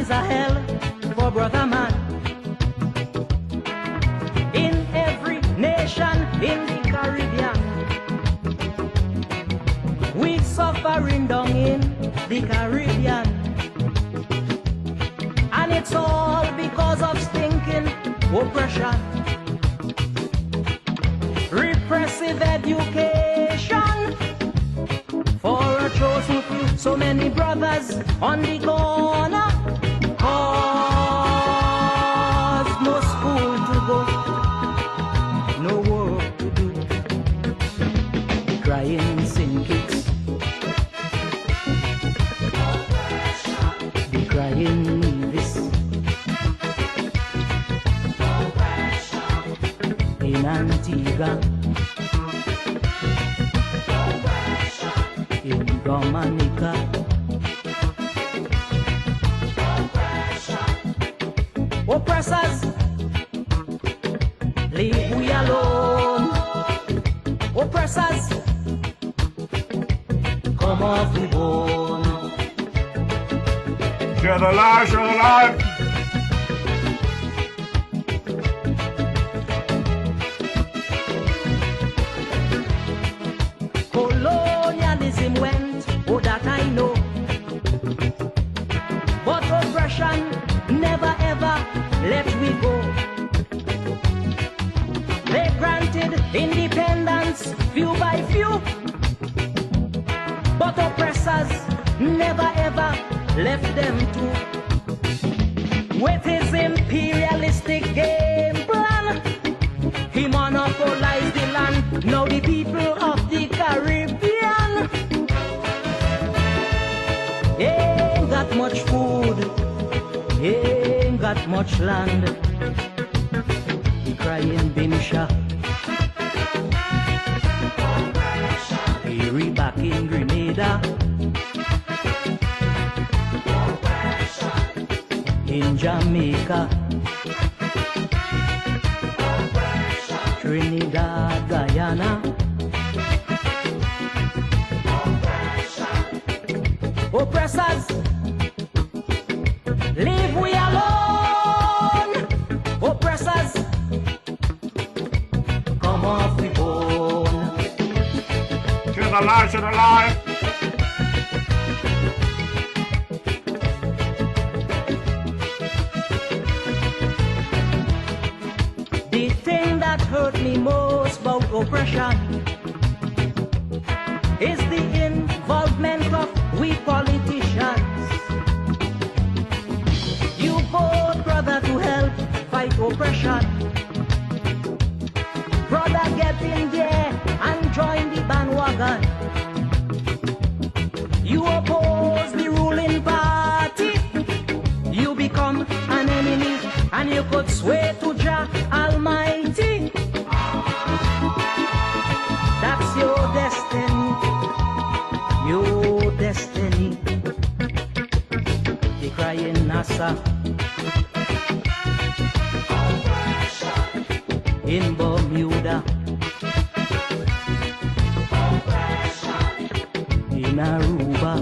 is a hell for brother man. In every nation in the Caribbean, we suffering down in the Caribbean. And it's all because of stinking oppression, repressive education for a chosen few. So many brothers on the corner, cause no school to go, no work to do, crying sin kicks, they crying this in Antigua, in Dominica, oppressors, leave we alone. Oppressors, come off the bone. Share the live, share the live. Colonialism went, oh that I know. But oppression never ever let we go. They granted independence few by few, but oppressors never ever left them to. With his imperialistic game plan, he monopolized the land. Now the people of the Caribbean ain't got much food, ain't got much land. He crying Binsha, he back in Grenada, in Jamaica, Trinidad, Guyana. Oppressors, leave we alone. Oppressors, come off the bone. Share the live, share the live. The thing that hurt me most about oppression is the involvement of we politicians. You both, brother, to help fight oppression. Brother, get in there and join the bandwagon. You oppose the ruling party, you become an enemy, and you could swear to Jah Almighty. That's your destiny, your destiny. They crying NASA in Bermuda, in Aruba,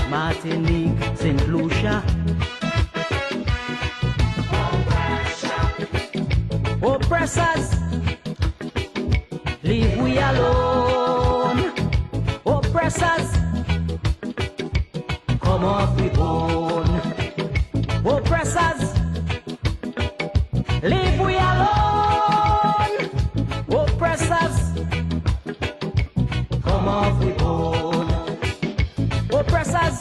Martinique, St. Lucia. Oppressors, leave we alone. Oppressors, come off the bone. Oppressors, leave we alone. Oppressors, come off the bone. Oppressors,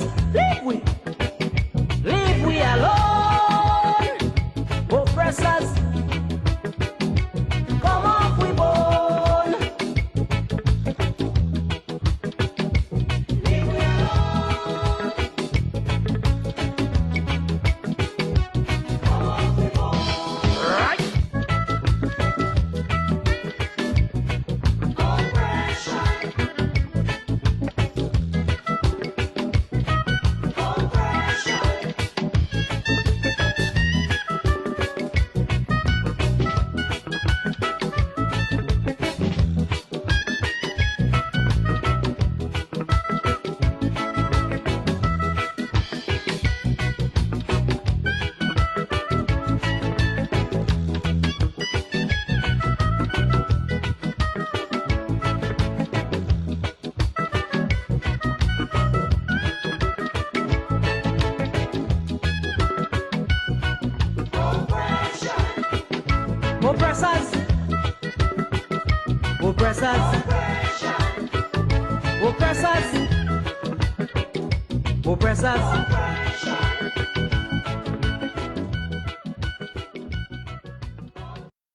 leave we alone. Oppressors, come off we bone. Leave we alone. Oppressors. Oppressors. Oppressors. Oppressors.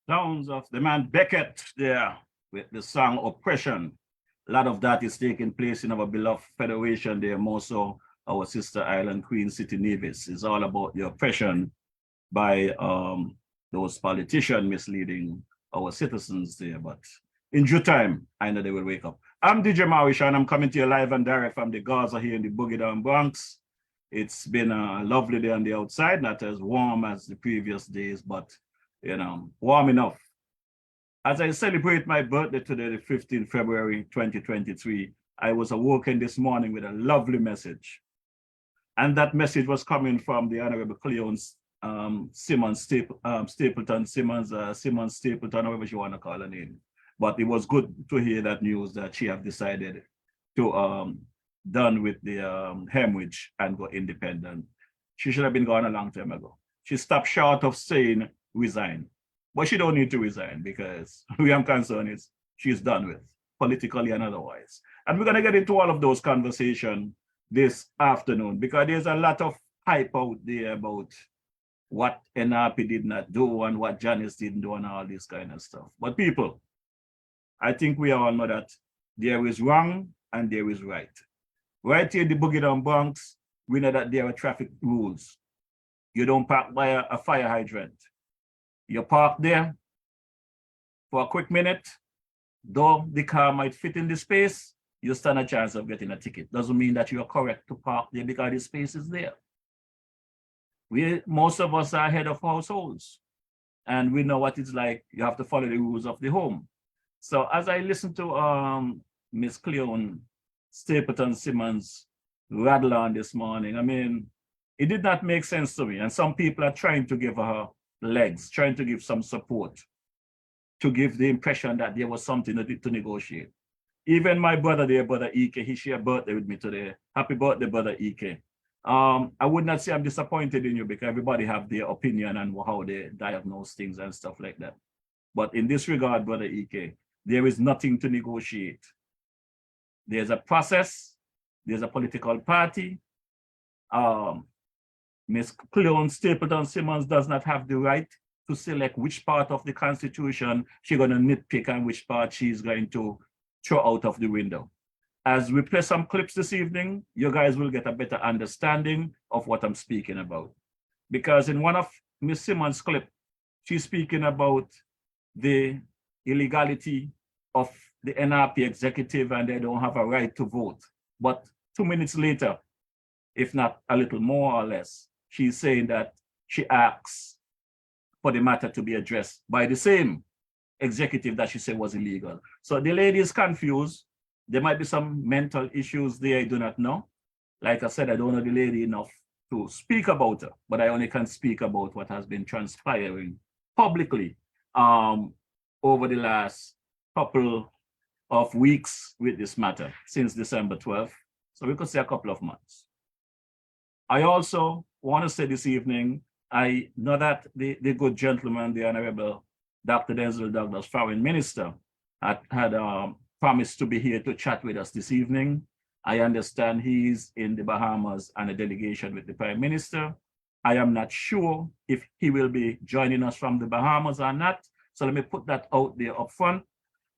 Sounds of the man Beckett there with the song Oppression. A lot of that is taking place in our beloved Federation there, more so our sister island, Queen City Nevis. It's all about the oppression by those politicians misleading our citizens there. But in due time, I know they will wake up. I'm DJ Morrishaw, and I'm coming to you live and direct from the Gaza here in the Boogie Down Bronx. It's been a lovely day on the outside, not as warm as the previous days, but you know, warm enough. As I celebrate my birthday today, the 15th February 2023, I was awoken this morning with a lovely message. And that message was coming from the Honorable Cleone Stapleton, Stapleton, however you want to call her name. But it was good to hear that news that she have decided to done with the hemorrhage and go independent. She should have been gone a long time ago. She stopped short of saying resign, but she don't need to resign because who I'm concerned is she's done with, politically and otherwise. And we're gonna get into all of those conversations this afternoon because there's a lot of hype out there about what NRP did not do and what Janice didn't do and all this kind of stuff. But people, I think we all know that there is wrong and there is right. Right here in the Boogie Down Bronx, we know that there are traffic rules. You don't park by a fire hydrant. You park there for a quick minute, though the car might fit in the space, you stand a chance of getting a ticket. Doesn't mean that you are correct to park there because the space is there. Most of us are head of households, and we know what it's like. You have to follow the rules of the home. So as I listened to Miss Cleone Stapleton Simmons rattle on this morning, I mean, it did not make sense to me. And some people are trying to give her legs, trying to give some support, to give the impression that there was something to negotiate. Even my brother there, Brother Ike, he shared a birthday with me today. Happy birthday, Brother Ike. I would not say I'm disappointed in you because everybody have their opinion and how they diagnose things and stuff like that. But in this regard, Brother Ike, there is nothing to negotiate. There's a process, there's a political party. Ms. Cleone Stapleton Simmons does not have the right to select which part of the Constitution she's going to nitpick and which part she's going to throw out of the window. As we play some clips this evening, you guys will get a better understanding of what I'm speaking about. Because in one of Ms. Simmons' clip, she's speaking about the illegality of the NRP executive and they don't have a right to vote. But 2 minutes later, if not a little more or less, she's saying that she asks for the matter to be addressed by the same executive that she said was illegal. So the lady is confused. There might be some mental issues there, I do not know. Like I said, I don't know the lady enough to speak about her, but I only can speak about what has been transpiring publicly over the last couple of weeks with this matter, since December 12th. So we could say a couple of months. I also want to say this evening, I know that the good gentleman, the Honorable Dr. Denzel Douglas, Foreign Minister, had promised to be here to chat with us this evening. I understand he's in the Bahamas on a delegation with the Prime Minister. I am not sure if he will be joining us from the Bahamas or not. So let me put that out there up front,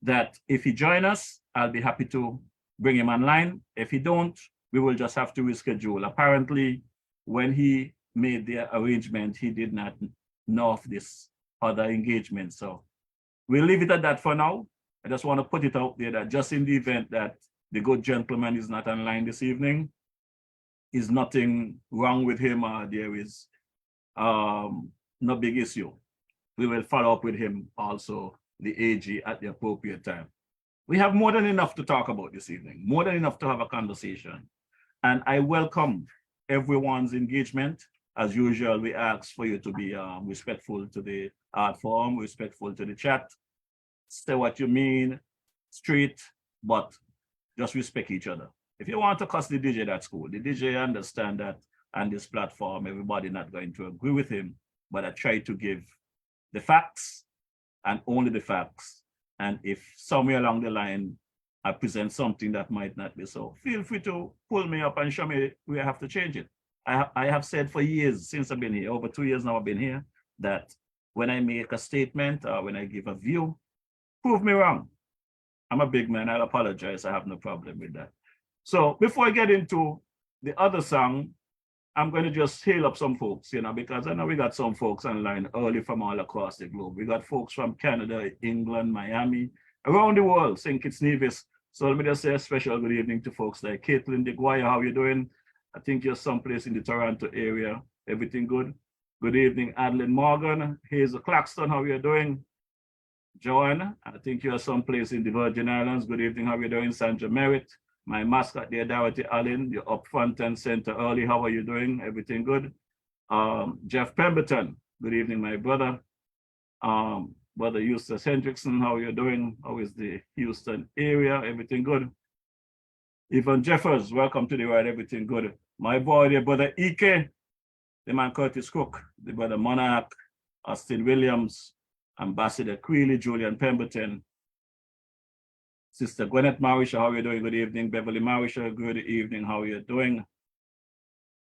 that if he joins us, I'll be happy to bring him online. If he don't, we will just have to reschedule. Apparently, when he made the arrangement, he did not know of this other engagement. So we'll leave it at that for now. I just want to put it out there that just in the event that the good gentleman is not online this evening, is nothing wrong with him or there is no big issue. We will follow up with him also, the AG, at the appropriate time. We have more than enough to talk about this evening, more than enough to have a conversation. And I welcome everyone's engagement. As usual, we ask for you to be respectful to the art form, respectful to the chat. Say what you mean, straight, but just respect each other. If you want to cuss the DJ, that's cool. The DJ understand that on this platform, everybody not going to agree with him, but I try to give the facts and only the facts. And if somewhere along the line I present something that might not be so, feel free to pull me up and show me where I have to change it. I have said for years since I've been here, over 2 years now I've been here, that when I make a statement or when I give a view, prove me wrong. I'm a big man, I'll apologize, I have no problem with that. So before I get into the other song, I'm going to just hail up some folks, you know, because I know we got some folks online early from all across the globe. We got folks from Canada, England, Miami, around the world, St. Kitts Nevis. So let me just say a special good evening to folks like Caitlin DeGuaya, how you doing? I think you're someplace in the Toronto area. Everything good? Good evening, Adeline Morgan. Hazel Claxton, how you doing? Joanne, I think you're someplace in the Virgin Islands. Good evening, how you doing? Sandra Merritt. My mascot there, Dorothy Allen, you're up front and center early. How are you doing? Everything good? Jeff Pemberton, good evening, my brother. Brother Eustace Hendrickson, how are you doing? How is the Houston area? Everything good? Evan Jeffers, welcome to the ride. Everything good? My boy, the brother Ike, the man Curtis Cook, the brother Monarch, Austin Williams, Ambassador Creeley, Julian Pemberton, Sister Gwyneth Morrishaw, how are you doing? Good evening. Beverly Morrishaw, good evening. How are you doing?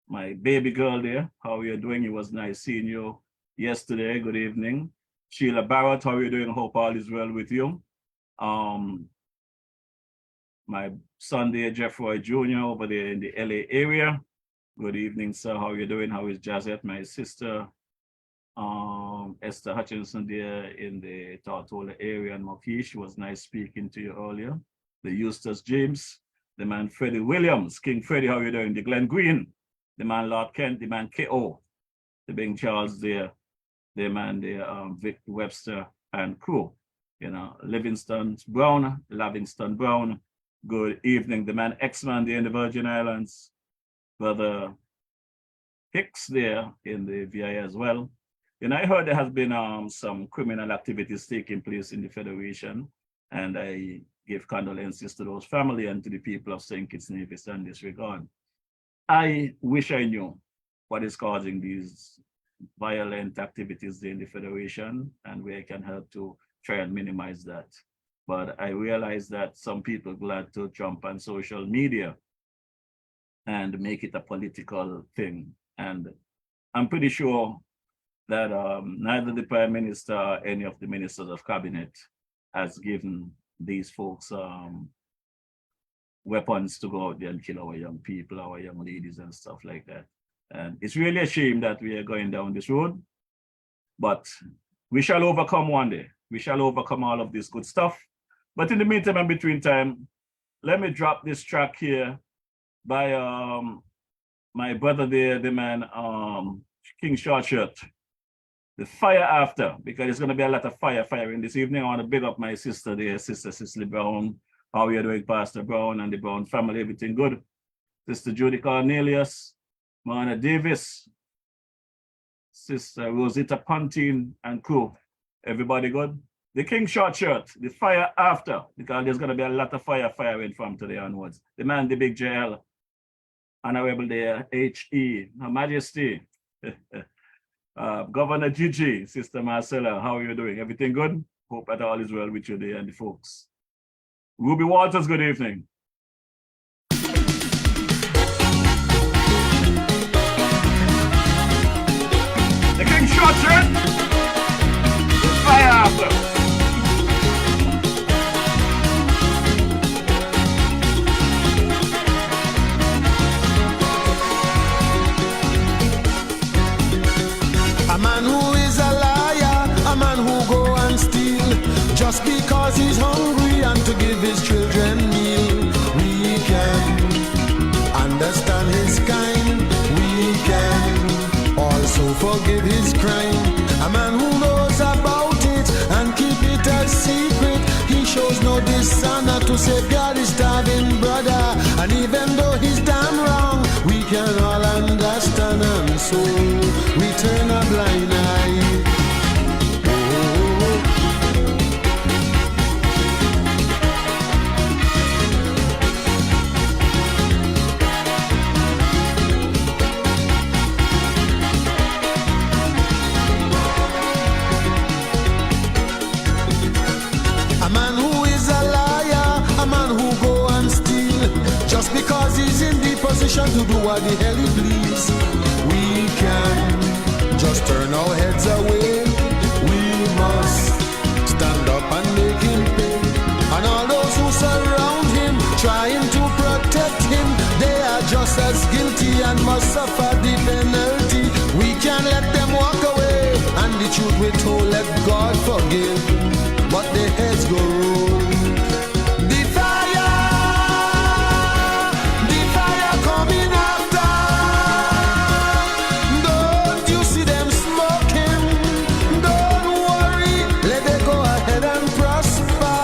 My baby girl there, how are you doing? It was nice seeing you yesterday. Good evening. Sheila Barrett, how are you doing? Hope all is well with you. My son there, Jeffroy Jr. over there in the LA area. Good evening, sir. How are you doing? How is Jazette, my sister? Esther Hutchinson there in the Tortola area and Mokish. It was nice speaking to you earlier. The Eustace James, the man Freddie Williams, King Freddie, how are you doing? The Glenn Green, the man Lord Kent, the man K.O., the Bing Charles there, the man there, Vic Webster and crew, you know, Livingston Brown, good evening. The man X-Man there in the Virgin Islands, Brother Hicks there in the VI as well. And I heard there has been some criminal activities taking place in the Federation, and I give condolences to those family and to the people of St. Kitts Nevis in this regard. I wish I knew what is causing these violent activities in the Federation and where I can help to try and minimize that. But I realize that some people are glad to jump on social media and make it a political thing. And I'm pretty sure that neither the Prime Minister or any of the ministers of cabinet has given these folks weapons to go out there and kill our young people, our young ladies and stuff like that. And it's really a shame that we are going down this road, but we shall overcome one day. We shall overcome all of this good stuff. But in the meantime and between time, let me drop this track here by my brother there, the man, King Shortshirt. The Fire After, because there's going to be a lot of firing this evening. I want to big up my sister there, Sister Cicely Brown. How are you doing, Pastor Brown and the Brown family? Everything good? Sister Judy Cornelius, Marna Davis, Sister Rosita Pontin and crew. Everybody good? The King Shortshirt, The Fire After, because there's going to be a lot of firing from today onwards. The man, the big JL, Honorable there, H.E., Her Majesty. Governor Gigi, Sister Marcella, how are you doing? Everything good? Hope that all is well with you there and the folks. Ruby Walters, good evening. The King Shortshirt, Fire After. A man who is a liar, a man who go and steal, just because he's hungry and to give his children meal. We can understand his kind, we can also forgive his crime. A man who knows about it and keep it a secret, he shows no dishonor to safeguard his starving brother. And even though he's done wrong, we can all understand, and so we turn a blind eye. do what the hell he please. We can just turn our heads away. We must stand up and make him pay. And all those who surround him, trying to protect him, they are just as guilty and must suffer the penalty. We can't let them walk away, and the truth we told, let God forgive. But their heads go roll. The fire coming after. Don't you see them smoking? Don't worry, let them go ahead and prosper.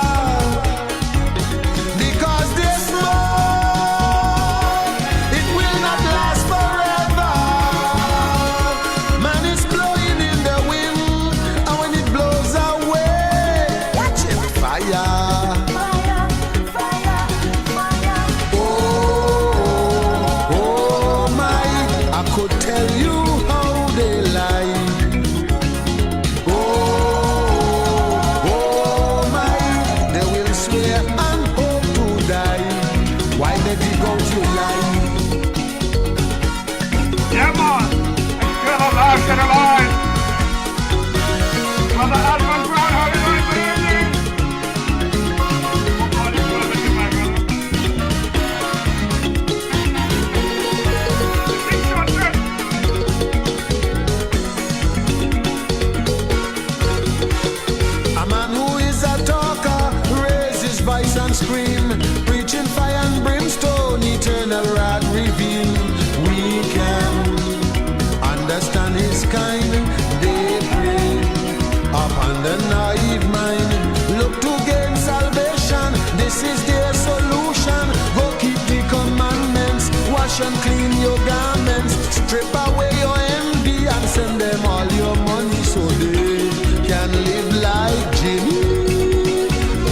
Because this smoke, it will not last forever. Man, it's blowing in the wind, and when it blows away, watch it, fire. Oh my, I could tell you how they lie. Oh my, they will swear and hope to die. Why they dig out your lie? Yeah, man. Get alive, get alive. Brother Alvin Brown, how you doing? Good evening. Good morning, brother. You, my brother. Big shot, sir. A man who is a talker, raise his voice and scream, preaching fire and brimstone, eternal wrath reveal. We can understand his kind, they pray upon the naive mind. Look to gain salvation, this is their solution. Go keep the commandments, wash and clean your garments, strip away your envy and send them all your money so they can live like Jimmy.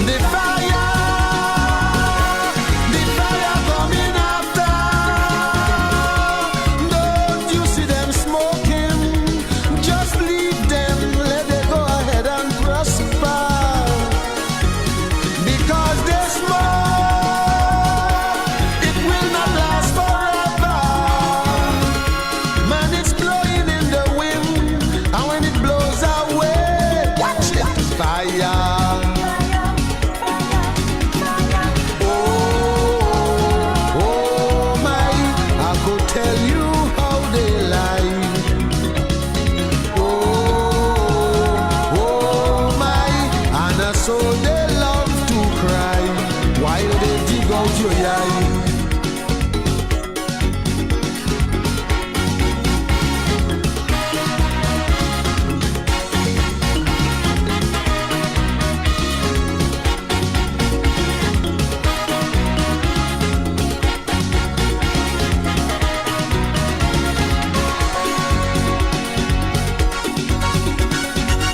The fire coming after. Don't you see them smoking? Just leave them, let them go ahead and prosper. Because they smoke, it will not last forever. Man, it's blowing in the wind, and when it blows away, watch it, fire. Oh my, I could tell you how they lie. Oh my, and so they love to cry while they dig out your eye.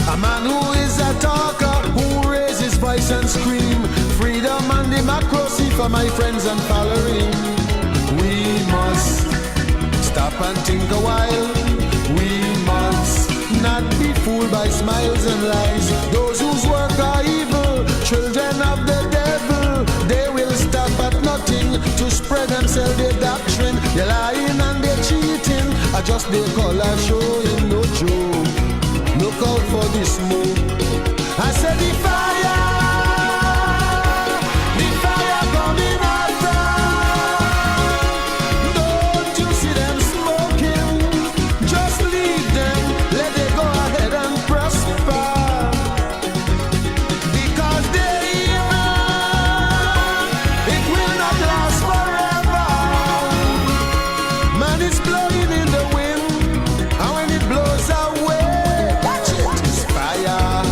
A man who is a talker, who raises his voice and scream, freedom and democracy for my friends and following. We must stop and think a while. We must not be fooled by smiles and lies. Those whose work are evil, children of the devil, they will stop at nothing to spread and sell their doctrine. They're lying and they're cheating, I just they call a show in no joke. Look out for the smoke. I said the fire coming after. Don't you see them smoking? Just leave them, let them go ahead and prosper. Because they're evil, it will not last forever. Man, it's blowing in the wind, and when it blows away, watch it, it's fire.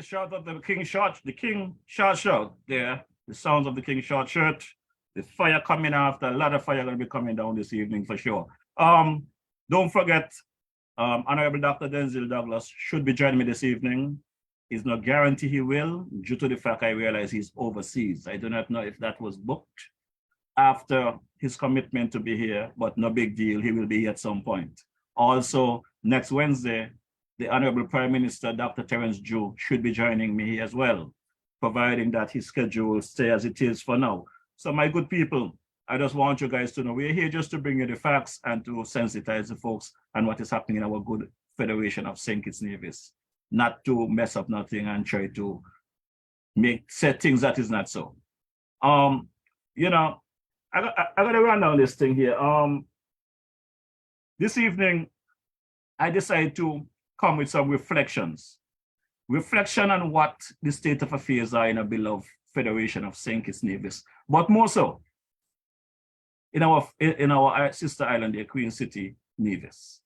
shout of the King Short Shirt there, the sounds of the King Short Shirt, the fire coming after, a lot of fire going to be coming down this evening for sure. Don't forget, Honorable Dr. Denzel Douglas should be joining me this evening. It's no guarantee he will, due to the fact I realize he's overseas. I do not know if that was booked after his commitment to be here, but no big deal, he will be here at some point. Also, next Wednesday, the Honorable Prime Minister, Dr. Terence Jew, should be joining me as well, providing that his schedule will stay as it is for now. So my good people, I just want you guys to know we're here just to bring you the facts and to sensitize the folks on what is happening in our good Federation of St. Kitts Nevis, not to mess up nothing and try to say things that is not so. You know, I got to run down this thing here. This evening, I decided to come with some reflections. Reflection on what the state of affairs are in a beloved Federation of St. Kitts Nevis, but more so in our sister island here, Queen City, Nevis.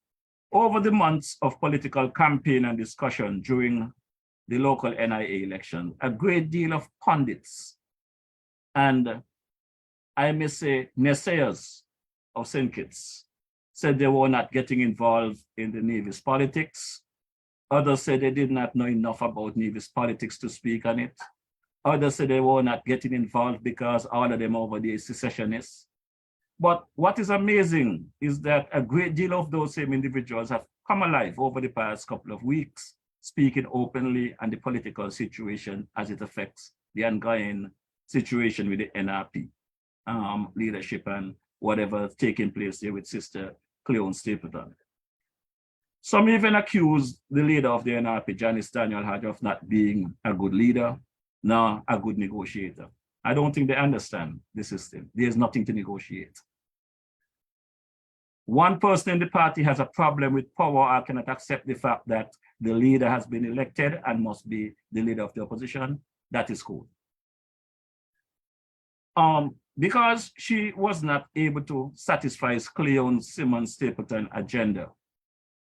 Over the months of political campaign and discussion during the local NIA election, a great deal of pundits and I may say naysayers of St. Kitts said they were not getting involved in the Nevis politics. Others said they did not know enough about Nevis politics to speak on it. Others said they were not getting involved because all of them over there is secessionists. But what is amazing is that a great deal of those same individuals have come alive over the past couple of weeks, speaking openly on the political situation as it affects the ongoing situation with the NRP leadership and whatever is taking place here with Sister Cleone Stapleton. Some even accuse the leader of the NRP, Janice Daniel Hodge, of not being a good leader, nor a good negotiator. I don't think they understand the system. There's nothing to negotiate. One person in the party has a problem with power or cannot accept the fact that the leader has been elected and must be the leader of the opposition. That is cool. Because she was not able to satisfy Cleone Simmons Stapleton agenda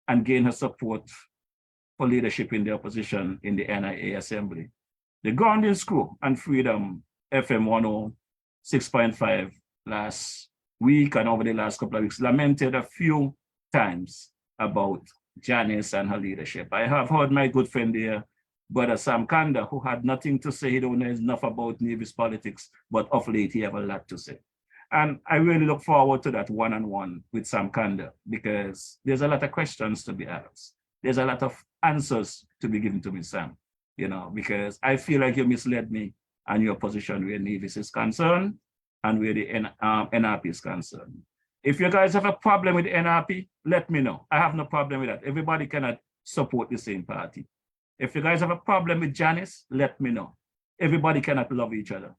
and gain her support for leadership in the opposition in the NIA Assembly. The Grounding Crew and Freedom FM 106.5 last week and over the last couple of weeks lamented a few times about Janice and her leadership. I have heard my good friend here, Brother Sam Kanda, who had nothing to say. He don't know enough about Nevis politics, but of late he have a lot to say. And I really look forward to that one-on-one with Sam Kanda because there's a lot of questions to be asked. There's a lot of answers to be given to me, Sam, you know, because I feel like you misled me on your position where Nevis is concerned and where the NRP is concerned. If you guys have a problem with the NRP, let me know. I have no problem with that. Everybody cannot support the same party. If you guys have a problem with Janice, let me know. Everybody cannot love each other.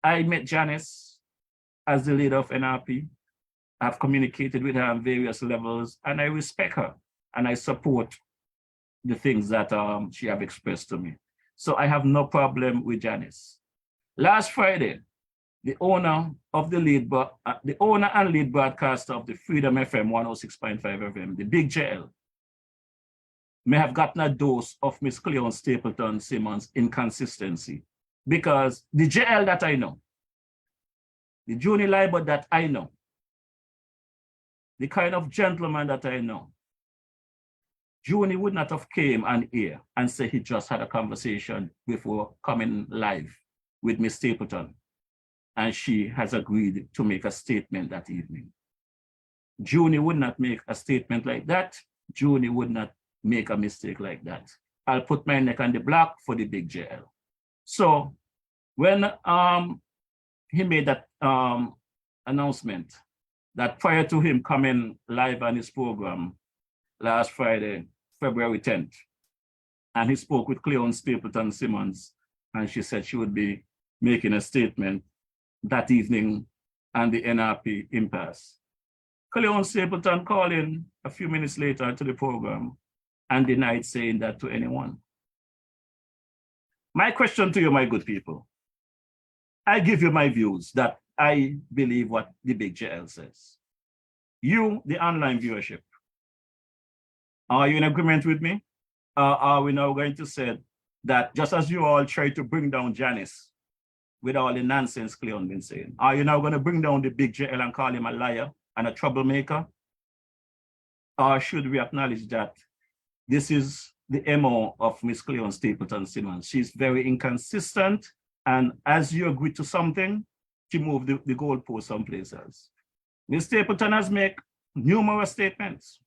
I met Janice as the leader of NRP. I've communicated with her on various levels, and I respect her, and I support the things that she have expressed to me. So I have no problem with Janice. Last Friday, the owner and lead broadcaster of the Freedom FM 106.5 FM, the Big JL, may have gotten a dose of Miss Cleone Stapleton Simmons' inconsistency because the JL that I know, the Juni Liber that I know, the kind of gentleman that I know, Juni would not have came on air and say he just had a conversation before coming live with Miss Stapleton, and she has agreed to make a statement that evening. Juni would not make a statement like that. Juni would not make a mistake like that. I'll put my neck on the block for the Big JL. So when he made that announcement that prior to him coming live on his program last Friday, February 10th, and he spoke with Cleone Stapleton Simmons, and she said she would be making a statement that evening on the NRP impasse. Cleone Stapleton called in a few minutes later to the program and denied saying that to anyone. My question to you, my good people, I give you my views that I believe what the Big JL says. You, the online viewership, are you in agreement with me? Are we now going to say that just as you all try to bring down Janice with all the nonsense Cleone been saying, are you now going to bring down the big JL and call him a liar and a troublemaker? Or should we acknowledge that this is the MO of Miss Cleone Stapleton Simmons? She's very inconsistent, and as you agree to something, she moved the goalpost someplace else. Miss Stapleton has made numerous statements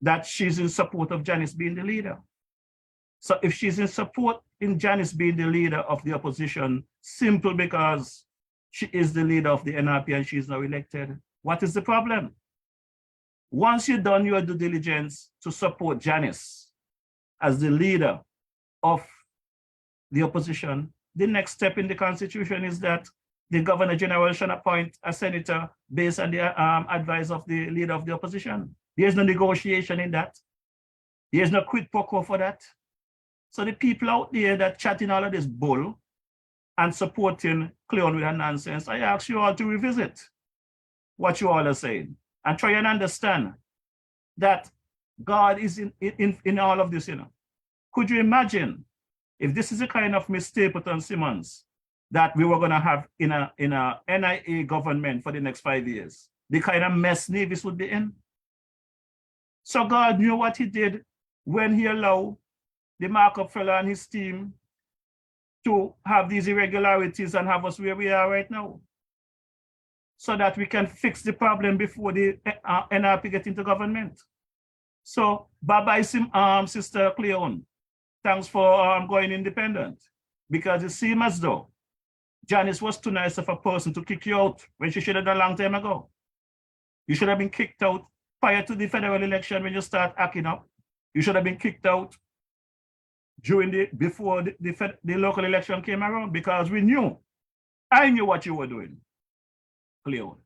that she's in support of Janice being the leader. So if she's in support in Janice being the leader of the opposition, simple because she is the leader of the NRP and she's now elected, what is the problem? Once you've done your due diligence to support Janice as the leader of the opposition, the next step in the Constitution is that the Governor General shall appoint a senator based on the advice of the leader of the opposition. There's no negotiation in that. There's no quid pro quo for that. So the people out there that chatting all of this bull and supporting Cleone with a nonsense, I ask you all to revisit what you all are saying and try and understand that God is in all of this, you know. Could you imagine if this is the kind of Miss Stapleton Simmons that we were going to have in a NIA government for the next 5 years, the kind of mess Navis would be in? So God knew what he did when he allowed the markup fella and his team to have these irregularities and have us where we are right now, so that we can fix the problem before the NRP get into government. So bye-bye, Sister Cleone. Thanks for going independent, because it seems as though Janice was too nice of a person to kick you out when she should have done a long time ago. You should have been kicked out prior to the federal election when you start acting up. You should have been kicked out before the local election came around, because I knew what you were doing, Cleone.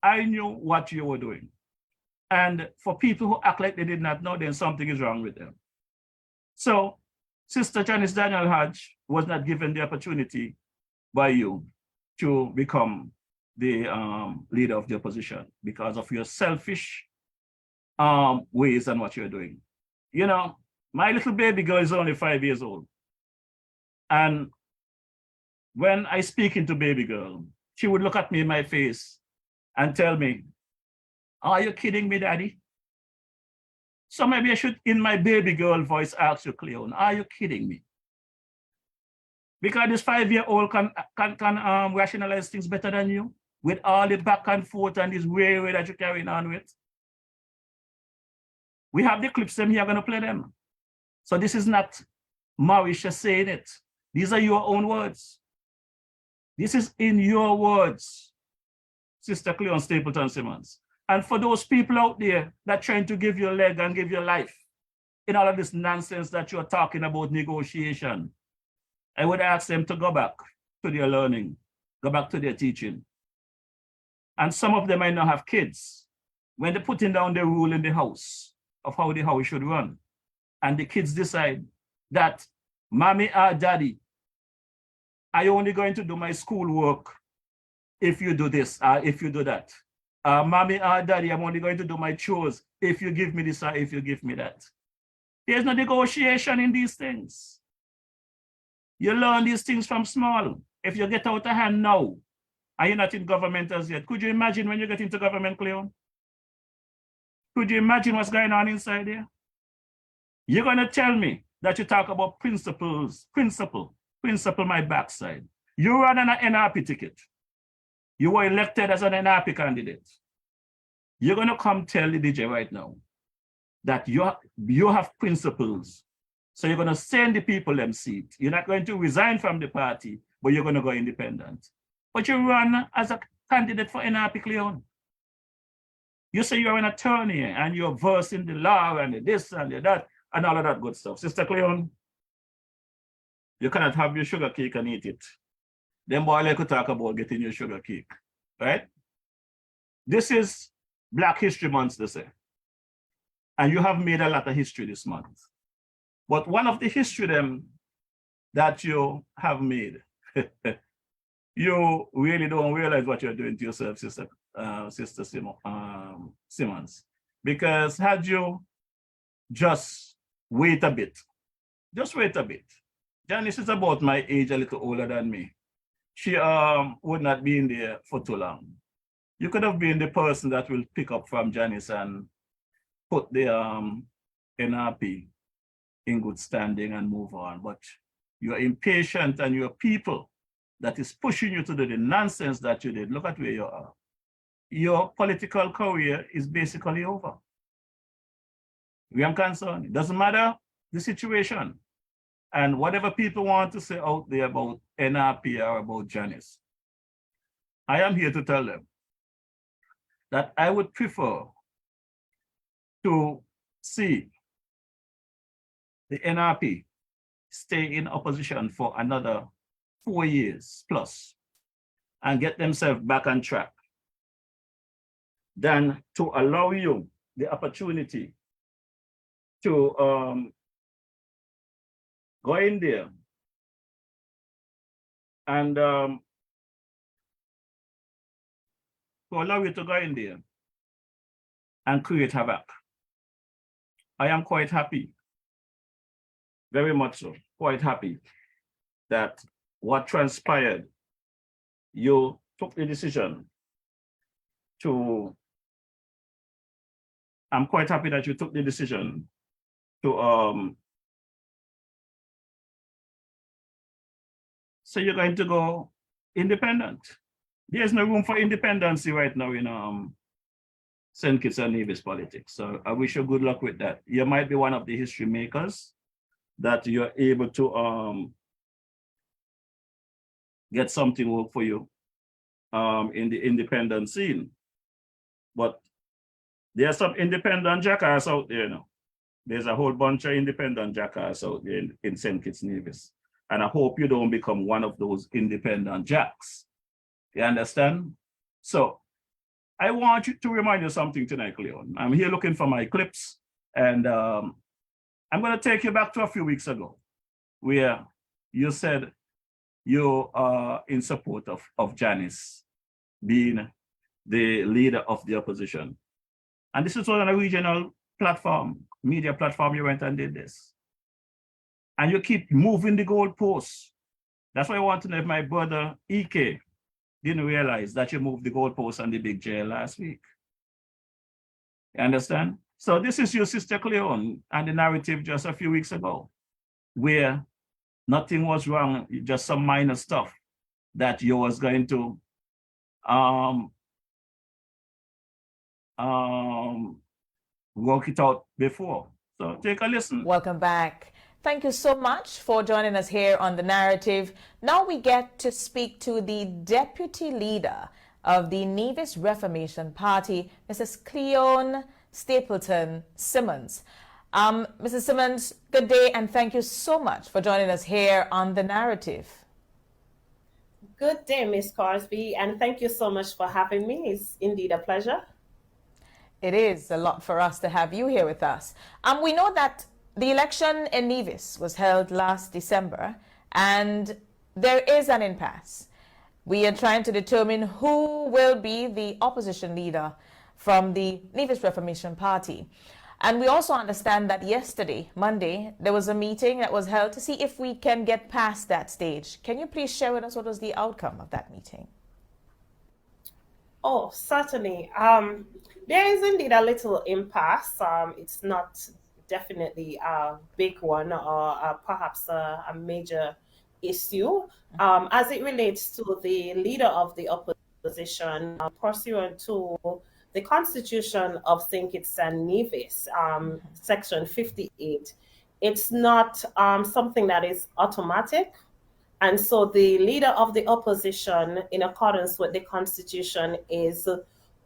I knew what you were doing. And for people who act like they did not know, then something is wrong with them. So Sister Janice Daniel Hodge was not given the opportunity by you to become the leader of the opposition because of your selfish ways and what you're doing. You know, my little baby girl is only 5 years old. And when I speak into baby girl, she would look at me in my face and tell me, "Are you kidding me, Daddy?" So maybe I should, in my baby girl voice, ask you, Cleone, are you kidding me? Because this 5-year-old can rationalize things better than you with all the back and forth and this way that you're carrying on with. We have the clips them here, I'm going to play them. So this is not Morrishaw saying it. These are your own words. This is in your words, Sister Cleone Stapleton Simmons. And for those people out there that trying to give you a leg and give you life in all of this nonsense that you're talking about negotiation, I would ask them to go back to their learning, go back to their teaching. And some of them might not have kids. When they're putting down the rule in the house of how the house should run, and the kids decide that, Mommy or Daddy, I only going to do my schoolwork if you do this or if you do that. Mommy or Daddy, I'm only going to do my chores if you give me this or if you give me that. There's no negotiation in these things. You learn these things from small. If you get out of hand now, and you're not in government as yet, could you imagine when you get into government, Cleone? Could you imagine what's going on inside there? You're going to tell me that you talk about principles, principle my backside. You run on an NRP ticket. You were elected as an NRP candidate. You're going to come tell the DJ right now that you have principles. So you're going to send the people them seat. You're not going to resign from the party, but you're going to go independent. But you run as a candidate for NRP, Cleone. You say you're an attorney and you're versed in the law and the this and the that and all of that good stuff. Sister Cleone, you cannot have your sugar cake and eat it. Them boy like to talk about getting your sugar cake, right? This is Black History Month, they say. And you have made a lot of history this month. But one of the history them that you have made, you really don't realize what you're doing to yourself, Sister Simmons. Because had you just wait a bit, Janice is about my age, a little older than me. She would not be in there for too long. You could have been the person that will pick up from Janice and put the NRP in good standing and move on. But you're impatient and you're people that is pushing you to do the nonsense that you did. Look at where you are. Your political career is basically over. We are concerned. It doesn't matter the situation. And whatever people want to say out there about NRP or about Janice, I am here to tell them that I would prefer to see the NRP stay in opposition for another 4 years plus and get themselves back on track than to allow you the opportunity to go in there and to allow you to go in there and create havoc. I am quite happy, very much so, quite happy that what transpired, you took the decision to, I'm quite happy that you took the decision to so you're going to go independent. There's no room for independency right now in St. Kitts and Nevis politics. So I wish you good luck with that. You might be one of the history makers that you're able to get something work for you in the independent scene. But there's some independent jackass out there now. There's a whole bunch of independent jackass out there in St. Kitts Nevis. And I hope you don't become one of those independent jacks. You understand? So I want you to remind you something tonight, Cleone. I'm here looking for my clips, and I'm going to take you back to a few weeks ago where you said you are in support of Janice being the leader of the opposition. And this is on a regional platform, media platform, you went and did this. And you keep moving the goalposts. That's why I want to know if my brother EK didn't realize that you moved the goalposts on the big jail last week. You understand? So this is your sister Cleone and the narrative just a few weeks ago, where nothing was wrong, just some minor stuff that you was going to work it out before. So take a listen. Welcome back. Thank you so much for joining us here on The Narrative. Now we get to speak to the deputy leader of the Nevis Reformation Party, Mrs. Cleone Stapleton Simmons. Mrs. Simmons, good day, and thank you so much for joining us here on The Narrative. Good day, Ms. Crosby, and thank you so much for having me. It's indeed a pleasure. It is a lot for us to have you here with us. We know that the election in Nevis was held last December, and there is an impasse. We are trying to determine who will be the opposition leader from the Nevis Reformation Party. And we also understand that yesterday, Monday, there was a meeting that was held to see if we can get past that stage. Can you please share with us what was the outcome of that meeting? Oh, certainly. There is indeed a little impasse. It's not definitely a big one or perhaps a major issue as it relates to the leader of the opposition pursuant to the Constitution of St. Kitts and Nevis, Section 58. It's not something that is automatic. And so the leader of the opposition, in accordance with the Constitution, is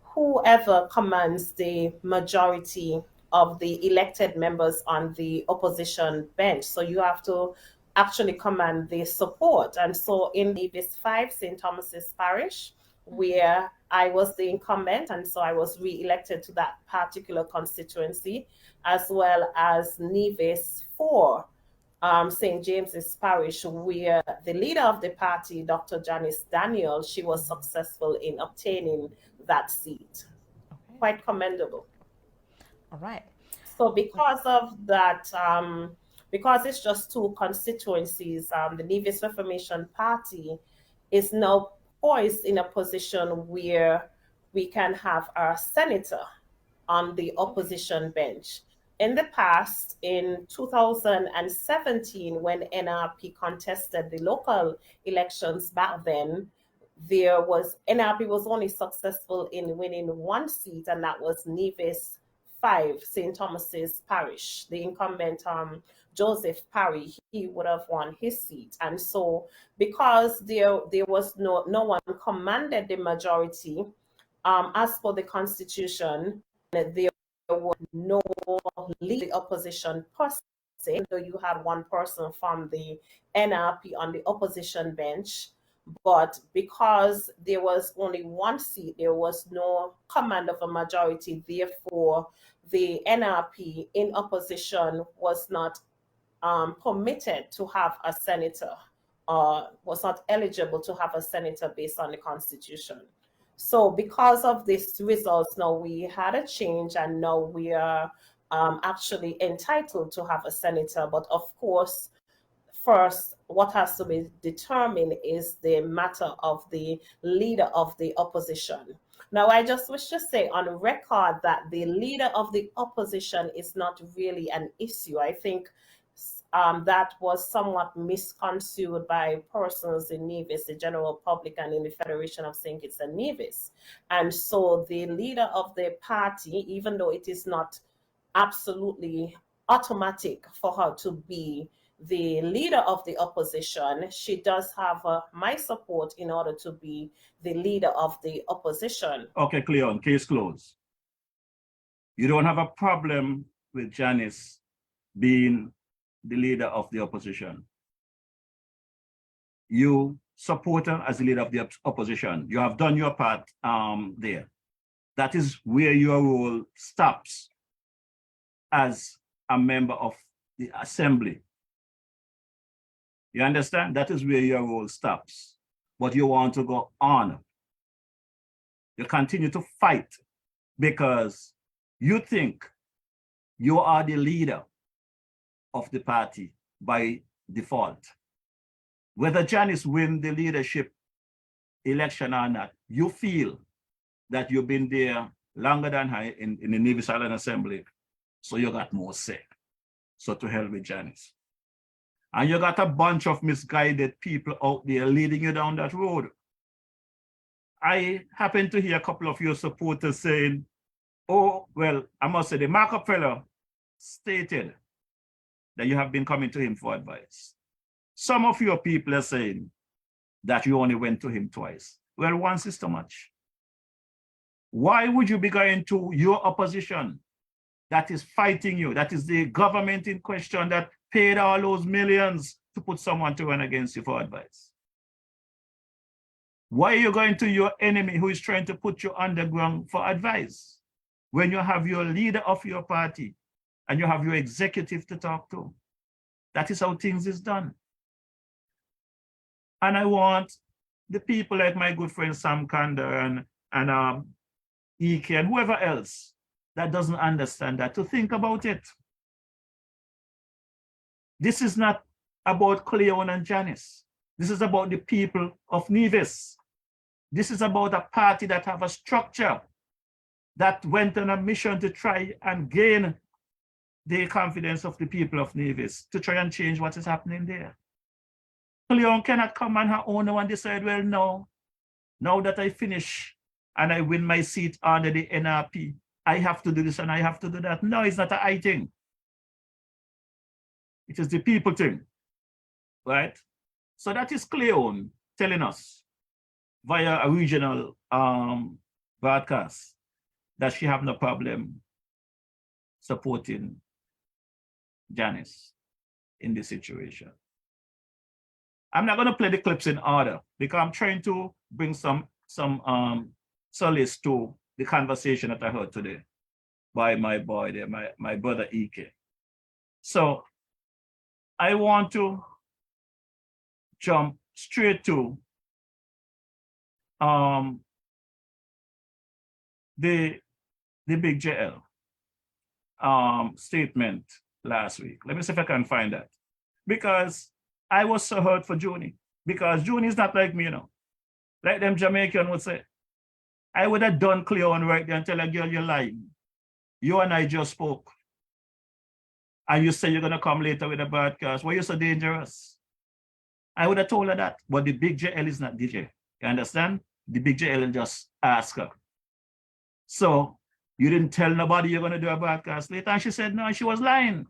whoever commands the majority of the elected members on the opposition bench. So you have to actually command the support. And so in Nevis 5, St. Thomas's Parish, where I was the incumbent, and so I was re-elected to that particular constituency, as well as Nevis 4, St. James's Parish, where the leader of the party, Dr. Janice Daniel, she was successful in obtaining that seat. Okay. Quite commendable. All right. So because of that because it's just two constituencies, the Nevis Reformation Party is now poised in a position where we can have our senator on the opposition bench. In the past, in 2017, when NRP contested the local elections back then, NRP was only successful in winning one seat, and that was Nevis 5, St. Thomas's Parish. The incumbent, Joseph Parry, he would have won his seat. And so because there was no one commanded the majority, as per the Constitution, there was no lead opposition per se, though you had one person from the NRP on the opposition bench. But because there was only one seat, there was no command of a majority. Therefore, the NRP in opposition was not permitted to have a senator, was not eligible to have a senator based on the Constitution. So because of this results, now we had a change, and now we are actually entitled to have a senator. But of course, first, what has to be determined is the matter of the leader of the opposition. Now, I just wish to say on record that the leader of the opposition is not really an issue. I think that was somewhat misconstrued by persons in Nevis, the general public, and in the Federation of St. Kitts and Nevis. And so the leader of the party, even though it is not absolutely automatic for her to be the leader of the opposition, she does have my support in order to be the leader of the opposition. Okay, Cleone, case closed. You don't have a problem with Janice being the leader of the opposition. You support her as the leader of the opposition. You have done your part there. That is where your role stops as a member of the assembly. You understand? That is where your role stops. But you want to go on. You continue to fight because you think you are the leader of the party by default. Whether Janice win the leadership election or not, you feel that you've been there longer than her in the Nevis Island Assembly, so you got more say. So to hell with Janice. And you got a bunch of misguided people out there leading you down that road. I happen to hear a couple of your supporters saying, oh, well, I must say the markup fellow stated that you have been coming to him for advice. Some of your people are saying that you only went to him twice. Well, once is too much. Why would you be going to your opposition that is fighting you? That is the government in question that paid all those millions to put someone to run against you for advice. Why are you going to your enemy who is trying to put you underground for advice when you have your leader of your party and you have your executive to talk to? That is how things is done. And I want the people like my good friend Sam Kander and EK and whoever else that doesn't understand that to think about it. This is not about Cleone and Janice. This is about the people of Nevis. This is about a party that have a structure that went on a mission to try and gain the confidence of the people of Nevis, to try and change what is happening there. Cleone cannot come on her own and decide, well, no, now that I finish and I win my seat under the NRP, I have to do this and I have to do that. No, it's not a I thing. It is the people thing, right? So that is Cleone telling us via a regional broadcast that she have no problem supporting Janice in this situation. I'm not going to play the clips in order because I'm trying to bring some solace to the conversation that I heard today by my boy there, my brother EK. So I want to jump straight to the big JL statement last week. Let me see if I can find that. Because I was so hurt for Junie. Because Junie is not like me, you know. Like them Jamaican would say. I would have done Cleone right there and tell a girl you're lying. You and I just spoke. And you say you're going to come later with a broadcast. Why are you so dangerous? I would have told her that. But the big JL is not DJ. You understand? The big JL will just ask her. So you didn't tell nobody you're going to do a broadcast later. And she said no, she was lying.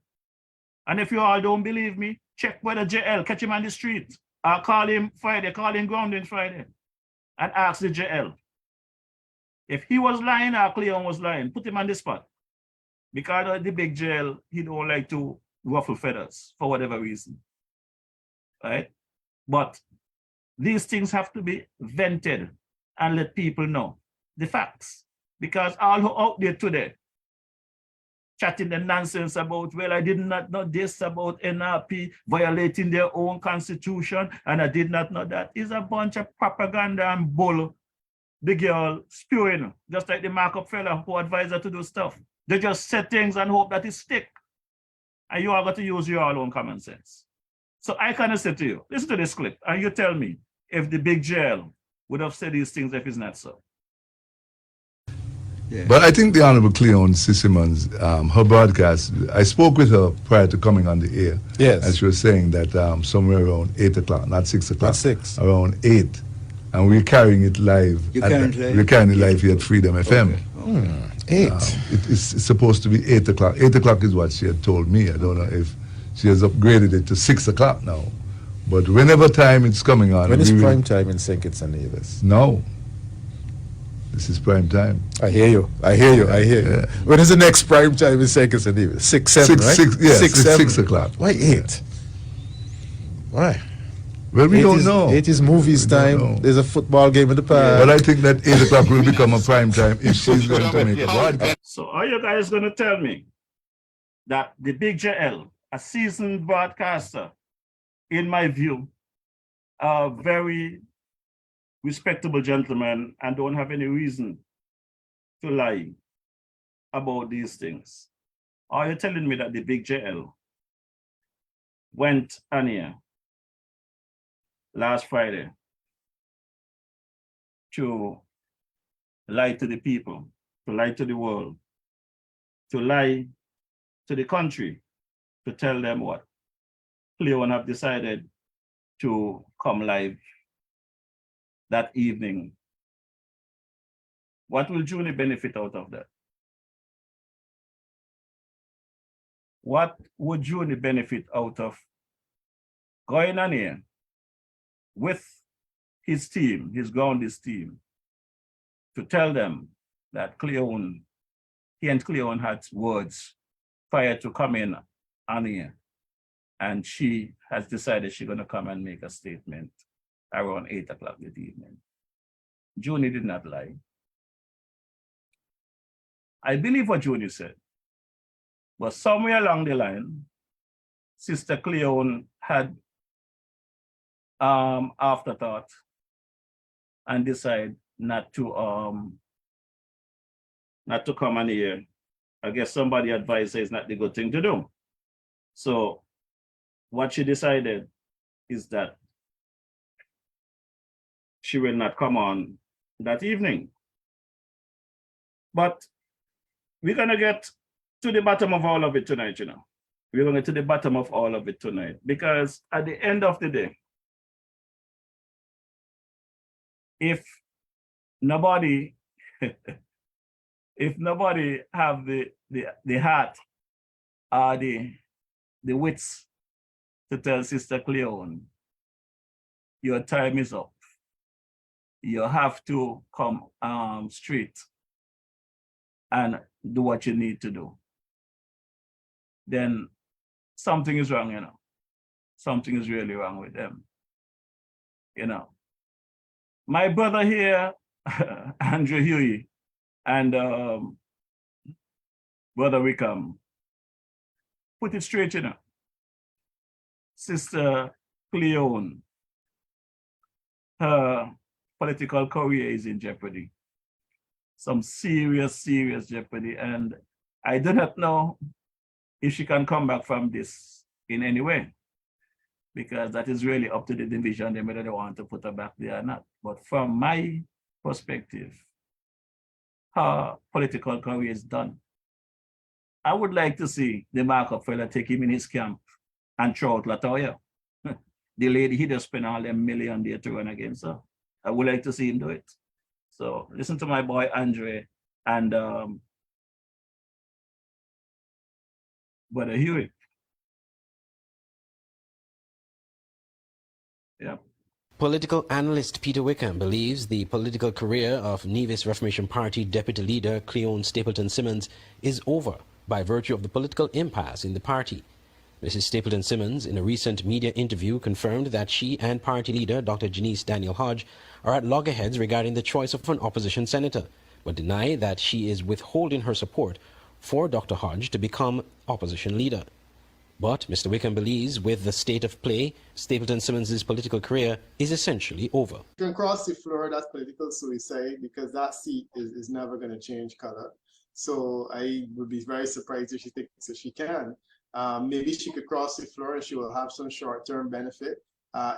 And if you all don't believe me, check whether JL, catch him on the street. Or call him Friday, call him grounding Friday. And ask the JL. If he was lying or Cleone was lying, put him on the spot. Because of the big JL, he don't like to ruffle feathers for whatever reason. Right? But these things have to be vented and let people know the facts. Because all who out there today chatting the nonsense about, well, I did not know this about NRP violating their own constitution, and I did not know that, is a bunch of propaganda and bull. The girl spewing, just like the markup fella who advised her to do stuff. They just set things and hope that it stick. And you are going to use your own common sense. So I kind of say to you, listen to this clip, and you tell me if the big jail would have said these things if it's not so. Yeah. But I think the Honorable Cleone Simmons, her broadcast, I spoke with her prior to coming on the air. Yes. And she was saying that somewhere around 8 o'clock, not 6 o'clock. Not 6. Around 8. And we're carrying it live. We're carrying it live here at Freedom FM. Okay. 8. It's supposed to be 8 o'clock. 8 o'clock is what she had told me. I don't know if she has upgraded it to 6 o'clock now. But whenever time it's coming on. When is prime time in St. Kitts and Nevis? No. This is prime time. I hear you. I hear you. I hear you. Yeah. When is the next prime time in St. Kitts and Nevis? 6, 7, right? 6 o'clock. Why 8? Why? Well, we don't know. 8 is movies time. There's a football game in the park. But I think that 8 o'clock will become a prime time if she's going to make a broadcast. So are you guys going to tell me that the big JL, a seasoned broadcaster, in my view, a very respectable gentleman and don't have any reason to lie about these things? Are you telling me that the big JL went on here last Friday to lie to the people, to lie to the world, to lie to the country, to tell them what? Cleone have decided to come live that evening. What will Junie benefit out of that? What would Junie benefit out of going on here with his team, his grounders team, to tell them that Cleone, he and Cleone had words prior to coming on here, and she has decided she's going to come and make a statement around 8 o'clock this evening. Junie did not lie. I believe what Junie said, but somewhere along the line, Sister Cleone had afterthought and decide not to come on here. I guess somebody advised her it's not the good thing to do. So what she decided is that she will not come on that evening. But we're gonna get to the bottom of all of it tonight, you know. We're gonna get to the bottom of all of it tonight, because at the end of the day, if nobody have the heart or the wits to tell Sister Cleone, your time is up, you have to come straight and do what you need to do, then something is wrong, you know. Something is really wrong with them, you know. My brother here, Andrew Huey, and Brother Wickham, put it straight, you know. Sister Cleone, her political career is in jeopardy. Some serious, serious jeopardy. And I do not know if she can come back from this in any way, because that is really up to the division, they whether they want to put her back there or not. But from my perspective, her political career is done. I would like to see the markup fella take him in his camp and throw out Latoya. The lady, he just spent all them million there to run against her. I would like to see him do it. So listen to my boy Andre and Brother Huey. Yeah. Political analyst Peter Wickham believes the political career of Nevis Reformation Party Deputy Leader Cleone Stapleton Simmons is over by virtue of the political impasse in the party. Mrs. Stapleton Simmons, in a recent media interview, confirmed that she and party leader Dr. Janice Daniel Hodge are at loggerheads regarding the choice of an opposition senator, but deny that she is withholding her support for Dr. Hodge to become opposition leader. But Mr. Wickham believes with the state of play, Stapleton Simmons' political career is essentially over. You can cross the floor, that's political suicide, because that seat is never going to change color. So I would be very surprised if she thinks that she can. Maybe she could cross the floor and she will have some short-term benefit.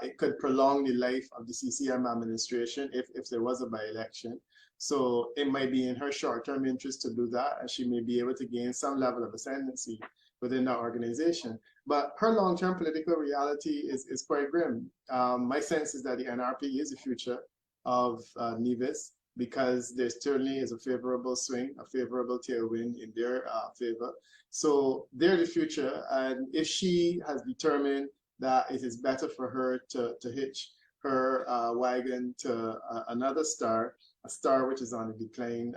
It could prolong the life of the CCM administration if there was a by-election. So it might be in her short-term interest to do that, and she may be able to gain some level of ascendancy within that organization. But her long-term political reality is quite grim. My sense is that the NRP is the future of Nevis, because there certainly is a favorable swing, a favorable tailwind in their favor. So they're the future, and if she has determined that it is better for her to hitch her wagon to another star, a star which is on the decline,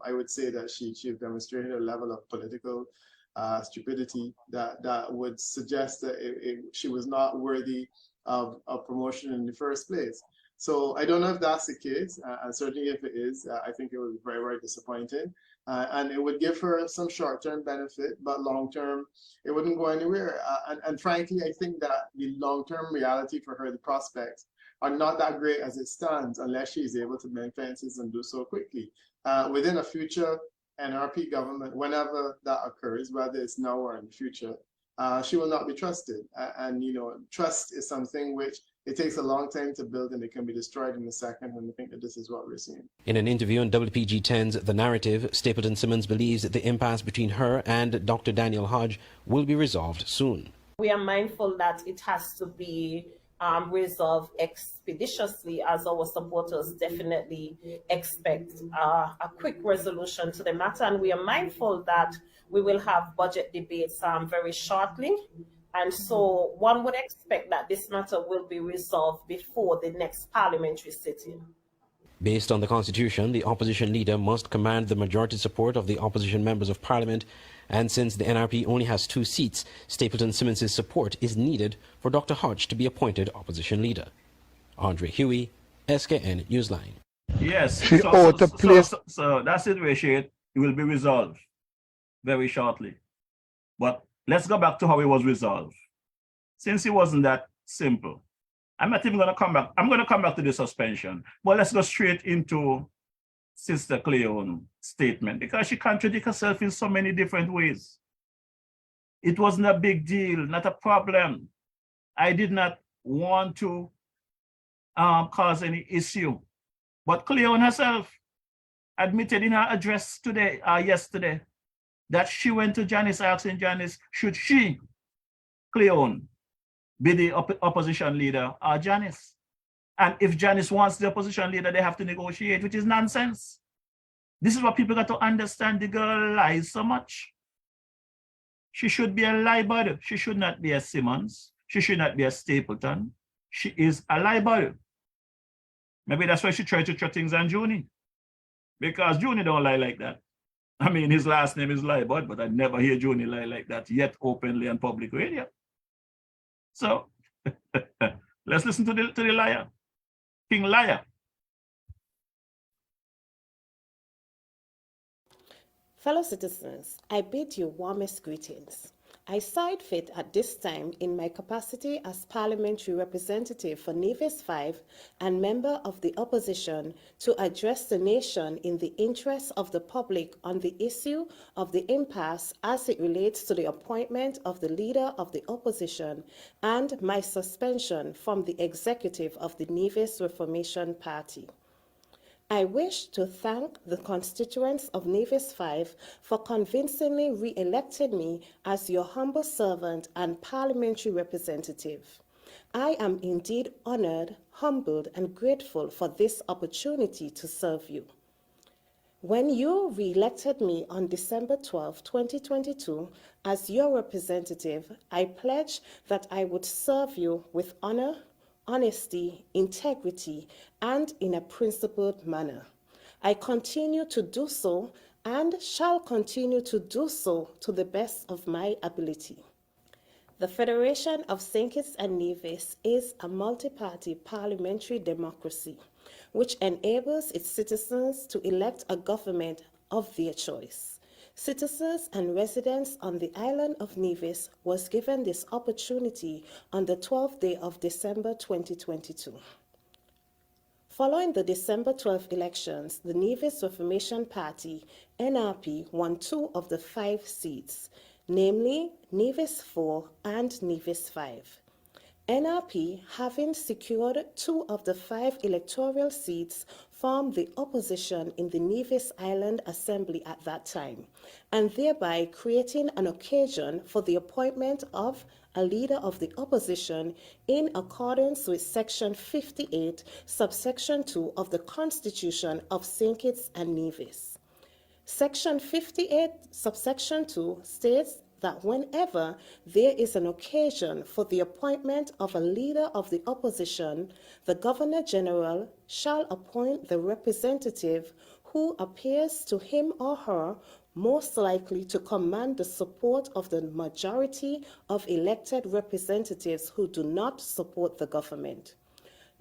I would say that she's demonstrated a level of political stupidity that would suggest that she was not worthy of promotion in the first place. So I don't know if that's the case, and certainly if it is, I think it would be very, very disappointing. And it would give her some short-term benefit, but long-term, it wouldn't go anywhere. And frankly, I think that the long-term reality for her, the prospects, are not that great as it stands, unless she is able to mend fences and do so quickly. Within a future NRP government, whenever that occurs, whether it's now or in the future, she will not be trusted. And you know, trust is something which it takes a long time to build, and it can be destroyed in a second, and I think that this is what we're seeing. In an interview on WPG10's The Narrative, Stapleton Simmons believes that the impasse between her and Dr. Daniel Hodge will be resolved soon. We are mindful that it has to be resolved expeditiously, as our supporters definitely expect a quick resolution to the matter. And we are mindful that we will have budget debates very shortly. And so one would expect that this matter will be resolved before the next parliamentary sitting. Based on the Constitution, the opposition leader must command the majority support of the opposition members of Parliament, and since the NRP only has 2 seats, Stapleton Simmons' support is needed for Dr. Hodge to be appointed opposition leader. Andre Huey, SKN Newsline. Yes, She ought to place... so that situation will be resolved very shortly. But let's go back to how it was resolved. Since it wasn't that simple, I'm not even going to come back. I'm going to come back to the suspension. But let's go straight into Sister Cleone's statement, because she contradicts herself in so many different ways. It wasn't a big deal, not a problem. I did not want to cause any issue. But Cleone herself admitted in her address today, yesterday, that she went to Janice asking Janice, should she, Cleone, be the opposition leader or Janice? And if Janice wants the opposition leader, they have to negotiate, which is nonsense. This is what people got to understand. The girl lies so much. She should be a lie-body. She should not be a Simmons. She should not be a Stapleton. She is a lie-body. Maybe that's why she tried to throw things on Junie. Because Junie don't lie like that. I mean, his last name is Lie-Bud, but I never hear Junie lie like that yet openly on public radio. So let's listen to the liar, King Liar. Fellow citizens, I bid you warmest greetings. I saw it fit at this time in my capacity as parliamentary representative for Nevis 5 and member of the opposition to address the nation in the interest of the public on the issue of the impasse as it relates to the appointment of the leader of the opposition and my suspension from the executive of the Nevis Reformation Party. I wish to thank the constituents of Nevis 5 for convincingly re-electing me as your humble servant and parliamentary representative. I am indeed honored, humbled, and grateful for this opportunity to serve you. When you re-elected me on December 12, 2022, as your representative, I pledge that I would serve you with honor, honesty, integrity, and in a principled manner. I continue to do so and shall continue to do so to the best of my ability. The Federation of St. Kitts and Nevis is a multi-party parliamentary democracy which enables its citizens to elect a government of their choice. Citizens and residents on the island of Nevis was given this opportunity on the 12th day of December 2022. Following the December 12 elections, the Nevis Reformation Party, NRP, won 2 of the 5 seats, namely Nevis 4 and Nevis 5. NRP, having secured 2 of the 5 electoral seats, formed the opposition in the Nevis Island Assembly at that time, and thereby creating an occasion for the appointment of a leader of the opposition in accordance with Section 58, subsection 2 of the Constitution of St. Kitts and Nevis. Section 58, subsection 2 states that whenever there is an occasion for the appointment of a leader of the opposition, the Governor-General shall appoint the representative who appears to him or her most likely to command the support of the majority of elected representatives who do not support the government.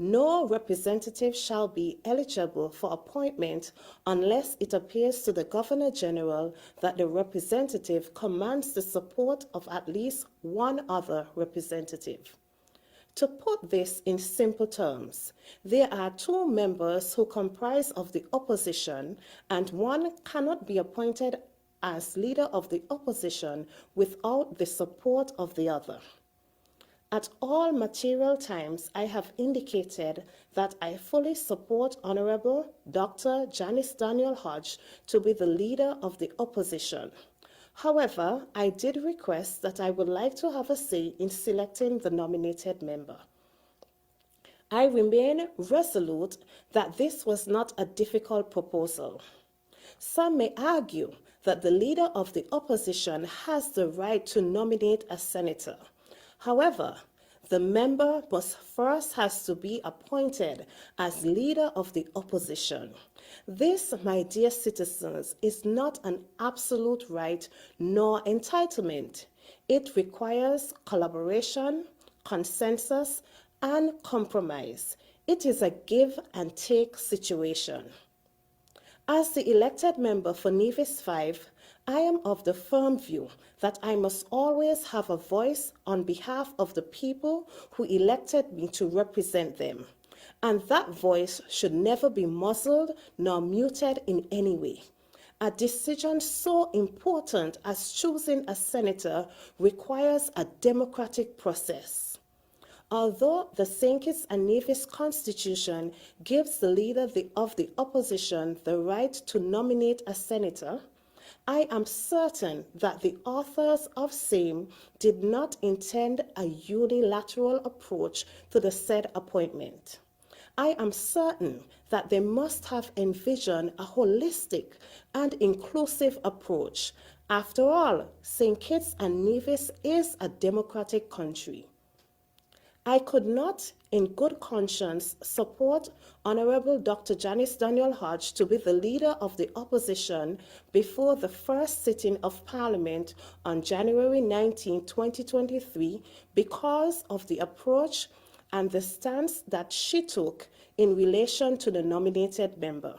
No representative shall be eligible for appointment unless it appears to the Governor-General that the representative commands the support of at least one other representative. To put this in simple terms, there are 2 members who comprise of the opposition, and one cannot be appointed as leader of the opposition without the support of the other. At all material times, I have indicated that I fully support Honorable Dr. Janice Daniel Hodge to be the leader of the opposition. However, I did request that I would like to have a say in selecting the nominated member. I remain resolute that this was not a difficult proposal. Some may argue that the leader of the opposition has the right to nominate a senator. However, the member first has to be appointed as leader of the opposition. This, my dear citizens, is not an absolute right nor entitlement. It requires collaboration, consensus, and compromise. It is a give and take situation. As the elected member for Nevis 5, I am of the firm view that I must always have a voice on behalf of the people who elected me to represent them, and that voice should never be muzzled nor muted in any way. A decision so important as choosing a senator requires a democratic process. Although the St. Kitts and Nevis Constitution gives the leader of the opposition the right to nominate a senator, I am certain that the authors of same did not intend a unilateral approach to the said appointment. I am certain that they must have envisioned a holistic and inclusive approach. After all, St. Kitts and Nevis is a democratic country. I could not, in good conscience, support Honorable Dr. Janice Daniel Hodge to be the leader of the opposition before the first sitting of Parliament on January 19, 2023, because of the approach and the stance that she took in relation to the nominated member.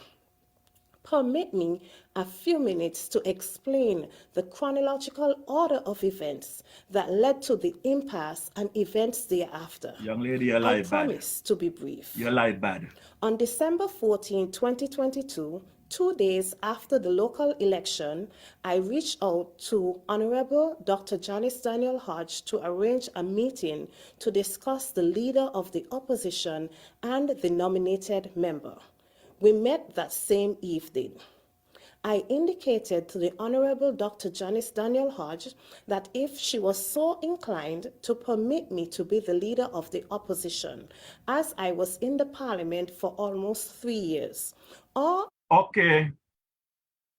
Permit me a few minutes to explain the chronological order of events that led to the impasse and events thereafter. Young lady, you I lie bad. promise to be brief. You lie bad. On December 14, 2022, 2 days after the local election, I reached out to Honorable Dr. Janice Daniel Hodge to arrange a meeting to discuss the leader of the opposition and the nominated member. We met that same evening. I indicated to the Honorable Dr. Janice Daniel Hodge that if she was so inclined to permit me to be the leader of the opposition, as I was in the parliament for almost 3 years, or... Okay,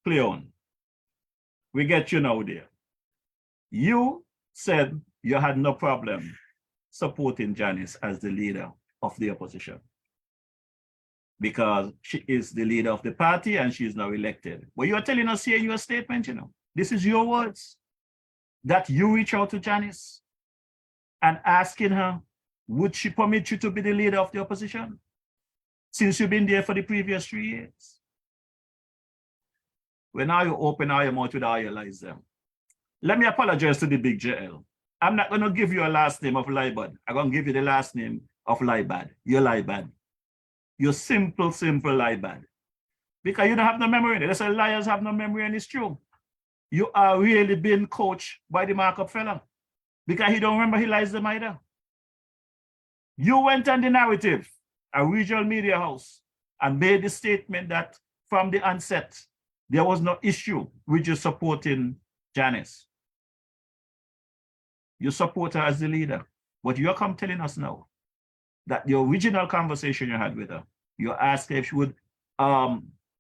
Cleone, we get you now there. You said you had no problem supporting Janice as the leader of the opposition, because she is the leader of the party and she is now elected. But you are telling us here in your statement, you know, this is your words, that you reach out to Janice and asking her, would she permit you to be the leader of the opposition? Since you've been there for the previous 3 years. When now you open all your mouth with all your lies them. Let me apologize to the big JL. I'm not going to give you a last name of Liebad. I'm going to give you the last name of Liebad. You're Liebad. You're simple lie bad. Because you don't have no memory. That's why liars have no memory, and it's true. You are really being coached by the markup fella. Because he don't remember he lies them either. You went on the narrative, a regional media house, and made the statement that from the onset, there was no issue with you supporting Janice. You support her as the leader. But you're come telling us now that the original conversation you had with her, you asked her if she would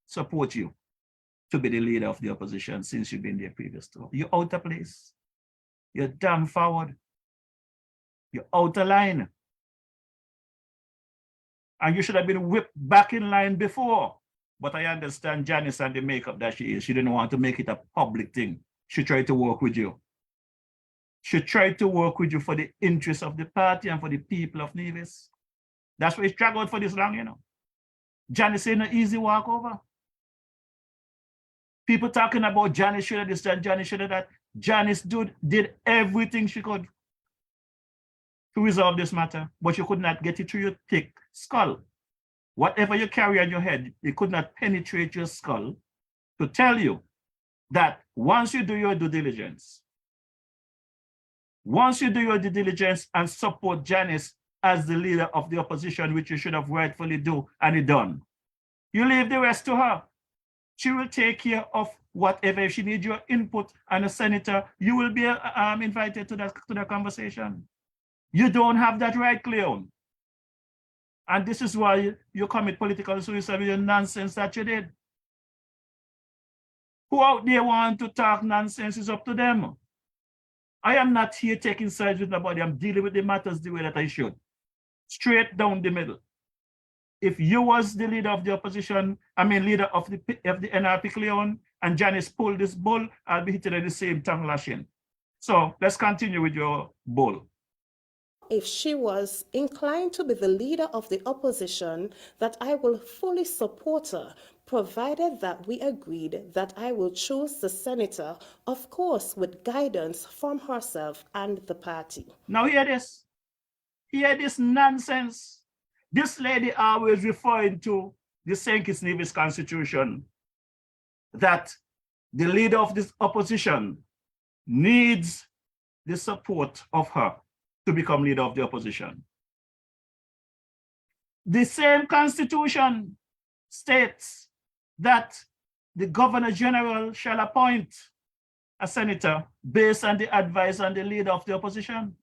support you to be the leader of the opposition since you've been there previous to. You're out of place. You're damn forward. You're out of line. And you should have been whipped back in line before. But I understand Janice and the makeup that she is. She didn't want to make it a public thing. She tried to work with you. She tried to work with you for the interests of the party and for the people of Nevis. That's why it's dragged out for this long, you know. Janice ain't an easy walkover. People talking about Janice should have this, Janice should have that. Janice did everything she could to resolve this matter, but you could not get it through your thick skull. Whatever you carry on your head, it could not penetrate your skull to tell you that once you do your due diligence, and support Janice as the leader of the opposition, which you should have rightfully do, and it done, you leave the rest to her. She will take care of whatever. If she needs your input and a senator, you will be invited to that conversation. You don't have that right, Cleone. And this is why you commit political suicide with the nonsense that you did. Who out there want to talk nonsense is up to them. I am not here taking sides with nobody. I'm dealing with the matters the way that I should. Straight down the middle. If you was the leader of the opposition, leader of the NRP Cleone, and Janice pulled this bull, I'll be hitting at the same tongue lashing. So let's continue with your bull. If she was inclined to be the leader of the opposition, that I will fully support her, provided that we agreed that I will choose the senator, of course, with guidance from herself and the party. Now hear this. Hear this nonsense. This lady always referring to the St. Kitts Nevis Constitution, that the leader of this opposition needs the support of her to become leader of the opposition. The same constitution states that the Governor General shall appoint a senator based on the advice and the leader of the opposition.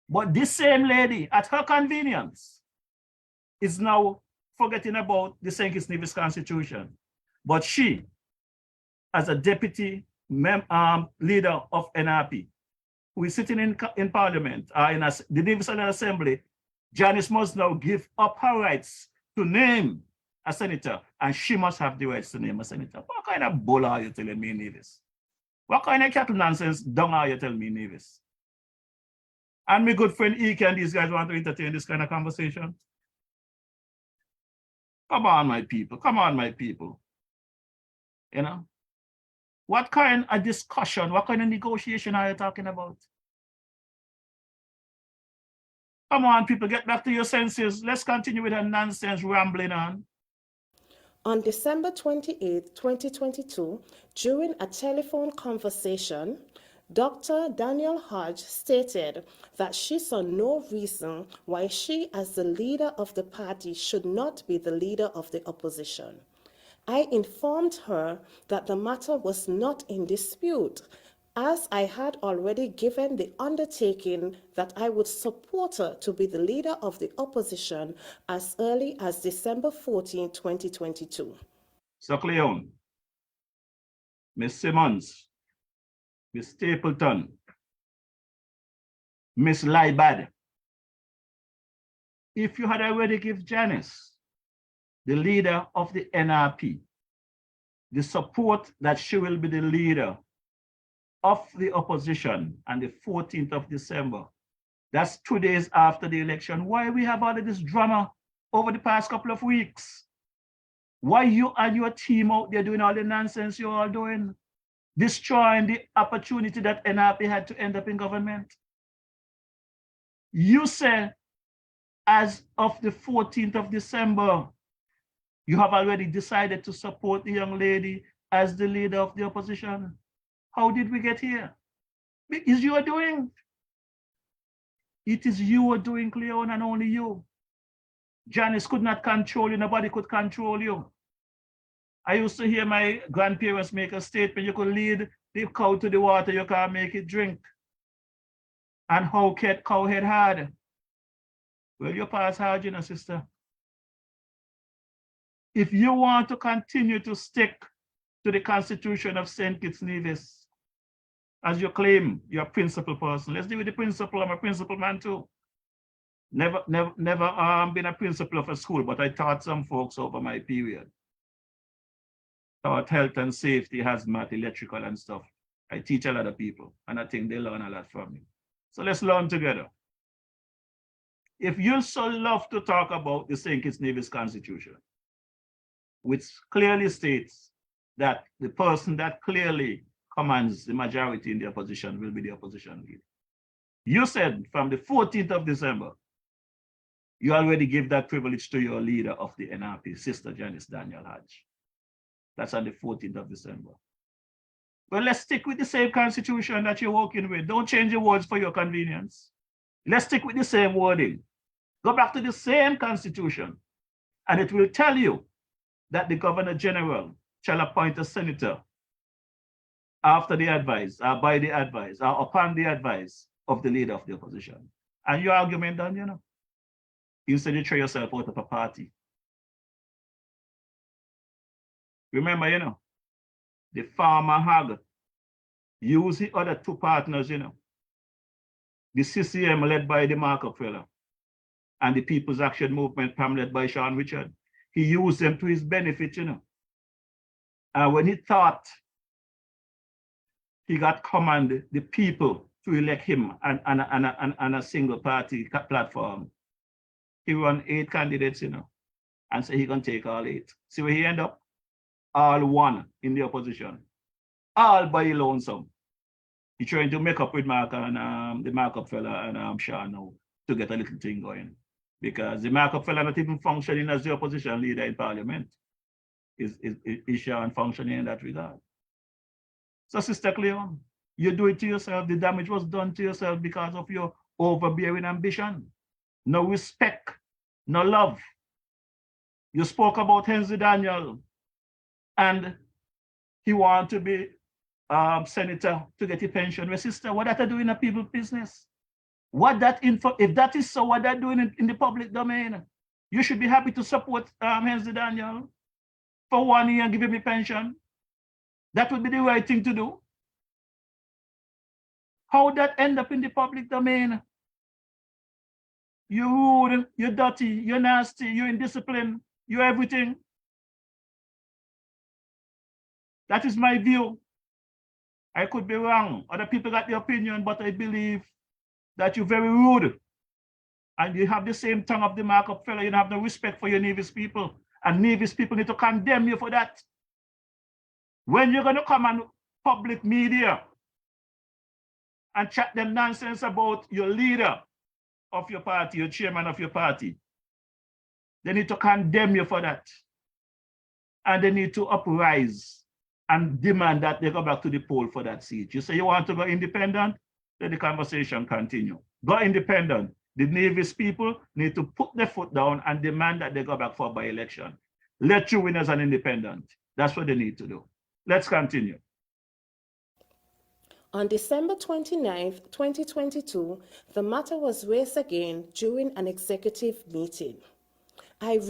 But this same lady, at her convenience, is now forgetting about the St. Kitts Nevis Constitution. But she, as a deputy leader of NRP, who is sitting in Parliament, in the Nevis Assembly, Janice must now give up her rights to name a senator, and she must have the rights to name a senator. What kind of bull are you telling me, Nevis? What kind of cattle nonsense dung are you telling me, Nevis? And my good friend Ike and these guys want to entertain this kind of conversation? Come on, my people. Come on, my people. You know? What kind of discussion, what kind of negotiation are you talking about? Come on, people, get back to your senses. Let's continue with that nonsense rambling on. On December 28, 2022, during a telephone conversation, Dr. Daniel Hodge stated that she saw no reason why she, as the leader of the party, should not be the leader of the opposition. I informed her that the matter was not in dispute, as I had already given the undertaking that I would support her to be the leader of the opposition as early as December 14, 2022. So Cleone, Miss Simmons, Miss Stapleton, Miss Libad, if you had already given Janice, the leader of the NRP, the support that she will be the leader of the opposition on the 14th of December, that's 2 days after the election, why we have all of this drama over the past couple of weeks? Why you and your team out there doing all the nonsense you're all doing? Destroying the opportunity that NRP had to end up in government. You say, as of the 14th of December, you have already decided to support the young lady as the leader of the opposition. How did we get here? It is your doing. It is your doing, Cleone, and only you. Janice could not control you. Nobody could control you. I used to hear my grandparents make a statement, you could lead the cow to the water, you can't make it drink. And how cow head hard? Well, you pass hard, you know, sister. If you want to continue to stick to the Constitution of St. Kitts Nevis, as you claim you're a principal person, let's deal with the principal. I'm a principal man too. Never been a principal of a school, but I taught some folks over my period. Taught health and safety, hazmat, electrical and stuff. I teach a lot of people, and I think they learn a lot from me. So let's learn together. If you so love to talk about the St. Kitts Nevis Constitution, which clearly states that the person that clearly commands the majority in the opposition will be the opposition leader. You said from the 14th of December, you already give that privilege to your leader of the NRP, Sister Janice Daniel Hodge. That's on the 14th of December. Well, let's stick with the same constitution that you're working with. Don't change the words for your convenience. Let's stick with the same wording. Go back to the same constitution, and it will tell you that the Governor General shall appoint a senator after the advice, or by the advice, or upon the advice of the leader of the opposition. And your argument done, you know. Instead, you throw yourself out of a party. Remember, you know, the farmer hag used the other two partners, you know, the CCM led by the markup fella and the People's Action Movement led by Sean Richard. He used them to his benefit, you know. And when he thought he got command the people to elect him on a single party platform, he run 8 candidates, you know, and so he can take all 8. See where he end up? All one in the opposition, all by lonesome. He's trying to make up with Mark and the markup fella and Sean now to get a little thing going, because the markup fella not even functioning as the opposition leader in parliament. Is Sean functioning in that regard? So, Sister Cleone, you do it to yourself. The damage was done to yourself because of your overbearing ambition. No respect, no love. You spoke about Henry Daniel, and he wanted to be senator to get a pension. Well, sister, what that are doing in people's business? What that if that is so, what they're doing in the public domain, you should be happy to support Henry Daniel for 1 year and give him a pension. That would be the right thing to do. How that end up in the public domain? You're rude, you're dirty, you're nasty, you're indisciplined, you're everything. That is my view. I could be wrong. Other people got the opinion, but I believe that you're very rude. And you have the same tongue of the markup fellow. You don't have no respect for your Nevis people. And Nevis people need to condemn you for that. When you're going to come on public media and chat them nonsense about your leader of your party, your chairman of your party, they need to condemn you for that. And they need to uprise and demand that they go back to the poll for that seat. You say you want to go independent, let the conversation continue. Go independent. The Nevis people need to put their foot down and demand that they go back for by-election. Let you win as an independent. That's what they need to do. Let's continue. On December 29, 2022, the matter was raised again during an executive meeting. I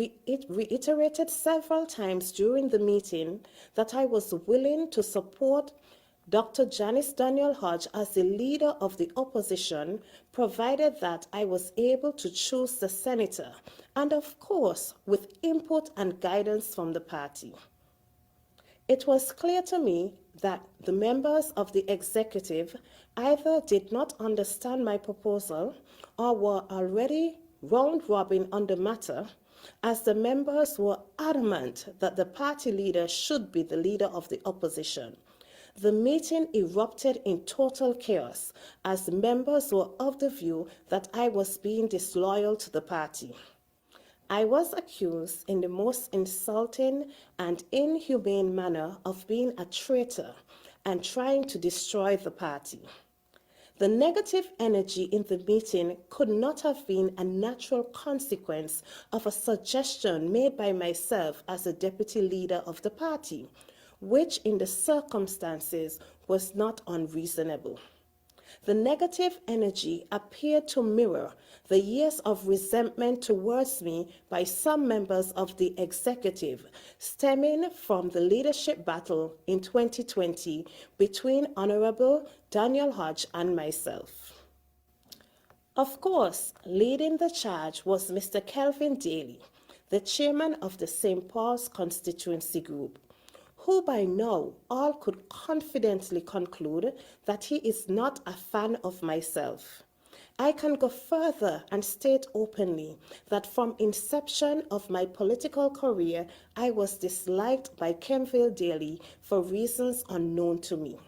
reiterated several times during the meeting that I was willing to support Dr. Janice Daniel Hodge as the leader of the opposition, provided that I was able to choose the senator, and of course, with input and guidance from the party. It was clear to me that the members of the executive either did not understand my proposal or were already round-robin on the matter, as the members were adamant that the party leader should be the leader of the opposition. The meeting erupted in total chaos as members were of the view that I was being disloyal to the party. I was accused in the most insulting and inhumane manner of being a traitor and trying to destroy the party. The negative energy in the meeting could not have been a natural consequence of a suggestion made by myself as the deputy leader of the party, which in the circumstances was not unreasonable. The negative energy appeared to mirror the years of resentment towards me by some members of the executive, stemming from the leadership battle in 2020 between Honorable Daniel Hodge and myself. Of course, leading the charge was Mr. Kelvin Daly, the chairman of the St. Paul's constituency group, who by now all could confidently conclude that he is not a fan of myself. I can go further and state openly that from inception of my political career, I was disliked by Kelvin Daly for reasons unknown to me.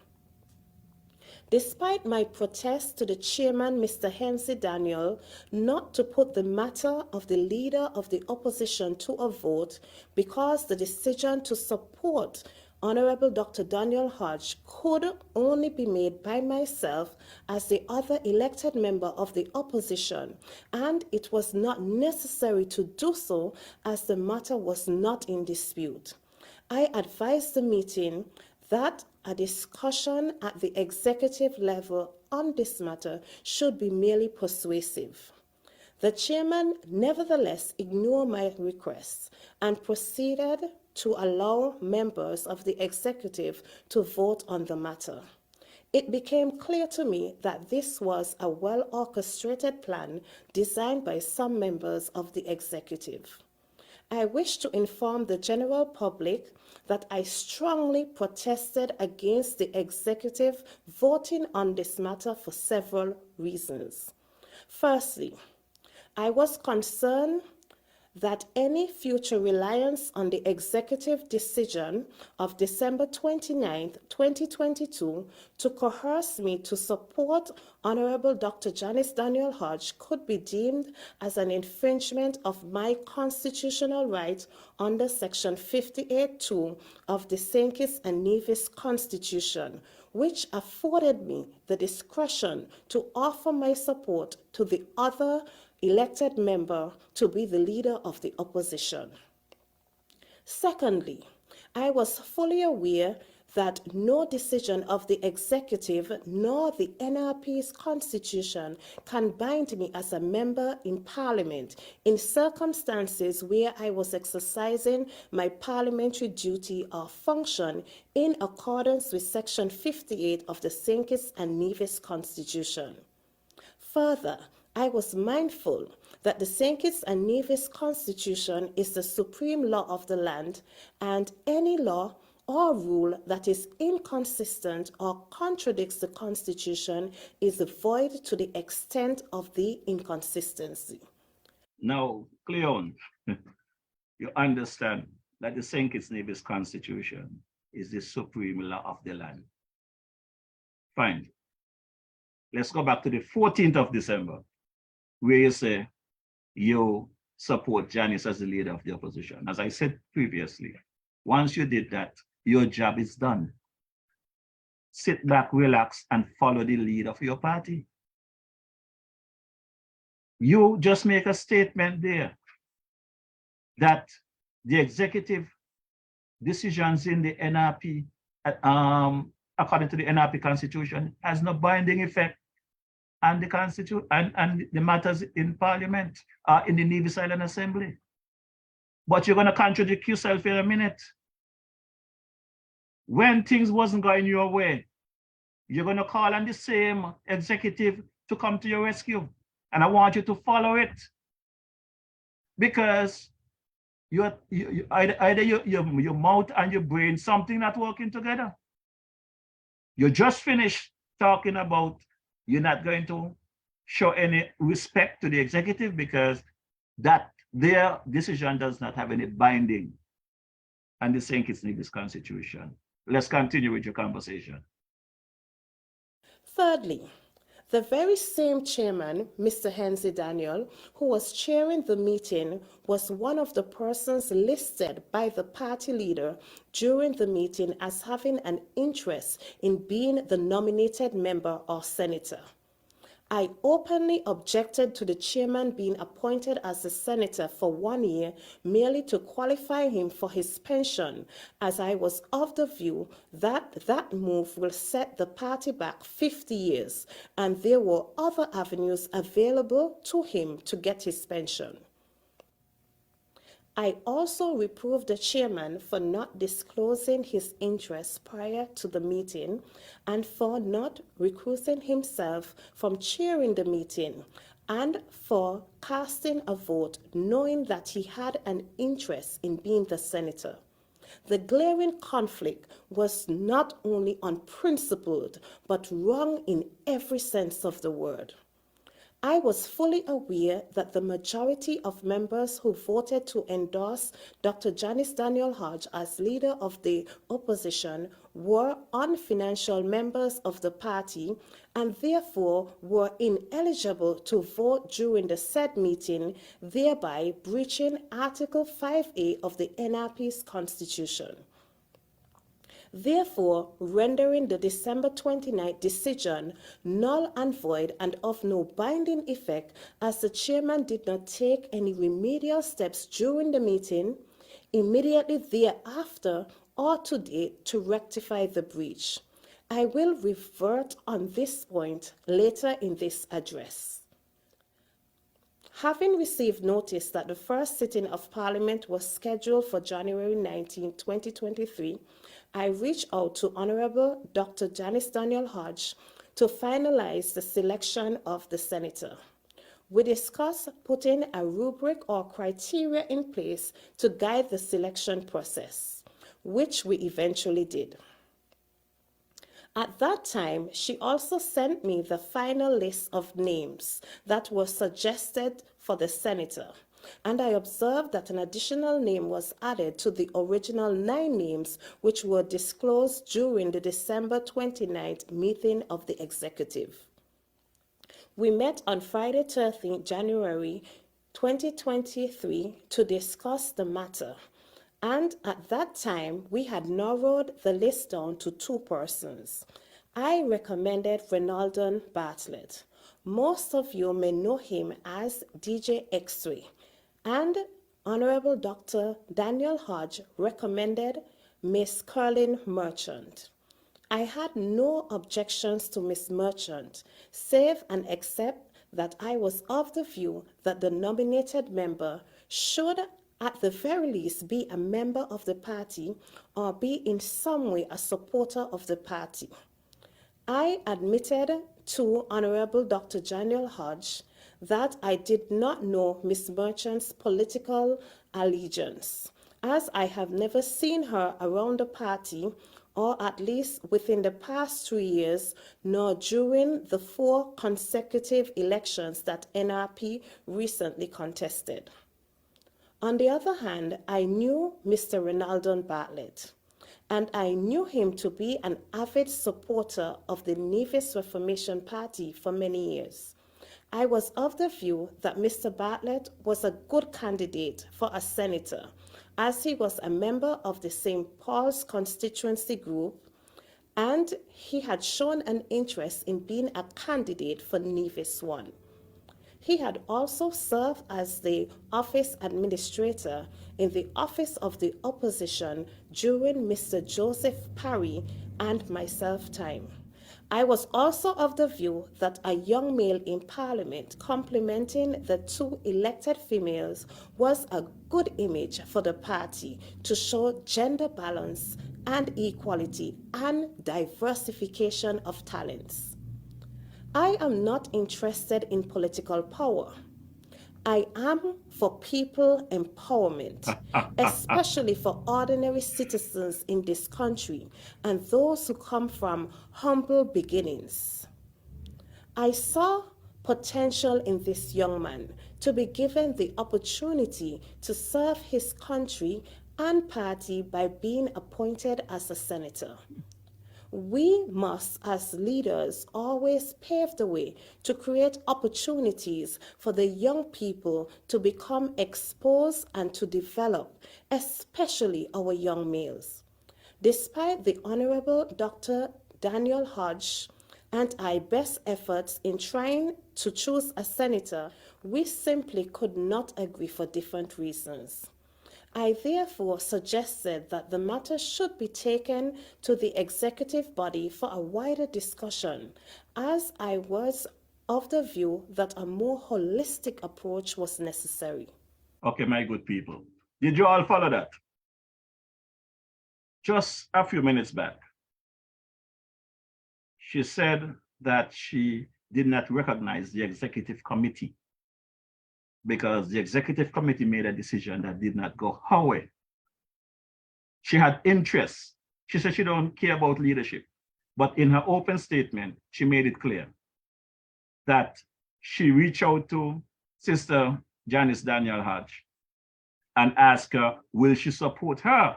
Despite my protest to the chairman, Mr. Henry Daniel, not to put the matter of the leader of the opposition to a vote because the decision to support Honorable Dr. Daniel Hodge could only be made by myself as the other elected member of the opposition, and it was not necessary to do so as the matter was not in dispute. I advised the meeting that a discussion at the executive level on this matter should be merely persuasive. The chairman nevertheless ignored my requests and proceeded to allow members of the executive to vote on the matter. It became clear to me that this was a well-orchestrated plan designed by some members of the executive. I wish to inform the general public that I strongly protested against the executive voting on this matter for several reasons. Firstly, I was concerned that any future reliance on the executive decision of December 29, 2022 to coerce me to support Honorable Dr. Janice Daniel Hodge could be deemed as an infringement of my constitutional right under Section 58(2) of the St. Kitts and Nevis Constitution, which afforded me the discretion to offer my support to the other elected member to be the leader of the opposition. Secondly, I was fully aware that no decision of the executive nor the NRP's constitution can bind me as a member in parliament in circumstances where I was exercising my parliamentary duty or function in accordance with Section 58 of the St. Kitts and Nevis Constitution. Further, I was mindful that the St. Kitts and Nevis Constitution is the supreme law of the land, and any law or rule that is inconsistent or contradicts the Constitution is void to the extent of the inconsistency. Now, Cleone, you understand that the St. Kitts Nevis Constitution is the supreme law of the land. Fine. Let's go back to the 14th of December, where you say you support Janice as the leader of the opposition. As I said previously, once you did that, your job is done. Sit back, relax, and follow the lead of your party. You just make a statement there that the executive decisions in the NRP, according to the NRP constitution, has no binding effect on the constitution and the matters in Parliament, in the Nevis Island Assembly. But you're going to contradict yourself in a minute. When things wasn't going your way, you're going to call on the same executive to come to your rescue. And I want you to follow it. Because either your mouth and your brain, something not working together. You just finished talking about you're not going to show any respect to the executive because that their decision does not have any binding. And they think it's in this constitution. Let's continue with your conversation. Thirdly, the very same chairman, Mr. Hensley Daniel, who was chairing the meeting, was one of the persons listed by the party leader during the meeting as having an interest in being the nominated member or senator. I openly objected to the chairman being appointed as a senator for 1 year merely to qualify him for his pension, as I was of the view that that move will set the party back 50 years, and there were other avenues available to him to get his pension. I also reproved the chairman for not disclosing his interests prior to the meeting and for not recusing himself from chairing the meeting and for casting a vote knowing that he had an interest in being the senator. The glaring conflict was not only unprincipled but wrong in every sense of the word. I was fully aware that the majority of members who voted to endorse Dr. Janice Daniel Hodge as leader of the opposition were unfinancial members of the party and therefore were ineligible to vote during the said meeting, thereby breaching Article 5A of the NRP's constitution. Therefore, rendering the December 29th decision null and void and of no binding effect, as the chairman did not take any remedial steps during the meeting, immediately thereafter, or to date to rectify the breach. I will revert on this point later in this address. Having received notice that the first sitting of Parliament was scheduled for January 19, 2023, I reached out to Honorable Dr. Janice Daniel Hodge to finalize the selection of the senator. We discussed putting a rubric or criteria in place to guide the selection process, which we eventually did. At that time, she also sent me the final list of names that were suggested for the senator, and I observed that an additional name was added to the original 9 names which were disclosed during the December 29th meeting of the executive. We met on Friday, 13th January 2023 to discuss the matter. And at that time, we had narrowed the list down to 2 persons. I recommended Renaldon Bartlett. Most of you may know him as DJ X3. And Honorable Dr. Daniel Hodge recommended Miss Carlin Merchant. I had no objections to Miss Merchant, save and except that I was of the view that the nominated member should at the very least be a member of the party or be in some way a supporter of the party. I admitted to Honorable Dr. Daniel Hodge that I did not know Miss Merchant's political allegiance, as I have never seen her around the party, or at least within the past 2 years, nor during the 4 consecutive elections that NRP recently contested. On the other hand, I knew Mr. Renaldon Bartlett. and I knew him to be an avid supporter of the Nevis Reformation Party for many years. I was of the view that Mr. Bartlett was a good candidate for a senator, as he was a member of the St. Paul's constituency group, and he had shown an interest in being a candidate for Nevis 1. He had also served as the office administrator in the office of the opposition during Mr. Joseph Parry and myself time. I was also of the view that a young male in Parliament complementing the 2 elected females was a good image for the party to show gender balance and equality and diversification of talents. I am not interested in political power. I am for people empowerment, especially for ordinary citizens in this country and those who come from humble beginnings. I saw potential in this young man to be given the opportunity to serve his country and party by being appointed as a senator. We must, as leaders, always pave the way to create opportunities for the young people to become exposed and to develop, especially our young males. Despite the Honorable Dr. Daniel Hodge and I best efforts in trying to choose a senator, we simply could not agree for different reasons. I therefore suggested that the matter should be taken to the executive body for a wider discussion, as I was of the view that a more holistic approach was necessary. Okay, my good people. Did you all follow that? Just a few minutes back, she said that she did not recognize the executive committee because the executive committee made a decision that did not go her way. She had interests. She said she don't care about leadership, but in her open statement, she made it clear that she reached out to Sister Janice Daniel Hodge and asked her, will she support her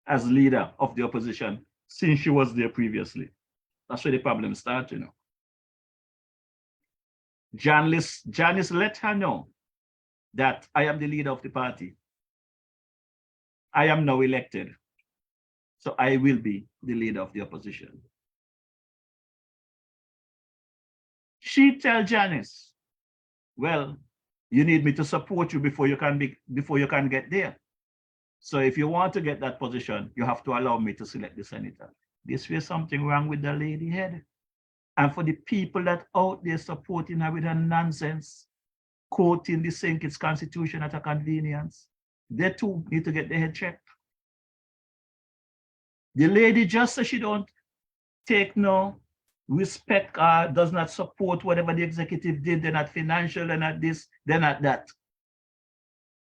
as leader of the opposition since she was there previously? That's where the problem starts, you know. Janice let her know that I am the leader of the party. I am now elected, so I will be the leader of the opposition. She tell Janice, well, you need me to support you before you can get there. So if you want to get that position, you have to allow me to select the senator. This was something wrong with the lady head. And for the people that out there supporting her with her nonsense, quoting the St. Kitts Constitution at a convenience, they too need to get their head checked. The lady just says she don't take no respect, does not support whatever the executive did. They're not financial, they're not this, they're not that.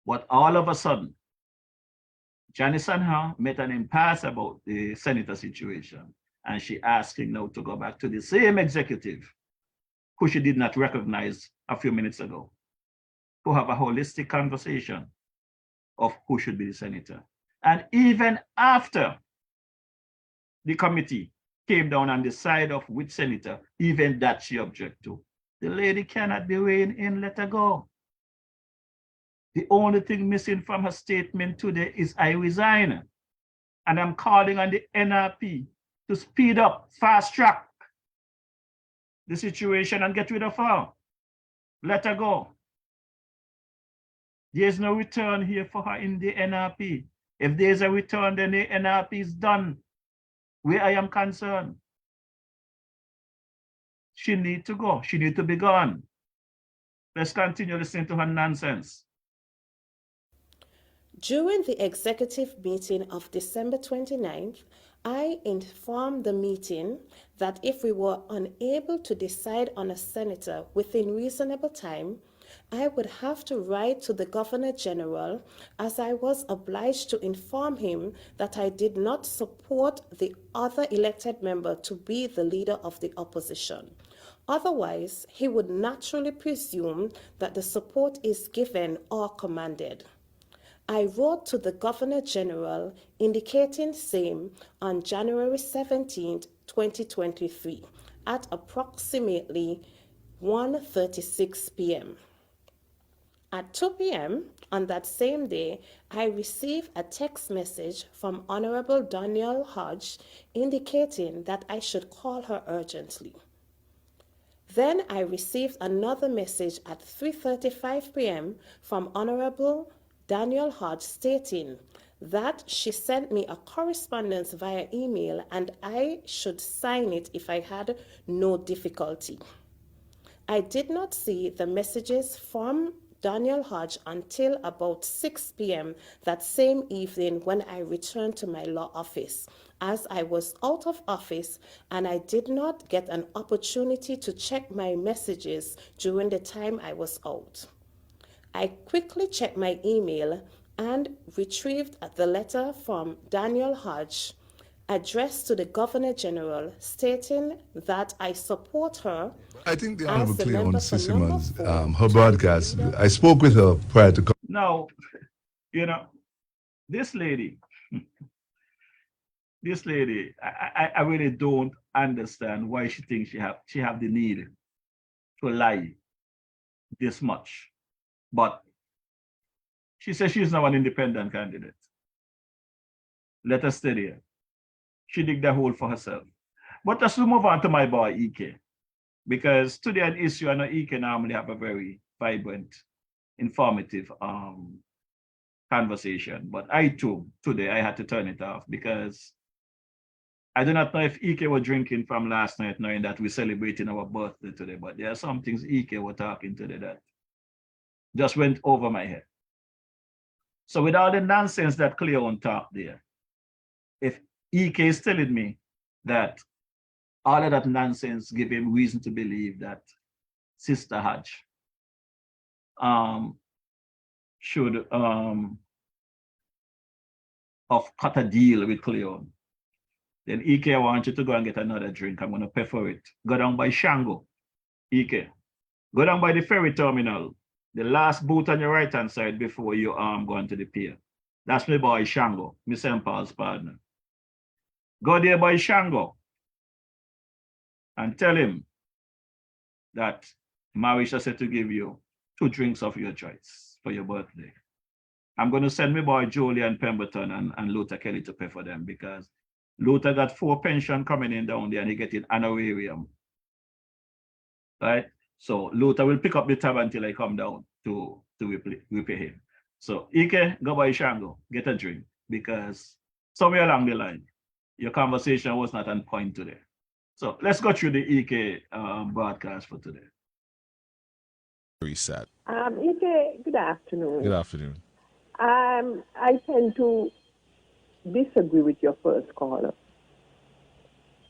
But all of a sudden, Janice and her met an impasse about the senator situation, and she asking now to go back to the same executive who she did not recognize a few minutes ago, to have a holistic conversation of who should be the senator. And even after the committee came down and decided of which senator, even that she objected to. The lady cannot be reined in, let her go. The only thing missing from her statement today is I resign. And I'm calling on the NRP to speed up, fast track the situation and get rid of her. Let her go. There's no return here for her in the NRP. If there's a return, then the NRP is done, where I am concerned. She needs to go. She needs to be gone. Let's continue listening to her nonsense. During the executive meeting of December 29th, I informed the meeting that if we were unable to decide on a senator within reasonable time, I would have to write to the Governor General, as I was obliged to inform him that I did not support the other elected member to be the leader of the opposition. Otherwise, he would naturally presume that the support is given or commanded. I wrote to the Governor General indicating same on January 17, 2023 at approximately 1:36 p.m. At 2 p.m. on that same day, I received a text message from Honorable Daniel Hodge indicating that I should call her urgently. Then I received another message at 3:35 p.m. from Honorable Daniel Hodge stating that she sent me a correspondence via email and I should sign it if I had no difficulty. I did not see the messages from Daniel Hodge until about 6 p.m. that same evening when I returned to my law office, as I was out of office and I did not get an opportunity to check my messages during the time I was out. I quickly checked my email and retrieved the letter from Daniel Hodge addressed to the Governor General stating that I support her. I think the as Honorable the Cleone member for number Simmons, 4 her to broadcast, the leader I spoke with her prior to. Now, you know, this lady, I really don't understand why she thinks she have the need to lie this much. But she says she's now an independent candidate. Let us stay there. She dig the hole for herself. But let's move on to my boy EK. Because today an issue, I know EK normally have a very vibrant, informative conversation. But I too, today I had to turn it off because I do not know if EK were drinking from last night, knowing that we're celebrating our birthday today. But there are some things EK were talking today that just went over my head. So with all the nonsense that Cleone talked there, if EK is telling me that all of that nonsense give him reason to believe that Sister Hodge should have cut a deal with Cleone, then EK, I want you to go and get another drink. I'm going to pay for it. Go down by Shango, EK. Go down by the ferry terminal, the last booth on your right-hand side before you go into the pier. That's my boy Shango, Miss St. Paul's partner. Go there by Shango and tell him that Morrishaw said to give you 2 drinks of your choice for your birthday. I'm going to send my boy Julian Pemberton and Luther Kelly to pay for them because Luther got 4 pension coming in down there and he getting honorarium. Right? So Luther will pick up the tab until I come down to repay him. So Ike, go by Shango, get a drink because somewhere along the line, your conversation was not on point today. So let's go through the EK broadcast for today. Very sad. EK, good afternoon. Good afternoon. I tend to disagree with your first caller.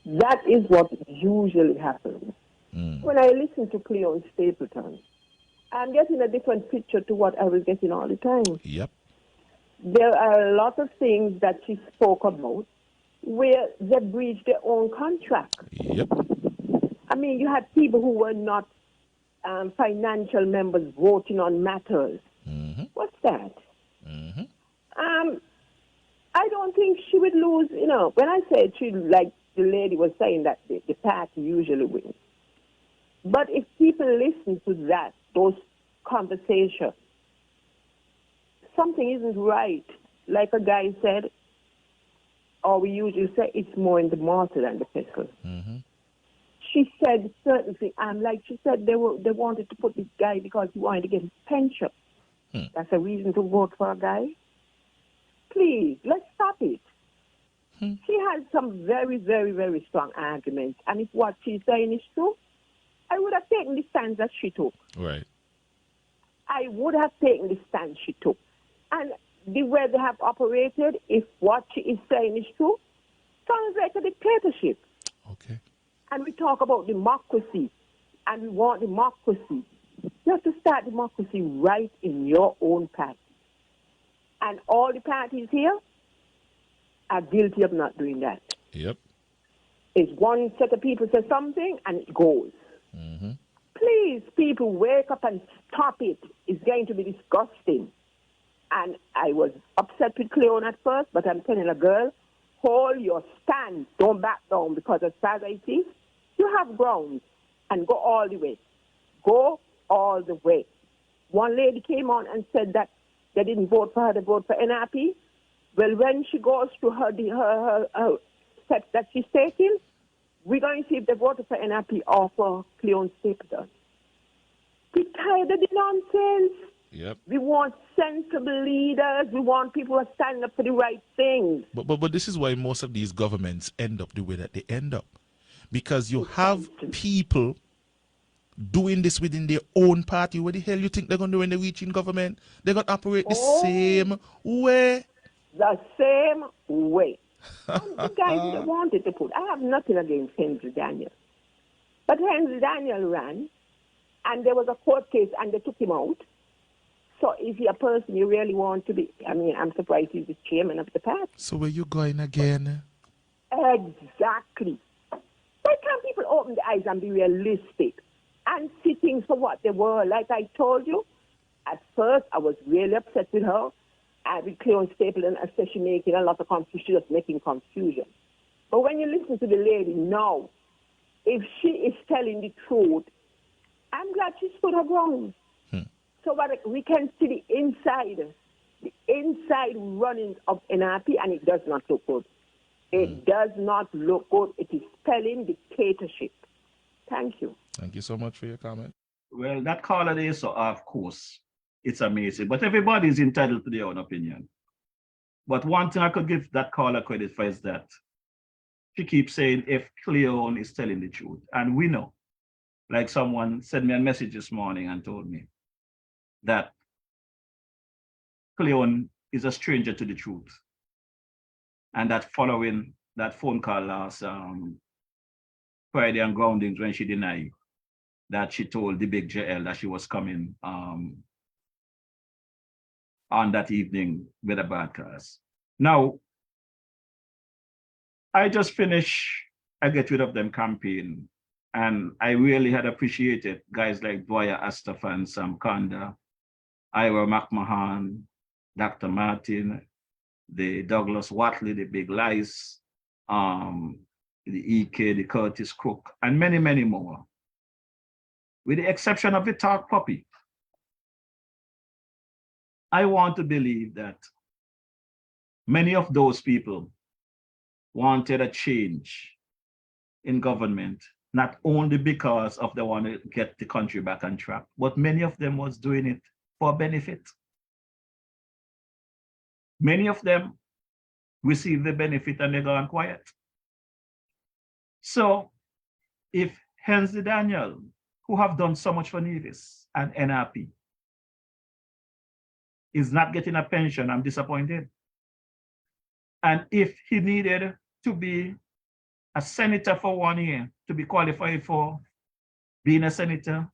That is what usually happens. When I listen to Cleone Stapleton, I'm getting a different picture to what I was getting all the time. Yep. There are a lot of things that she spoke about where they breached their own contract. Yep. I mean, you had people who were not financial members voting on matters. What's that? I don't think she would lose, you know, when I said she, like the lady was saying that the party usually wins. But if people listen to that, those conversations, something isn't right. Like a guy said, or we usually say, it's more in the mortar than the pestle. She said certain things, and like she said, they wanted to put this guy because he wanted to get his pension. That's a reason to vote for a guy. Please, let's stop it. She has some very, very, very strong arguments, and if what she's saying is true, I would have taken the stance that she took. Right. I would have taken the stance she took. And the way they have operated, if what she is saying is true, sounds like a dictatorship. Okay. And we talk about democracy, and we want democracy. You have to start democracy right in your own party. And all the parties here are guilty of not doing that. Yep. It's one set of people say something, and it goes. Please, people, wake up and stop it. It's going to be disgusting. And I was upset with Cleone at first, but I'm telling a girl, hold your stand. Don't back down, because as far as I see, you have grounds, and go all the way. Go all the way. One lady came on and said that they didn't vote for her, they voted for NRP. Well, when she goes to her steps that she's taking, we're going to see if they voted for NRP or for Cleone Stapleton. We're tired of the nonsense. Yep. We want sensible leaders. We want people who are standing up for the right things. But this is why most of these governments end up the way that they end up. Because you have people doing this within their own party. What the hell you think they're going to do when they reach in government? They're going to operate the same way. The same way. And the guys that wanted to put, I have nothing against Henry Daniel. But Henry Daniel ran, and there was a court case, and they took him out. So if you're a person you really want to be, I mean, I'm surprised he's the chairman of the party. So where you going again? Exactly. Why can't people open their eyes and be realistic and see things for what they were? Like I told you, at first I was really upset with her. With Cleone Stapleton, especially making a lot of confusion, just making confusion. But when you listen to the lady now, if she is telling the truth, I'm glad she stood her ground. So that we can see the inside runnings of NRP, and it does not look good. It does not look good. It is spelling dictatorship. Thank you. Thank you so much for your comment. Well, that caller there, so of course, it's amazing. But everybody is entitled to their own opinion. But one thing I could give that caller credit for is that she keeps saying if Cleone is telling the truth. And we know, like someone sent me a message this morning and told me that Cleone is a stranger to the truth. And that following that phone call last Friday on Groundings, when she denied that she told the big JL that she was coming on that evening with a broadcast. Now, I just finished a Get Rid of Them campaign, and I really had appreciated guys like Dwyer Astafan, Sam Kanda, Ira McMahon, Dr. Martin, the Douglas Watley, the Big Lice, the EK, the Curtis Cook, and many, many more. With the exception of the Talk Puppy. I want to believe that many of those people wanted a change in government, not only because of they want to get the country back on track, but many of them was doing it for benefit. Many of them received the benefit and they gone quiet. So if Hensley Daniel, who have done so much for Nevis and NRP, is not getting a pension, I'm disappointed. And if he needed to be a senator for 1 year to be qualified for being a senator,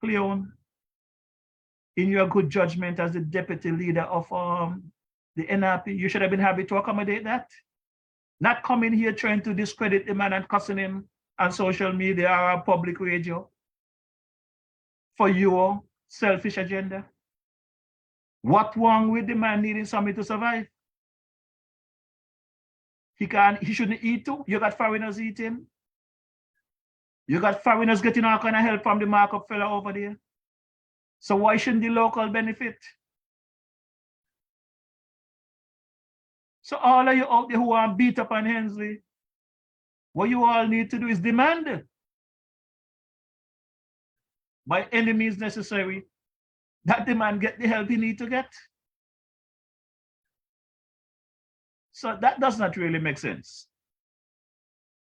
Cleone, in your good judgment as the deputy leader of the NRP, you should have been happy to accommodate that. Not coming here trying to discredit the man and cussing him on social media or on public radio for your selfish agenda. What wrong with the man needing something to survive? He shouldn't eat too. You got foreigners eating. You got foreigners getting all kind of help from the markup fella over there. So why shouldn't the local benefit? So all of you out there who are beat up on Hensley, what you all need to do is demand by any means necessary that the man get the help he need to get. So that does not really make sense.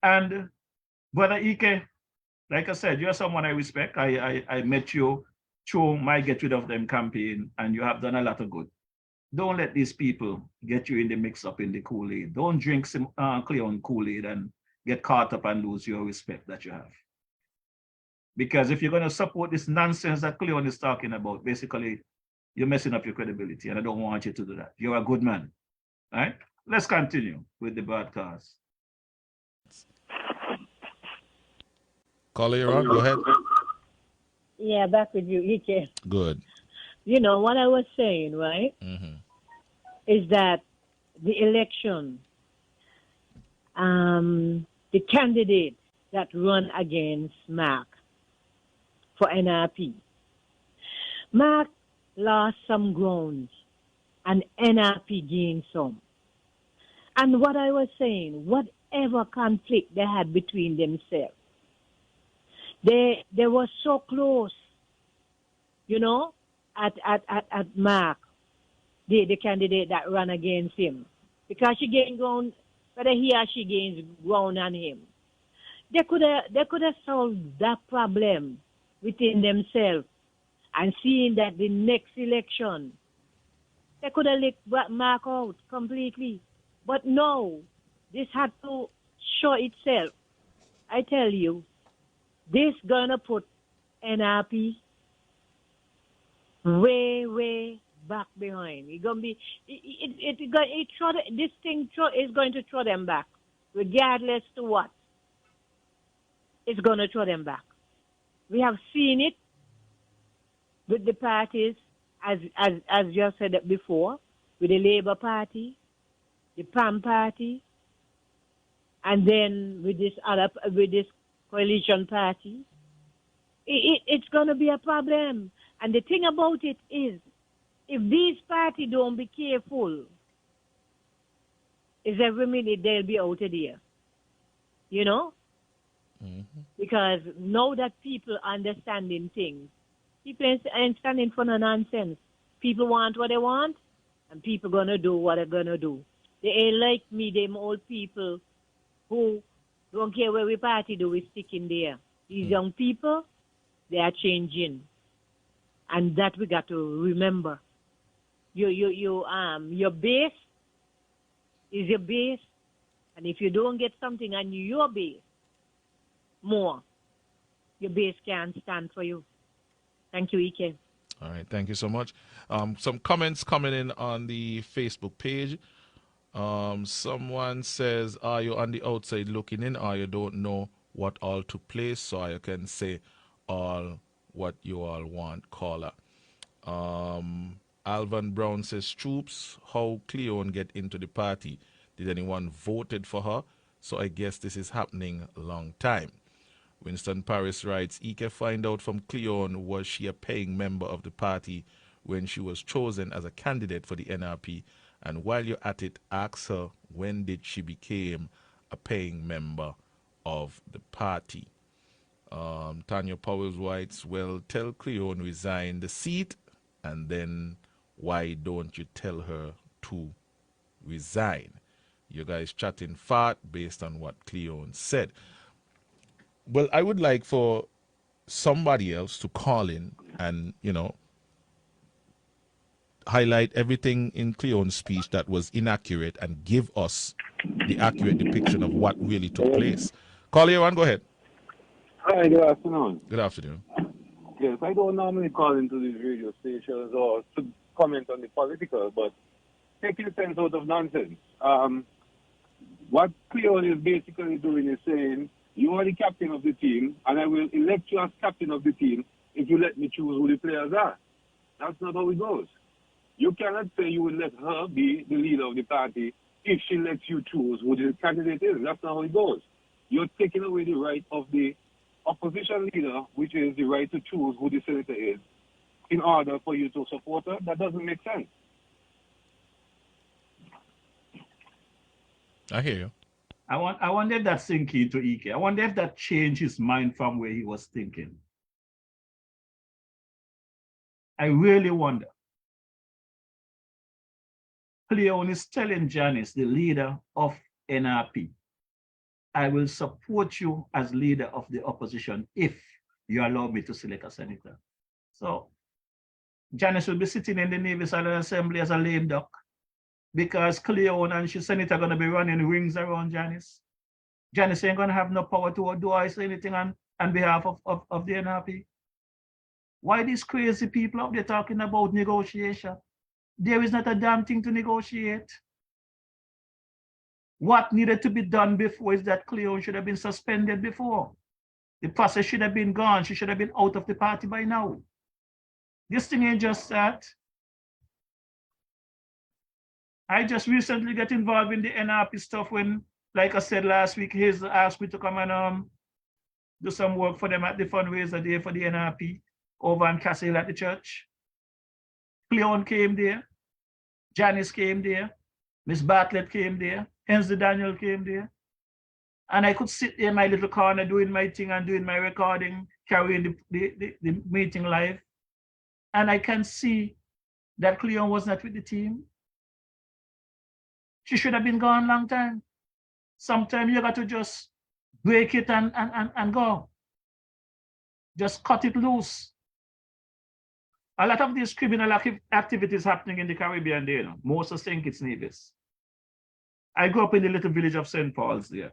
And Brother Ike, like I said, you're someone I respect. I met you through my Get Rid of Them campaign, and you have done a lot of good. Don't let these people get you in the mix-up in the Kool-Aid. Don't drink some Cleone Kool-Aid and get caught up and lose your respect that you have. Because if you're going to support this nonsense that Cleone is talking about, basically, you're messing up your credibility, and I don't want you to do that. You're a good man, all right? Let's continue with the broadcast. Caller, you're on. Go ahead. Yeah, back with you, Ike. Good. You know what I was saying, right? Mm-hmm. is that the election, the candidate that run against Mark for NRP, Mark lost some ground and NRP gained some. And what I was saying, whatever conflict they had between themselves, they were so close, you know, at Mark, the candidate that ran against him, because she gained ground, whether he or she gains ground on him. They could have solved that problem within themselves, and seeing that the next election, they could have let Mark out completely. But no, this had to show itself. I tell you, this gonna put NRP way back behind. It's gonna be this thing is going to throw them back, regardless to what. It's gonna throw them back. We have seen it with the parties, as you have said it before, with the Labour Party, the PAM Party, and then with this coalition party. It's going to be a problem. And the thing about it is, if these parties don't be careful, is every minute they'll be out of there. You know? Mm-hmm. Because now that people are understanding things, people ain't standing for no nonsense. People want what they want, and people going to do what they're going to do. They ain't like me, them old people who don't care where we party do, we stick in there. These young people, they are changing. And that we got to remember. Your base is your base. And if you don't get something on your base more, your base can't stand for you. Thank you, Ike. All right, thank you so much. Some comments coming in on the Facebook page. Someone says, are you on the outside looking in, or you don't know what all took place, so you can say all what you all want, caller. Alvan Brown says, troops, how Cleone get into the party? Did anyone voted for her? So I guess this is happening a long time. Winston Paris writes, Ike find out from Cleone, was she a paying member of the party when she was chosen as a candidate for the NRP? And while you're at it, ask her, when did she become a paying member of the party? Tanya Powers writes, well, tell Cleone resign the seat, and then why don't you tell her to resign? You guys chatting fat based on what Cleone said. Well, I would like for somebody else to call in and, you know, highlight everything in Cleone's speech that was inaccurate and give us the accurate depiction of what really took place. Call here on, go ahead. Hi, good afternoon. Good afternoon. Yes, I don't normally call into these radio stations or to comment on the political, but taking sense out of nonsense. What Cleone is basically doing is saying, you are the captain of the team, and I will elect you as captain of the team if you let me choose who the players are. That's not how it goes. You cannot say you will let her be the leader of the party if she lets you choose who the candidate is. That's not how it goes. You're taking away the right of the opposition leader, which is the right to choose who the senator is, in order for you to support her. That doesn't make sense. I hear you. I wonder if that sink into Ike. I wonder if that changed his mind from where he was thinking. I really wonder. Cleone is telling Janice, the leader of NRP, I will support you as leader of the opposition if you allow me to select a senator. So Janice will be sitting in the Navy Silent Assembly as a lame duck, because Cleone and she's senator are going to be running rings around Janice. Janice ain't going to have no power to do or say anything on behalf of the NRP. Why these crazy people up there talking about negotiation? There is not a damn thing to negotiate. What needed to be done before is that Cleone should have been suspended before. The process should have been gone. She should have been out of the party by now. This thing ain't just that. I just recently got involved in the NRP stuff when, like I said last week, Hazel asked me to come and do some work for them at the fundraiser day for the NRP over in Castle Hill at the church. Cleone came there, Janice came there, Miss Bartlett came there, Hensley Daniel came there. And I could sit there in my little corner doing my thing and doing my recording, carrying the meeting live. And I can see that Cleone was not with the team. She should have been gone long time. Sometimes you got to just break it and go. Just cut it loose. A lot of these criminal activities happening in the Caribbean there, you know, most of St. Kitts Nevis. I grew up in the little village of St. Paul's there.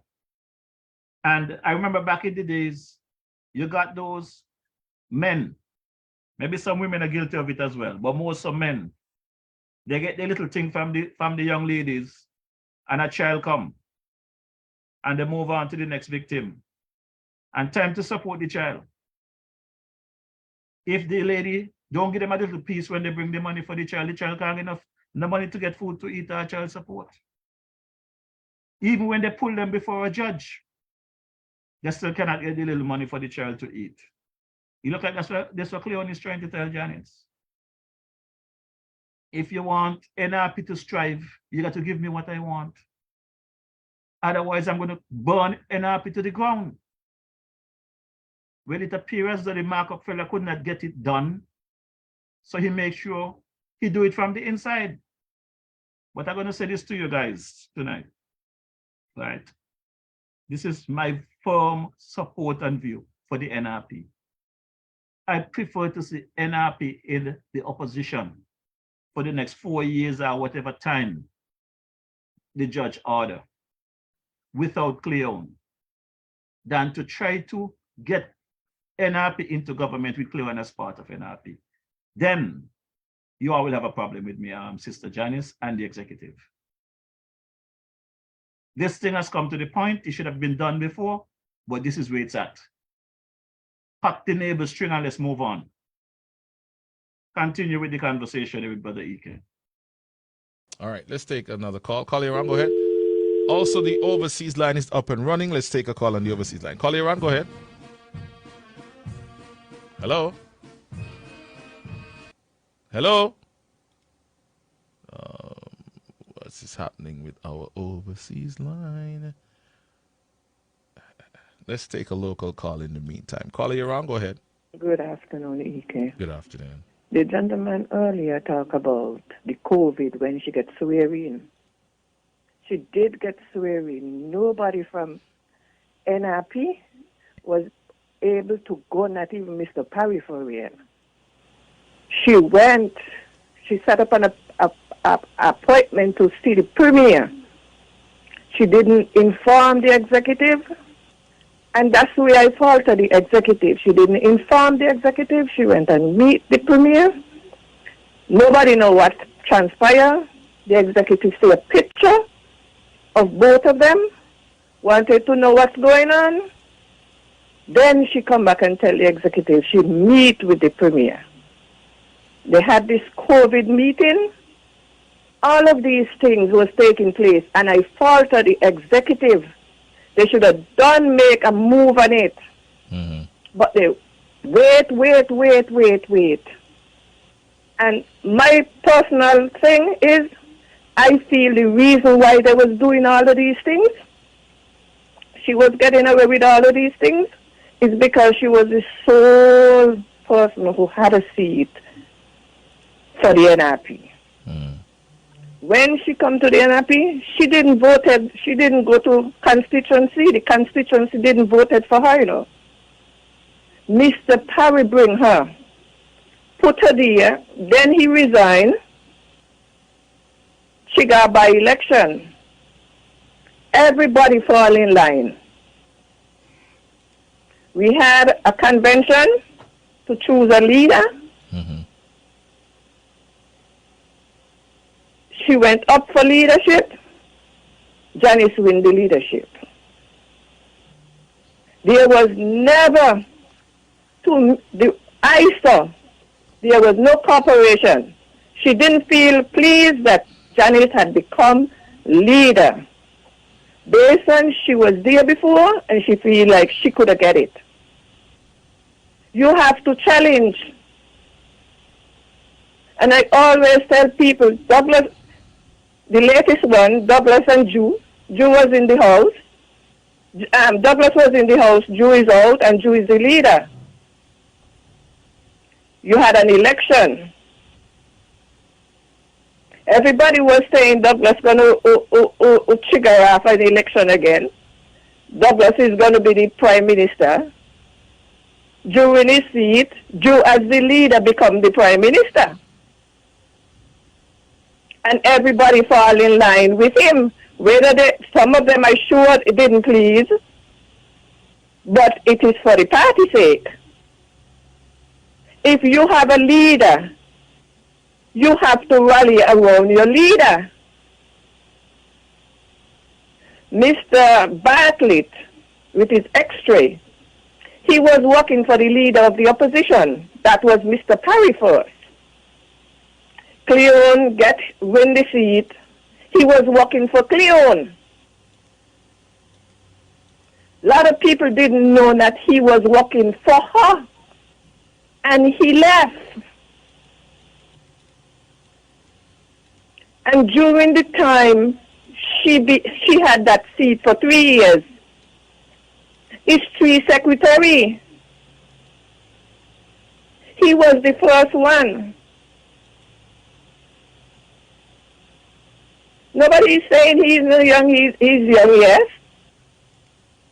And I remember back in the days, you got those men. Maybe some women are guilty of it as well, but most of men, they get their little thing from the young ladies, and a child come, and they move on to the next victim. And time to support the child. If the lady don't give them a little piece when they bring the money for the child can't get enough no money to get food to eat or child support. Even when they pull them before a judge, they still cannot get the little money for the child to eat. You look like that's what Cleone is trying to tell Janice. If you want NRP to strive, you got to give me what I want. Otherwise, I'm going to burn NRP to the ground. Well, it appears that the markup fella could not get it done, so he makes sure he do it from the inside. But I'm going to say this to you guys tonight, right? This is my firm support and view for the NRP. I prefer to see NRP in the opposition for the next 4 years or whatever time the judge order without Cleone than to try to get NRP into government with Cleone as part of NRP. Then you all will have a problem with me, Sister Janice, and the executive. This thing has come to the point, it should have been done before, but this is where it's at. Cut the neighbor's string and let's move on. Continue with the conversation with Brother Ike. All right, let's take another call. Caller on, go ahead. Also, the overseas line is up and running. Let's take a call on the overseas line. Caller on, go ahead. Hello? Hello? What's is happening with our overseas line? Let's take a local call in the meantime. Caller, you're on. Go ahead. Good afternoon, Ike. Good afternoon. The gentleman earlier talked about the COVID when she gets swearing. She did get swearing. Nobody from NRP was able to go, not even Mr. Parry for real. She went, she set up an appointment to see the premier. She didn't inform the executive, and that's where I faulted the executive. She didn't inform the executive. She went and meet the premier. Nobody know what transpired. The executive see a picture of both of them, wanted to know what's going on. Then she come back and tell the executive she meet with the premier. They had this COVID meeting. All of these things was taking place, and I faulted the executive. They should have make a move on it. Mm-hmm. But they wait. And my personal thing is, I feel the reason why they was doing all of these things, she was getting away with all of these things, is because she was the sole person who had a seat for the NRP. Mm. When she come to the NRP, she didn't go to constituency. The constituency didn't vote for her, you know. Mr. Parry bring her, put her there, then he resigned. She got by election. Everybody fall in line. We had a convention to choose a leader. Mm-hmm. She went up for leadership. Janice win the leadership. There was never, I saw, there was no cooperation. She didn't feel pleased that Janice had become leader. Based on she was there before and she feel like she could get it. You have to challenge. And I always tell people, Douglas, the latest one, Douglas and Jew was in the house. Douglas was in the house, Jew is out, and Jew is the leader. You had an election. Everybody was saying Douglas going to trigger off an election again. Douglas is going to be the prime minister. Jew in his seat, Jew as the leader become the prime minister. And everybody fall in line with him. Some of them, I'm sure, it didn't please, but it is for the party's sake. If you have a leader, you have to rally around your leader. Mr. Bartlett, with his X-ray, he was working for the leader of the opposition. That was Mr. Parry first. Cleone win the seat. He was working for Cleone. A lot of people didn't know that he was working for her. And he left. And during the time, she had that seat for 3 years. History secretary. He was the first one. Nobody is saying he's not young, he's young, yes.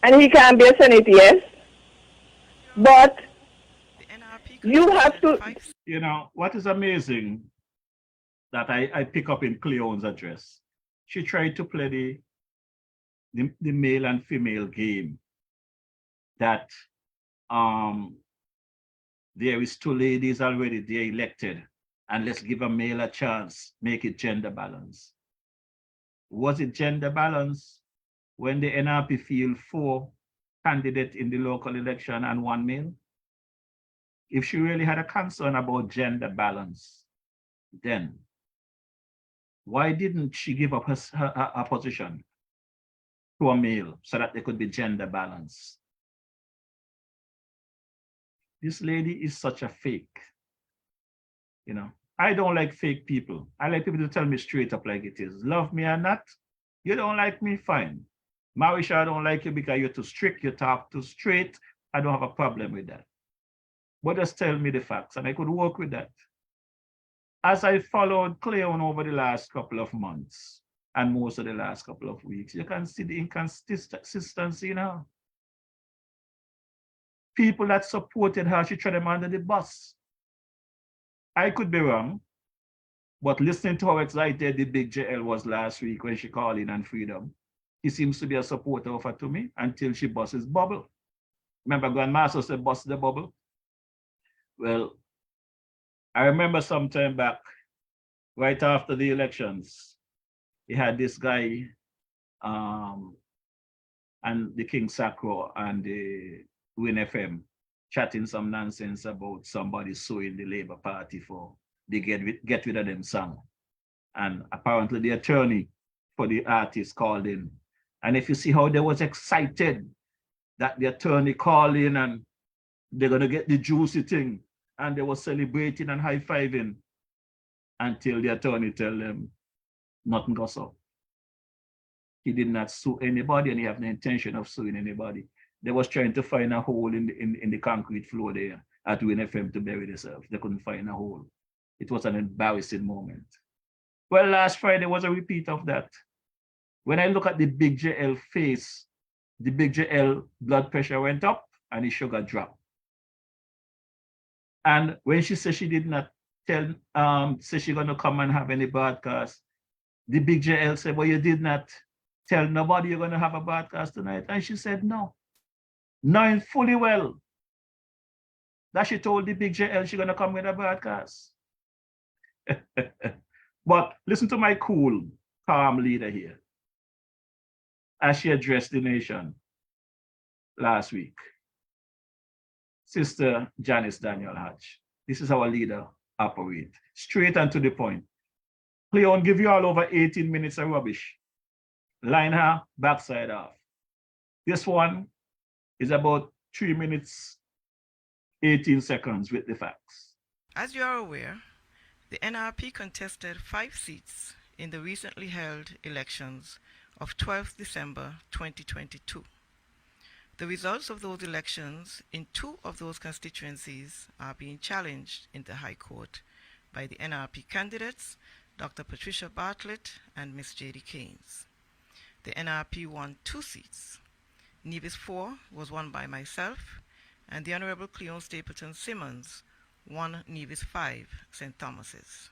And he can be a Senate, yes. But you have to... You know, what is amazing that I pick up in Cleone's address, she tried to play the male and female game. That there is 2 ladies already, they're elected, and let's give a male a chance, make it gender balance. Was it gender balance when the NRP field 4 candidates in the local election and 1 male? If she really had a concern about gender balance, then why didn't she give up her position to a male so that there could be gender balance? This lady is such a fake. You know, I don't like fake people. I like people to tell me straight up like it is. Love me or not, you don't like me, fine. Morrishaw, I don't like you because you're too strict, you talk too straight. I don't have a problem with that. But just tell me the facts and I could work with that. As I followed Cleone over the last couple of months and most of the last couple of weeks, you can see the inconsistency now. People that supported her, she threw them under the bus. I could be wrong, but listening to how excited the big JL was last week when she called in on Freedom, he seems to be a supporter of her to me until she busts his bubble. Remember Grandmaster said bust the bubble? Well, I remember some time back, right after the elections, he had this guy and the King Sacro and the Win FM chatting some nonsense about somebody suing the Labour Party for the Get Rid of Them song. And apparently the attorney for the artist called in. And if you see how they was excited that the attorney called in and they're going to get the juicy thing, and they were celebrating and high-fiving until the attorney tell them nothing goes up. He did not sue anybody and he have no intention of suing anybody. They was trying to find a hole in the concrete floor there at Win FM to bury themselves. They couldn't find a hole. It was an embarrassing moment. Well, last Friday was a repeat of that. When I look at the big JL face, the big JL blood pressure went up and his sugar dropped. And when she said she did not tell, say she's gonna come and have any broadcast, the big JL said, well, you did not tell nobody you're gonna have a broadcast tonight. And she said, no. Knowing fully well that she told the big JL she's gonna come with a broadcast. But listen to my cool, calm leader here as she addressed the nation last week. Sister Janice Daniel Hatch. This is our leader operate. Straight and to the point. Cleone give you all over 18 minutes of rubbish. Line her backside off. This one is about 3 minutes, 18 seconds with the facts. As you are aware, the NRP contested 5 seats in the recently held elections of 12th December 2022. The results of those elections in 2 of those constituencies are being challenged in the High Court by the NRP candidates, Dr. Patricia Bartlett and Ms. J.D. Keynes. The NRP won 2 seats. Nevis 4 was won by myself, and the Honorable Cleone Stapleton Simmons won Nevis 5, St. Thomas's.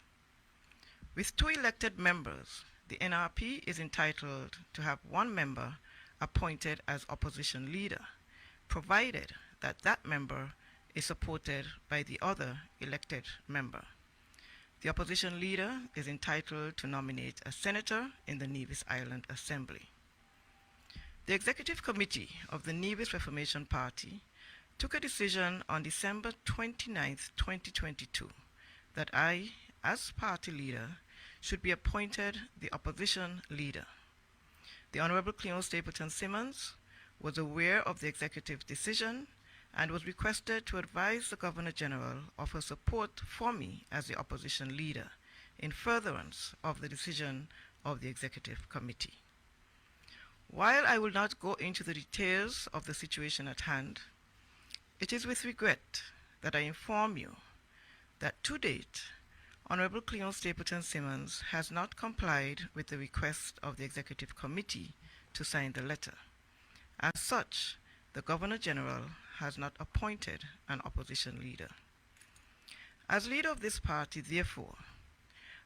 With 2 elected members, the NRP is entitled to have 1 member appointed as opposition leader, provided that that member is supported by the other elected member. The opposition leader is entitled to nominate a senator in the Nevis Island Assembly. The Executive Committee of the Nevis Reformation Party took a decision on December 29, 2022, that I, as party leader, should be appointed the opposition leader. The Honorable Cleone Stapleton Simmons was aware of the executive decision and was requested to advise the Governor General of her support for me as the opposition leader in furtherance of the decision of the Executive Committee. While I will not go into the details of the situation at hand, it is with regret that I inform you that to date, Honorable Cleone Stapleton Simmons has not complied with the request of the Executive Committee to sign the letter. As such, the Governor General has not appointed an opposition leader. As leader of this party, therefore,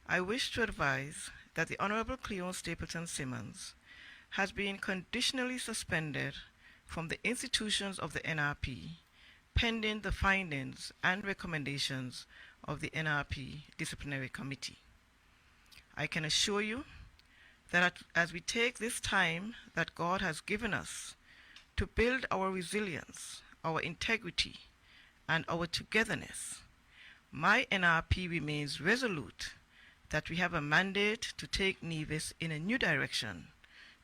I wish to advise that the Honorable Cleone Stapleton Simmons has been conditionally suspended from the institutions of the NRP pending the findings and recommendations of the NRP Disciplinary Committee. I can assure you that as we take this time that God has given us to build our resilience, our integrity, and our togetherness, my NRP remains resolute that we have a mandate to take Nevis in a new direction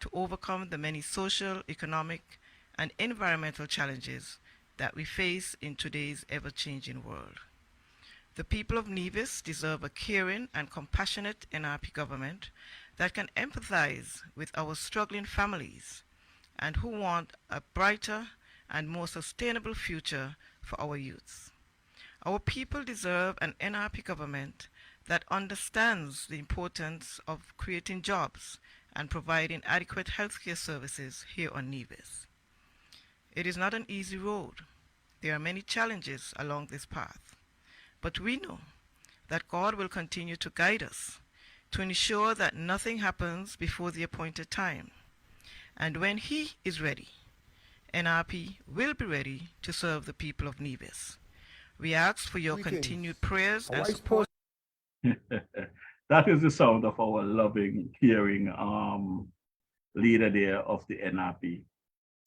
to overcome the many social, economic, and environmental challenges that we face in today's ever-changing world. The people of Nevis deserve a caring and compassionate NRP government that can empathize with our struggling families and who want a brighter and more sustainable future for our youth. Our people deserve an NRP government that understands the importance of creating jobs and providing adequate healthcare services here on Nevis. It is not an easy road. There are many challenges along this path, but we know that God will continue to guide us to ensure that nothing happens before the appointed time. And when He is ready, NRP will be ready to serve the people of Nevis. We ask for your continued prayers and support. That is the sound of our loving, caring leader there of the NRP,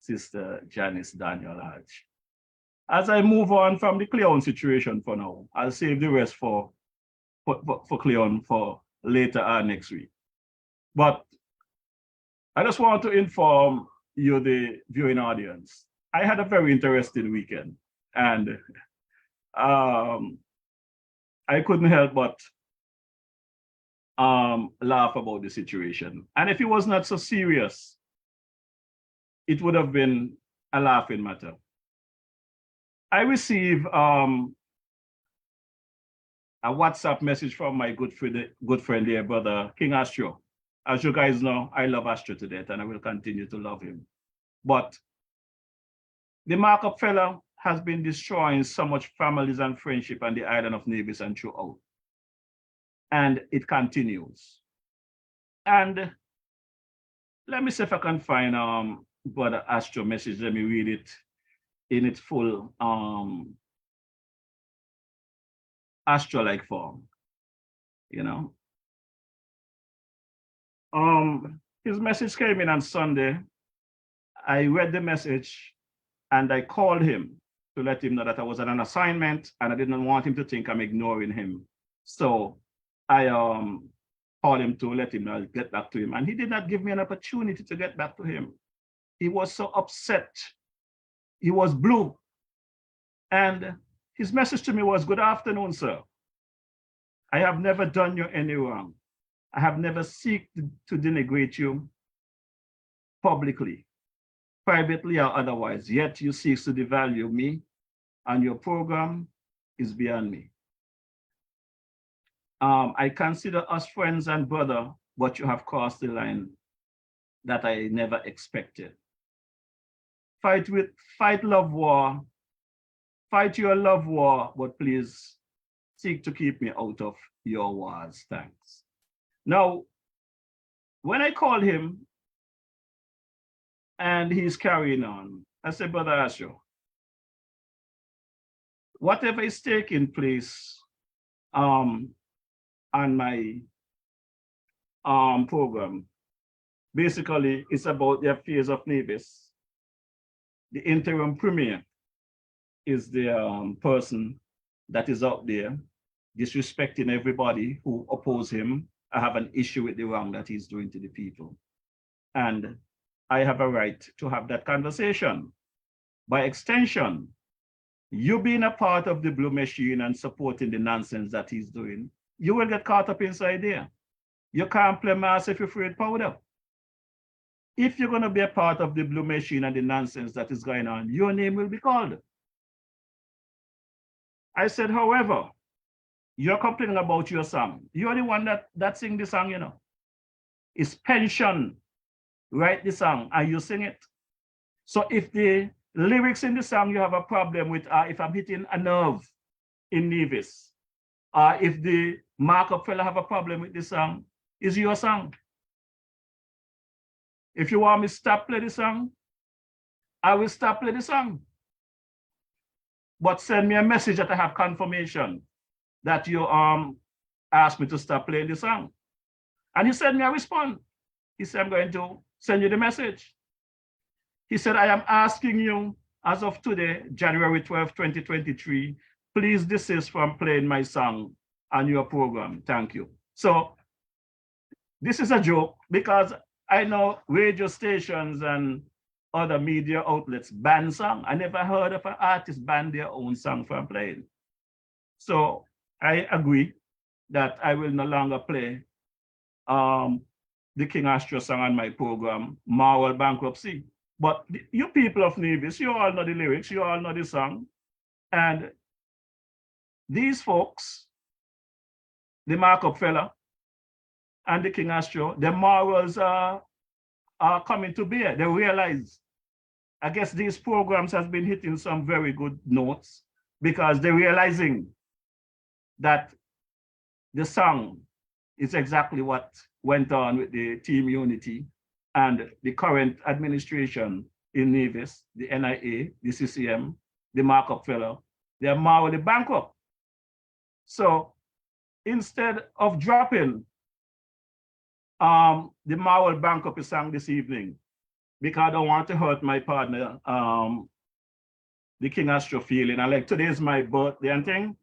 Sister Janice Daniel Hodge. As I move on from the Cleone situation for now, I'll save the rest for Cleone for later or next week. But I just want to inform you, the viewing audience, I had a very interesting weekend, and I couldn't help but laugh about the situation. And if it was not so serious, it would have been a laughing matter. I received a WhatsApp message from my good friend here, brother King Astro. As you guys know, I love Astro to death, and I will continue to love him. But the markup fella has been destroying so much families and friendship on the island of Nevis and throughout. And it continues. And let me see if I can find brother Astro message. Let me read it in its full Astro-like form, you know. His message came in on Sunday. I read the message and I called him to let him know that I was on an assignment and I didn't want him to think I'm ignoring him. So I call him to let him know I'll get back to him. And he did not give me an opportunity to get back to him. He was so upset. He was blue. And his message to me was, "Good afternoon, sir. I have never done you any wrong. I have never sought to denigrate you publicly, privately or otherwise, yet you seek to devalue me, and your program is beyond me. I consider us friends and brother, but you have crossed the line that I never expected. Fight love war, fight your love war, but please seek to keep me out of your wars. Thanks." Now, when I called him and he's carrying on, I said, "Brother Asho, whatever is taking place on my program, basically it's about the affairs of Nevis. The interim premier is the person that is out there disrespecting everybody who oppose him. I have an issue with the wrong that he's doing to the people. And I have a right to have that conversation. By extension, you being a part of the blue machine and supporting the nonsense that he's doing, you will get caught up inside there. You can't play mass if you're afraid powder. If you're going to be a part of the blue machine and the nonsense that is going on, your name will be called. I said, however, you're complaining about your song. You're the one that sing the song, you know. It's pension, write the song, and you sing it. So if the lyrics in the song you have a problem with, if I'm hitting a nerve in Nevis, if the markup fella have a problem with the song, it's your song. If you want me to stop play the song, I will stop play the song. But send me a message that I have confirmation that you asked me to stop playing the song. And he sent me a response. He said, "I'm going to send you the message." He said, "I am asking you as of today, January 12, 2023, please desist from playing my song on your program. Thank you." So this is a joke because I know radio stations and other media outlets ban song. I never heard of an artist ban their own song from playing. So I agree that I will no longer play the King Astro song on my program, Moral Bankruptcy. But you people of Nevis, you all know the lyrics, you all know the song. And these folks, the markup fella and the King Astro, their morals are coming to bear. They realize, I guess these programs has been hitting some very good notes because they're realizing that the song is exactly what went on with the Team Unity and the current administration in Nevis, the NIA, the CCM, the markup fellow, they're morally bankrupt. So instead of dropping the moral bankruptcy song this evening, because I don't want to hurt my partner, the King Astro feeling, and like today's my birthday and thing,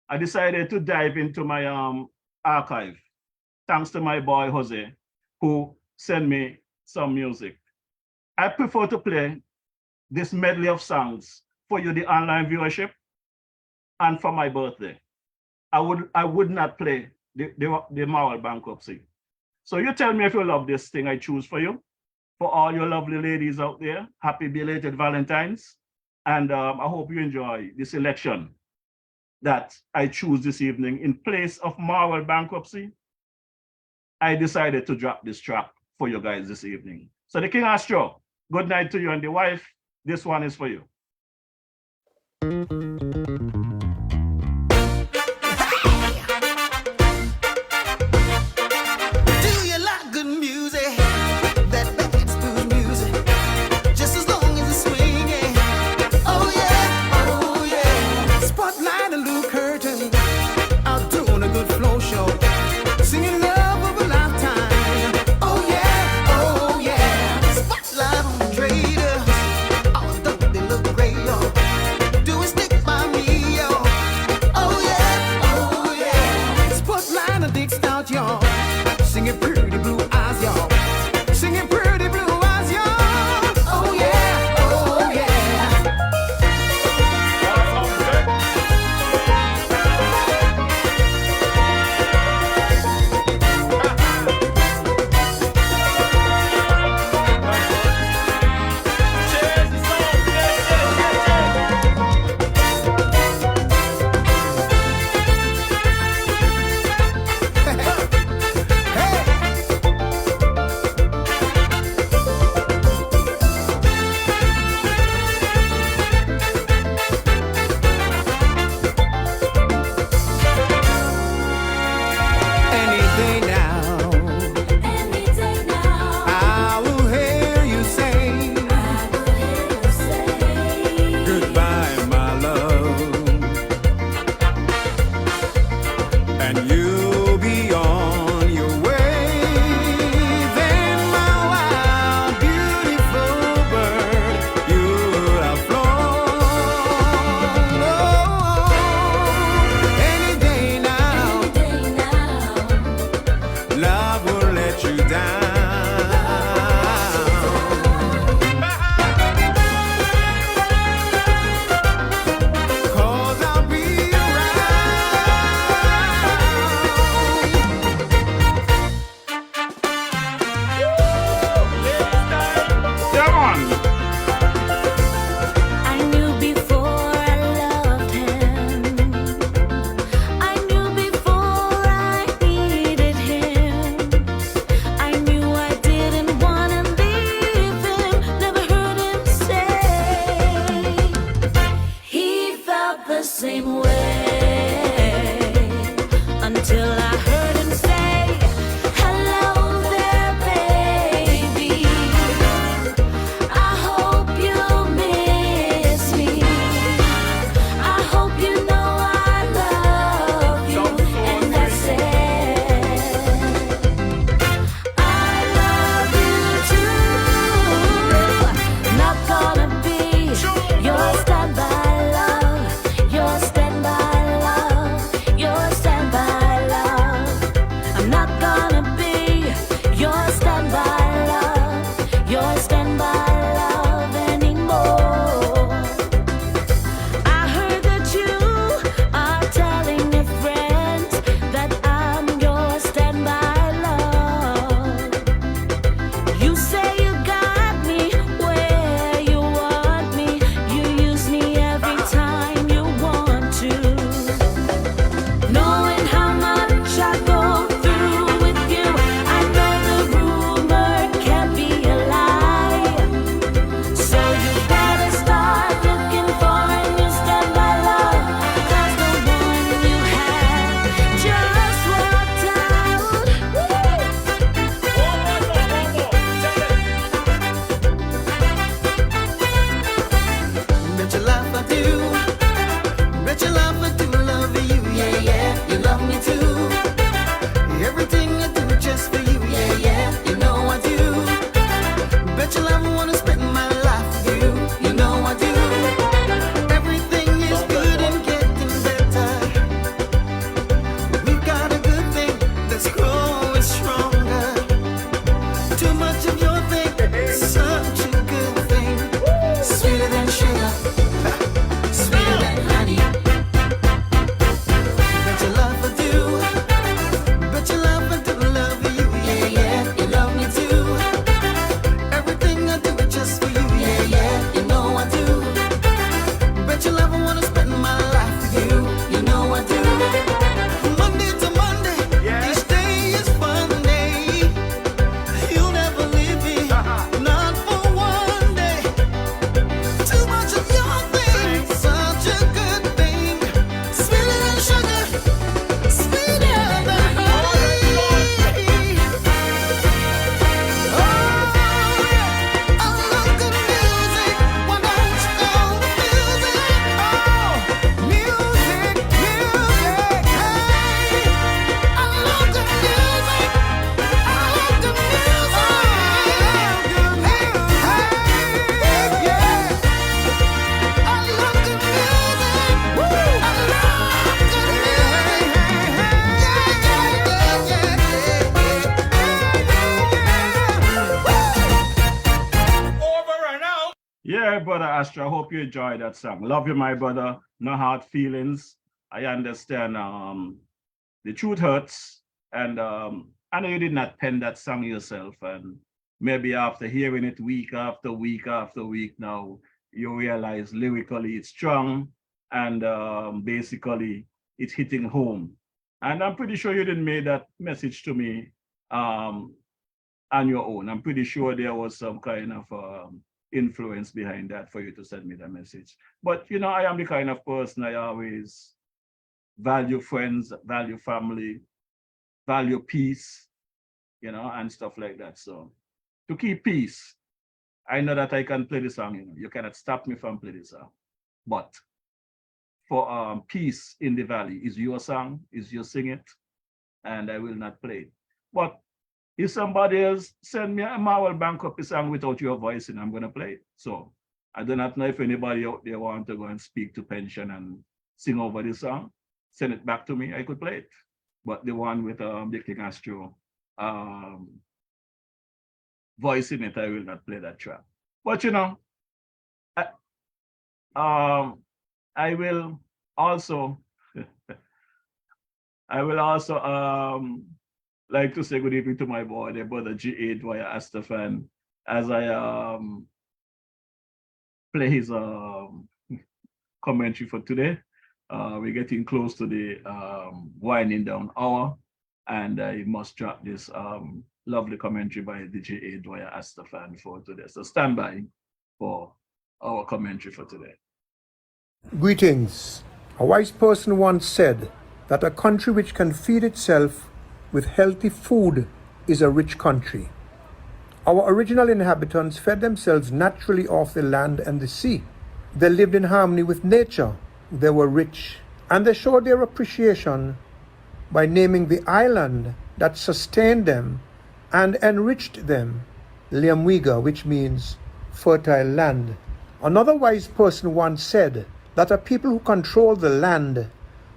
I decided to dive into my archive, thanks to my boy Jose, who sent me some music. I prefer to play this medley of songs for you, the online viewership, and for my birthday. I would not play the moral bankruptcy. So you tell me if you love this thing I choose for you. For all your lovely ladies out there, happy belated Valentine's. And I hope you enjoy this selection that I choose this evening. In place of moral bankruptcy, I decided to drop this track for you guys this evening. So the King Astro, good night to you and the wife. This one is for you. Spotlight on the traders, although they look great, do it stick by me? same way until I heard him say, hello there, baby. I hope you miss me. I hope you know I love you. And I said, I love you too. Not gonna be your standby love, your standby love, your standby love. I'm not gonna be your standby love, your standby love anymore. I heard that you are telling your friends that I'm your standby love. You say you got me where you want me. You use me every time you want to. Knowing how much I go through with you, I know the rumor can't be a lie. So you better start looking for a new standby love, 'cause the one you had just walked out. Bet your life I do. Bet your life I do love you, yeah, yeah. You love me too. Everything I do just for you, yeah, yeah. You know I do. Bet your life I wanna spend my life with you. You know I do. Everything is good and getting better. We've got a good thing that's growing stronger. Too much of your thing, such a good thing. Sweeter than sugar, sweeter than honey. Bet your love I do. Bet your love I do love you, yeah, yeah. You love me too. Everything I do is just for you, yeah, yeah. You know I do. Bet your love I wanna spend my life with you. You know I do. Monday to Monday, each day is fun day. You'll never leave me, not for one day. Too much of your thing, such a good thing. Sweeter than sugar, sweeter than honey. Oh, yeah. I love good music. Why don't you go with music? Oh, music, music, hey. I love good music. I love good music. Good music, hey, yeah. I love good music. Woo! I love good Yeah, brother Astra, I hope you enjoyed that song. Love you, my brother. No hard feelings. I understand the truth hurts. And I know you did not pen that song yourself. And maybe after hearing it week after week after week now, you realize lyrically it's strong and basically it's hitting home. And I'm pretty sure you didn't make that message to me on your own. I'm pretty sure there was some kind of influence behind that for you to send me that message. But you know, I am the kind of person I always value friends, value family, value peace, you know, and stuff like that. So to keep peace, I know that I can play the song, you know, you cannot stop me from playing the song. But for peace in the valley is your song, is you sing it, and I will not play it. But if somebody else send me a Marvel Bankruptcy song without your voice, and I'm going to play it. So I do not know if anybody out there want to go and speak to Pension and sing over the song. Send it back to me, I could play it. But the one with the King Astro voice in it, I will not play that track. But you know, I will also like to say good evening to my boy, their brother G8 via Astafan, as I play his commentary for today. We're getting close to the winding down hour, and I must drop this lovely commentary by DJ8 via Astafan for today. So stand by for our commentary for today. Greetings A wise person once said that a country which can feed itself with healthy food is a rich country. Our original inhabitants fed themselves naturally off the land and the sea. They lived in harmony with nature. They were rich. And they showed their appreciation by naming the island that sustained them and enriched them Liamwiga, which means fertile land. Another wise person once said that a people who control the land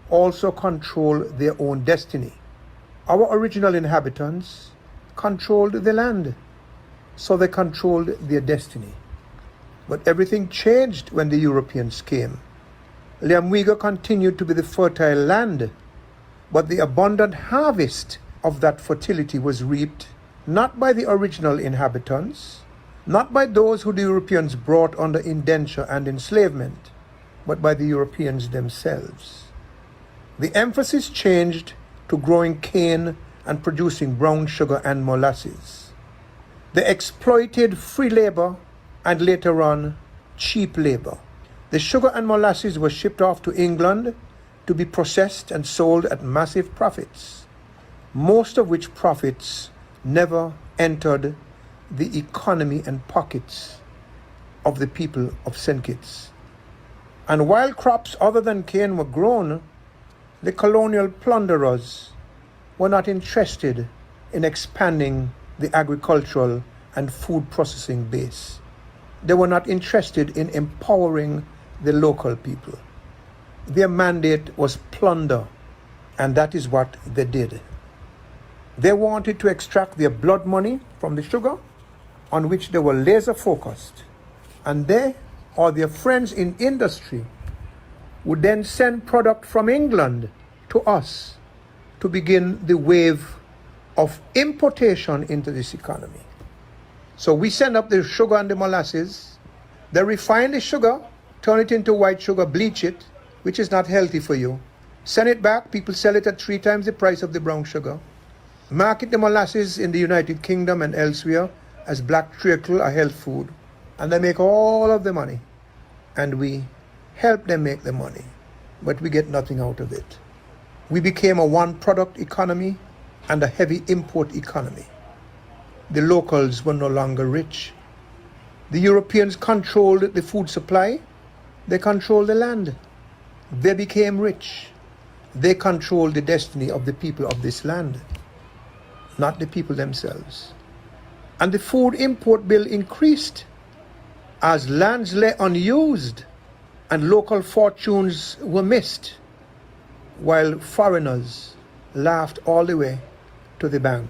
also control their own destiny. Our original inhabitants controlled the land, so they controlled their destiny. But everything changed when the Europeans came. Liamwiga continued to be the fertile land, but the abundant harvest of that fertility was reaped not by the original inhabitants, not by those who the Europeans brought under indenture and enslavement, but by the Europeans themselves. The emphasis changed to growing cane and producing brown sugar and molasses. They exploited free labor and later on cheap labor. The sugar and molasses were shipped off to England to be processed and sold at massive profits, most of which profits never entered the economy and pockets of the people of St. Kitts. And while crops other than cane were grown, the colonial plunderers were not interested in expanding the agricultural and food processing base. They were not interested in empowering the local people. Their mandate was plunder, and that is what they did. They wanted to extract their blood money from the sugar, on which they were laser focused, and they or their friends in industry would then send product from England to us to begin the wave of importation into this economy. So we send up the sugar and the molasses, they refine the sugar, turn it into white sugar, bleach it, which is not healthy for you, send it back, people sell it at 3 times the price of the brown sugar, market the molasses in the United Kingdom and elsewhere as black treacle, a health food, and they make all of the money. And we help them make the money, but we get nothing out of it. We became a one-product economy and a heavy import economy. The locals were no longer rich. The Europeans controlled the food supply. They controlled the land. They became rich. They controlled the destiny of the people of this land, not the people themselves. And the food import bill increased as lands lay unused and local fortunes were missed, while foreigners laughed all the way to the bank.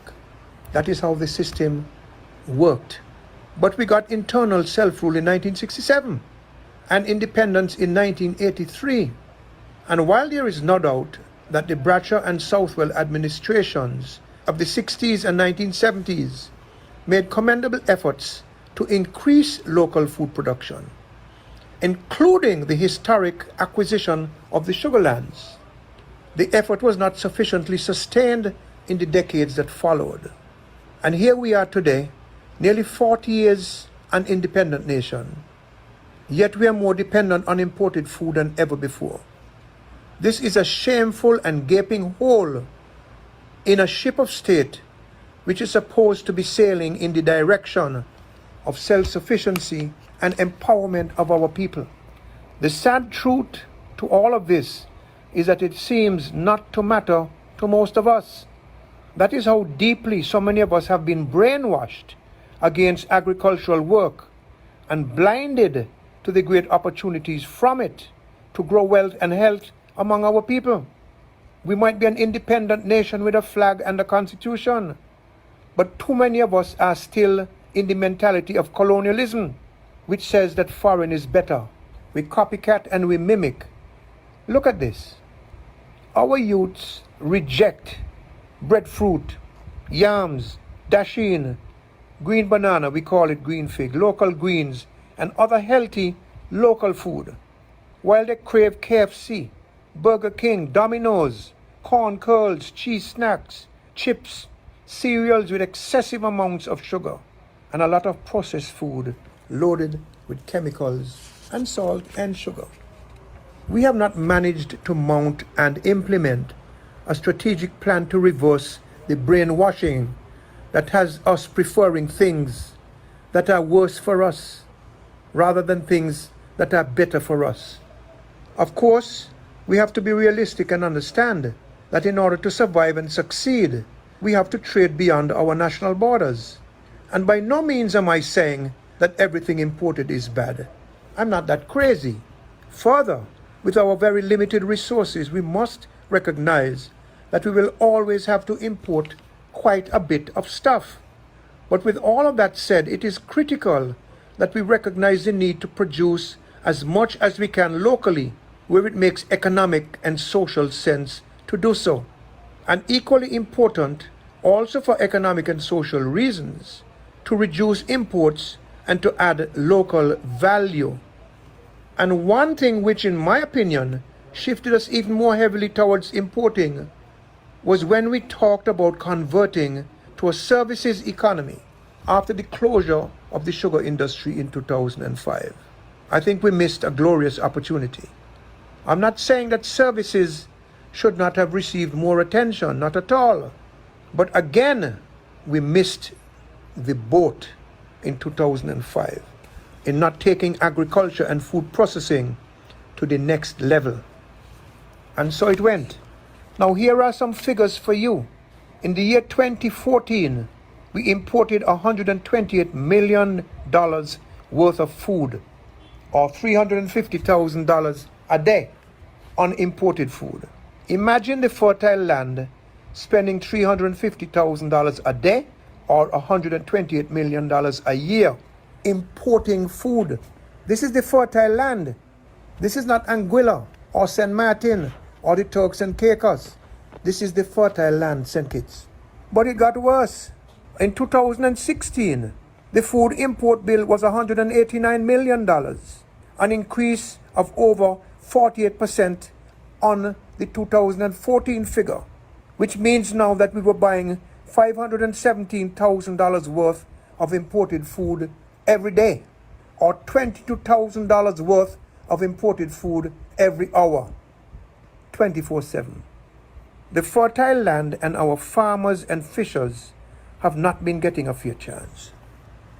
That is how the system worked. But we got internal self-rule in 1967 and independence in 1983. And while there is no doubt that the Bradshaw and Southwell administrations of the 60s and 1970s made commendable efforts to increase local food production, including the historic acquisition of the sugar lands, the effort was not sufficiently sustained in the decades that followed. And here we are today, nearly 40 years an independent nation, yet we are more dependent on imported food than ever before. This is a shameful and gaping hole in a ship of state which is supposed to be sailing in the direction of self-sufficiency and empowerment of our people. The sad truth to all of this is that it seems not to matter to most of us. That is how deeply so many of us have been brainwashed against agricultural work and blinded to the great opportunities from it to grow wealth and health among our people. We might be an independent nation with a flag and a constitution, but too many of us are still in the mentality of colonialism, which says that foreign is better. We copycat and we mimic. Look at this. Our youths reject breadfruit, yams, dasheen, green banana, we call it green fig, local greens, and other healthy local food, while they crave KFC, Burger King, Domino's, corn curls, cheese snacks, chips, cereals with excessive amounts of sugar, and a lot of processed food loaded with chemicals and salt and sugar. we have not managed to mount and implement a strategic plan to reverse the brainwashing that has us preferring things that are worse for us rather than things that are better for us. Of course, we have to be realistic and understand that in order to survive and succeed, we have to trade beyond our national borders. And by no means am I saying that everything imported is bad. I'm not that crazy. Further, with our very limited resources, we must recognize that we will always have to import quite a bit of stuff. But with all of that said, it is critical that we recognize the need to produce as much as we can locally where it makes economic and social sense to do so. And equally important, also for economic and social reasons, to reduce imports and to add local value. And one thing which, in my opinion, shifted us even more heavily towards importing was when we talked about converting to a services economy after the closure of the sugar industry in 2005. I think we missed a glorious opportunity. I'm not saying that services should not have received more attention, not at all. But again, we missed the boat in 2005 in not taking agriculture and food processing to the next level. And so it went. Now here are some figures for you. In the year 2014, we imported $128 million worth of food, or $350,000 a day on imported food. Imagine the fertile land spending $350,000 a day or $128 million a year importing food. This is the fertile land. This is not Anguilla or St. Martin or the Turks and Caicos. This is the fertile land, St. Kitts. But it got worse. In 2016, the food import bill was $189 million, an increase of over 48% on the 2014 figure, which means now that we were buying $517,000 worth of imported food every day, or $22,000 worth of imported food every hour, 24/7. The fertile land and our farmers and fishers have not been getting a fair chance.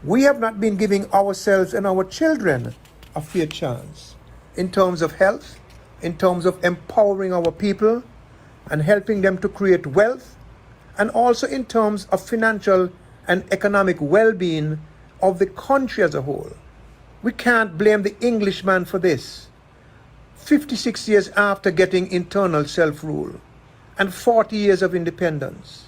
We have not been giving ourselves and our children a fair chance in terms of health, in terms of empowering our people and helping them to create wealth, and also in terms of financial and economic well-being of the country as a whole. We can't blame the Englishman for this. 56 years after getting internal self-rule and 40 years of independence,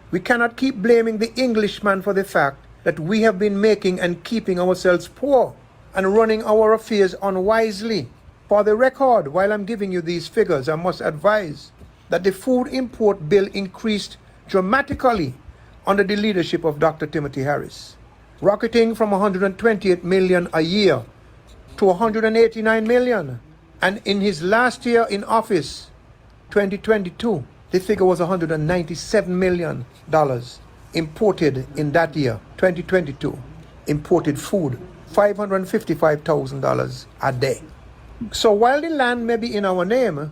we cannot keep blaming the Englishman for the fact that we have been making and keeping ourselves poor and running our affairs unwisely. For the record, while I'm giving you these figures, I must advise that the food import bill increased dramatically under the leadership of Dr. Timothy Harris, rocketing from $128 million a year to $189 million. And in his last year in office, 2022, the figure was $197 million imported in that year, 2022, imported food, $555,000 a day. So while the land may be in our name,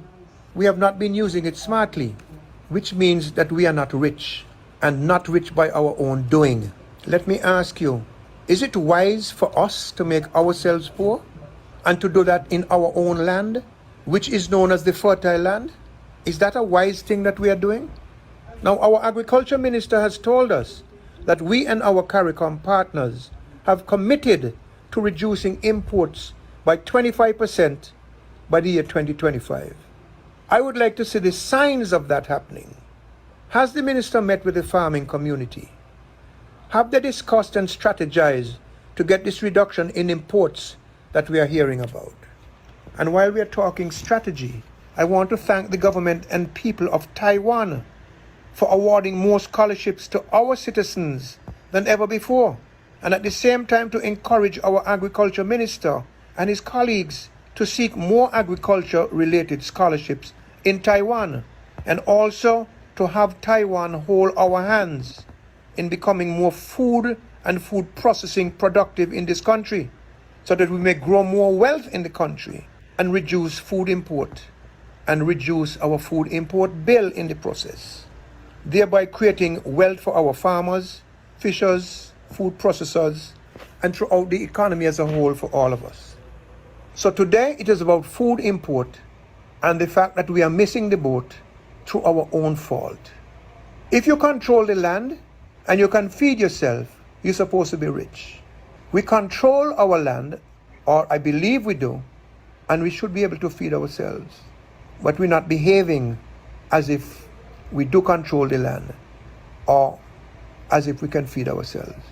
we have not been using it smartly, which means that we are not rich, and not rich by our own doing. Let me ask you, is it wise for us to make ourselves poor and to do that in our own land, which is known as the fertile land? Is that a wise thing that we are doing? Now, our agriculture minister has told us that we and our CARICOM partners have committed to reducing imports by 25% by the year 2025. I would like to see the signs of that happening. Has the minister met with the farming community? Have they discussed and strategized to get this reduction in imports that we are hearing about? And while we are talking strategy, I want to thank the government and people of Taiwan for awarding more scholarships to our citizens than ever before, and at the same time to encourage our agriculture minister and his colleagues to seek more agriculture-related scholarships in Taiwan, and also to have Taiwan hold our hands in becoming more food and food processing productive in this country, so that we may grow more wealth in the country and reduce food import and reduce our food import bill in the process, thereby creating wealth for our farmers, fishers, food processors, and throughout the economy as a whole for all of us. So today it is about food import and the fact that we are missing the boat through our own fault. If you control the land and you can feed yourself, you're supposed to be rich. We control our land, or I believe we do, and we should be able to feed ourselves. But we're not behaving as if we do control the land or as if we can feed ourselves.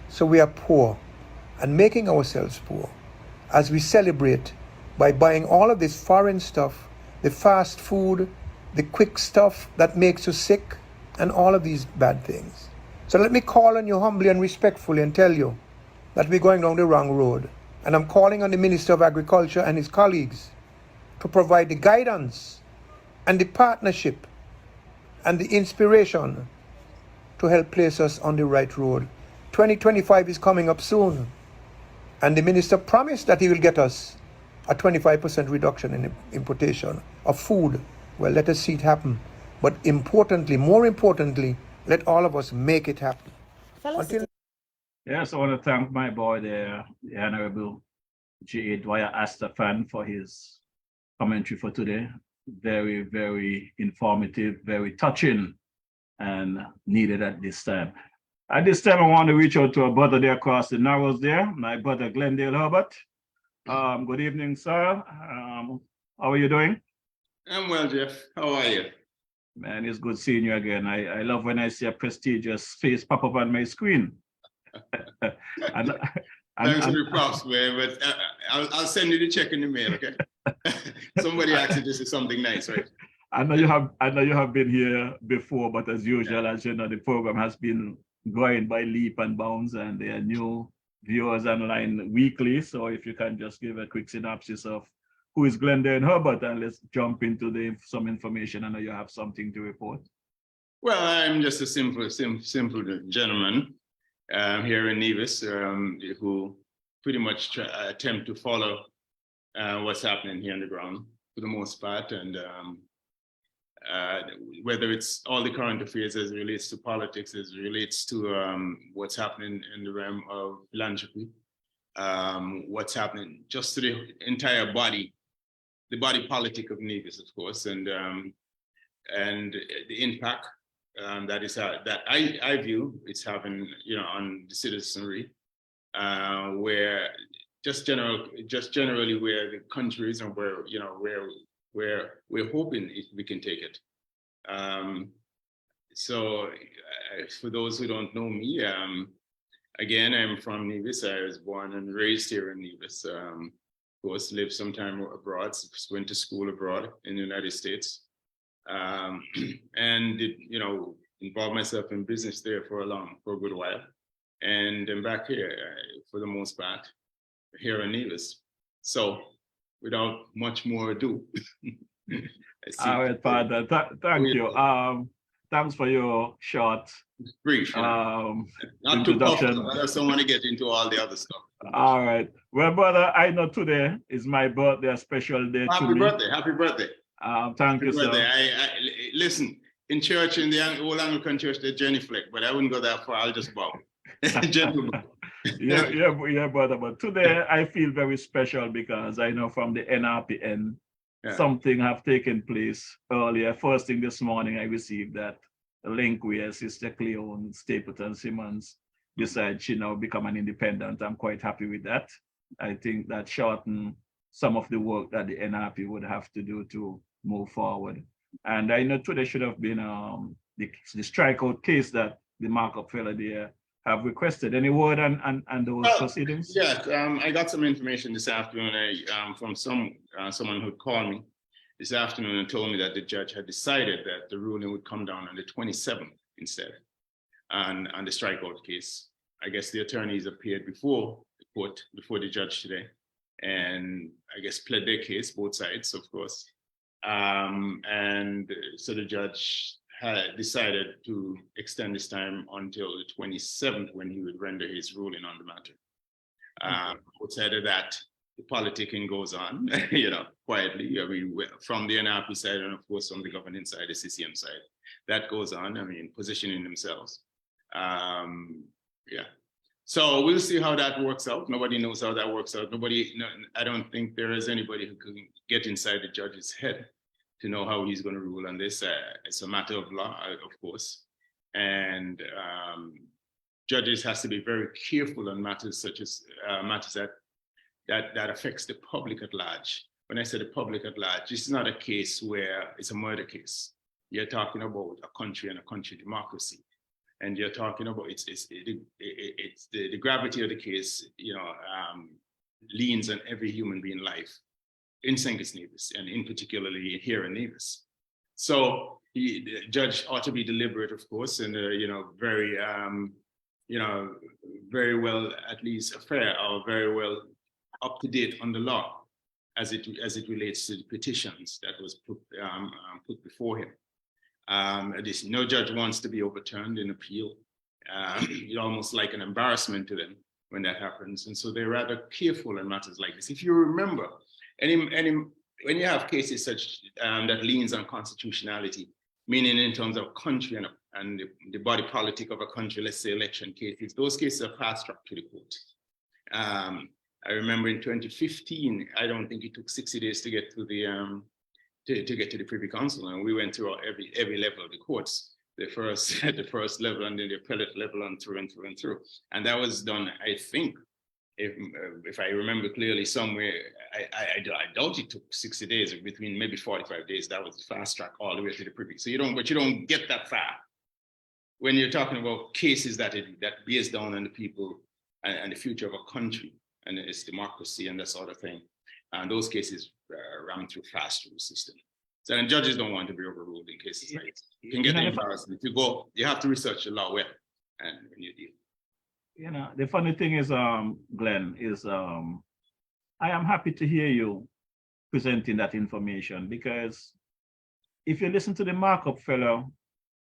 So we are poor and making ourselves poor as we celebrate by buying all of this foreign stuff, the fast food, the quick stuff that makes you sick, and all of these bad things. So let me call on you humbly and respectfully and tell you that we're going down the wrong road. And I'm calling on the Minister of Agriculture and his colleagues to provide the guidance and the partnership and the inspiration to help place us on the right road. 2025 is coming up soon, and the minister promised that he will get us a 25% reduction in importation of food. Well, let us see it happen. But importantly, more importantly, let all of us make it happen. Yes, I want to thank my boy there, the Honorable J.A. Dwyer Astafan, for his commentary for today. Very, very informative, very touching, and needed at this time. At this time, I want to reach out to a brother there across the Narrows there, my brother Glendale Herbert. Good evening, sir. How are you doing? I'm well, Jeff. How are you? Man, it's good seeing you again. I love when I see a prestigious face pop up on my screen. Thanks for the props, man, but I'll send you the check in the mail, okay? Somebody asked you this is something nice, right? I know you have been here before, but as usual, as you know, the program has been going by leap and bounds, and there are new viewers online weekly. So if you can just give a quick synopsis of who is Glendale Herbert, and let's jump into some information. I know you have something to report. Well, I'm just a simple gentleman here in Nevis who pretty much attempt to follow what's happening here on the ground for the most part, and whether it's all the current affairs as it relates to politics, as it relates to what's happening in the realm of philanthropy, what's happening just to the entire body, the body politic of Nevis, of course, and the impact that is that I view it's having, on the citizenry, where just generally where the country is and where we're hoping if we can take it. So for those who don't know me, again, I'm from Nevis. I was born and raised here in Nevis. Of course, lived some time abroad, went to school abroad in the United States, and involved myself in business there for a good while, and I'm back here for the most part here in Nevis. So, without much more ado, all right, Father. Thank you. Thanks for your short brief. Not introduction. too tough. I just don't want to get into all the other stuff. All right. Well, brother, I know today is my birthday, a special day. Happy birthday. Happy birthday. Thank you, sir. I listen, in church, in the old Anglican church, they genuflect, but I wouldn't go that far. I'll just bow. Gentlemen. yeah, brother. But today I feel very special because I know from the NRPN, something have taken place earlier. First thing this morning, I received that link where Sister Cleone Stapleton Simmons decided she now become an independent. I'm quite happy with that. I think that shortened some of the work that the NRP would have to do to move forward. And I know today should have been the strikeout case that the markup fellow there have requested. Any word on those proceedings? Yes, I got some information this afternoon from someone who called me this afternoon and told me that the judge had decided that the ruling would come down on the 27th instead on the strikeout case. I guess the attorneys appeared before the court, before the judge today, and I guess pled their case, both sides, of course. And so the judge had decided to extend this time until the 27th when he would render his ruling on the matter. Outside of that, the politicking goes on, quietly. I mean, from the NRP side and of course from the governing side, the CCM side, that goes on. I mean, positioning themselves. So we'll see how that works out. Nobody knows how that works out. I don't think there is anybody who can get inside the judge's head to know how he's going to rule on this. It's a matter of law, of course. And judges has to be very careful on matters such as matters that affects the public at large. When I say the public at large, this is not a case where it's a murder case. You're talking about a country and a country democracy. And you're talking about the gravity of the case, leans on every human being life in St. Kitts Nevis, and in particularly here in Nevis. So the judge ought to be deliberate, of course, and very well, at least fair or very well up to date on the law as it relates to the petitions that was put before him. No judge wants to be overturned in appeal. It's almost like an embarrassment to them when that happens. And so they're rather careful in matters like this. If you remember, when you have cases such that leans on constitutionality, meaning in terms of country and the body politic of a country, let's say election cases, those cases are fast-tracked to the court. I remember in 2015, I don't think it took 60 days to get to the to get to the Privy Council, and we went through every level of the courts, the first level, and then the appellate level, and through and through and through. And that was done, I think, if I remember clearly, somewhere. I doubt it took 60 days, between maybe 45 days. That was fast track all the way to the Privy. So you don't get that far when you're talking about cases that bears down on the people and the future of a country and its democracy and that sort of thing. And those cases run through fast through the system. So and judges don't want to be overruled in cases like this. You can get embarrassed. If you go, you have to research the law well, and when you deal. The funny thing is, Glenn, is I am happy to hear you presenting that information, because if you listen to the markup fellow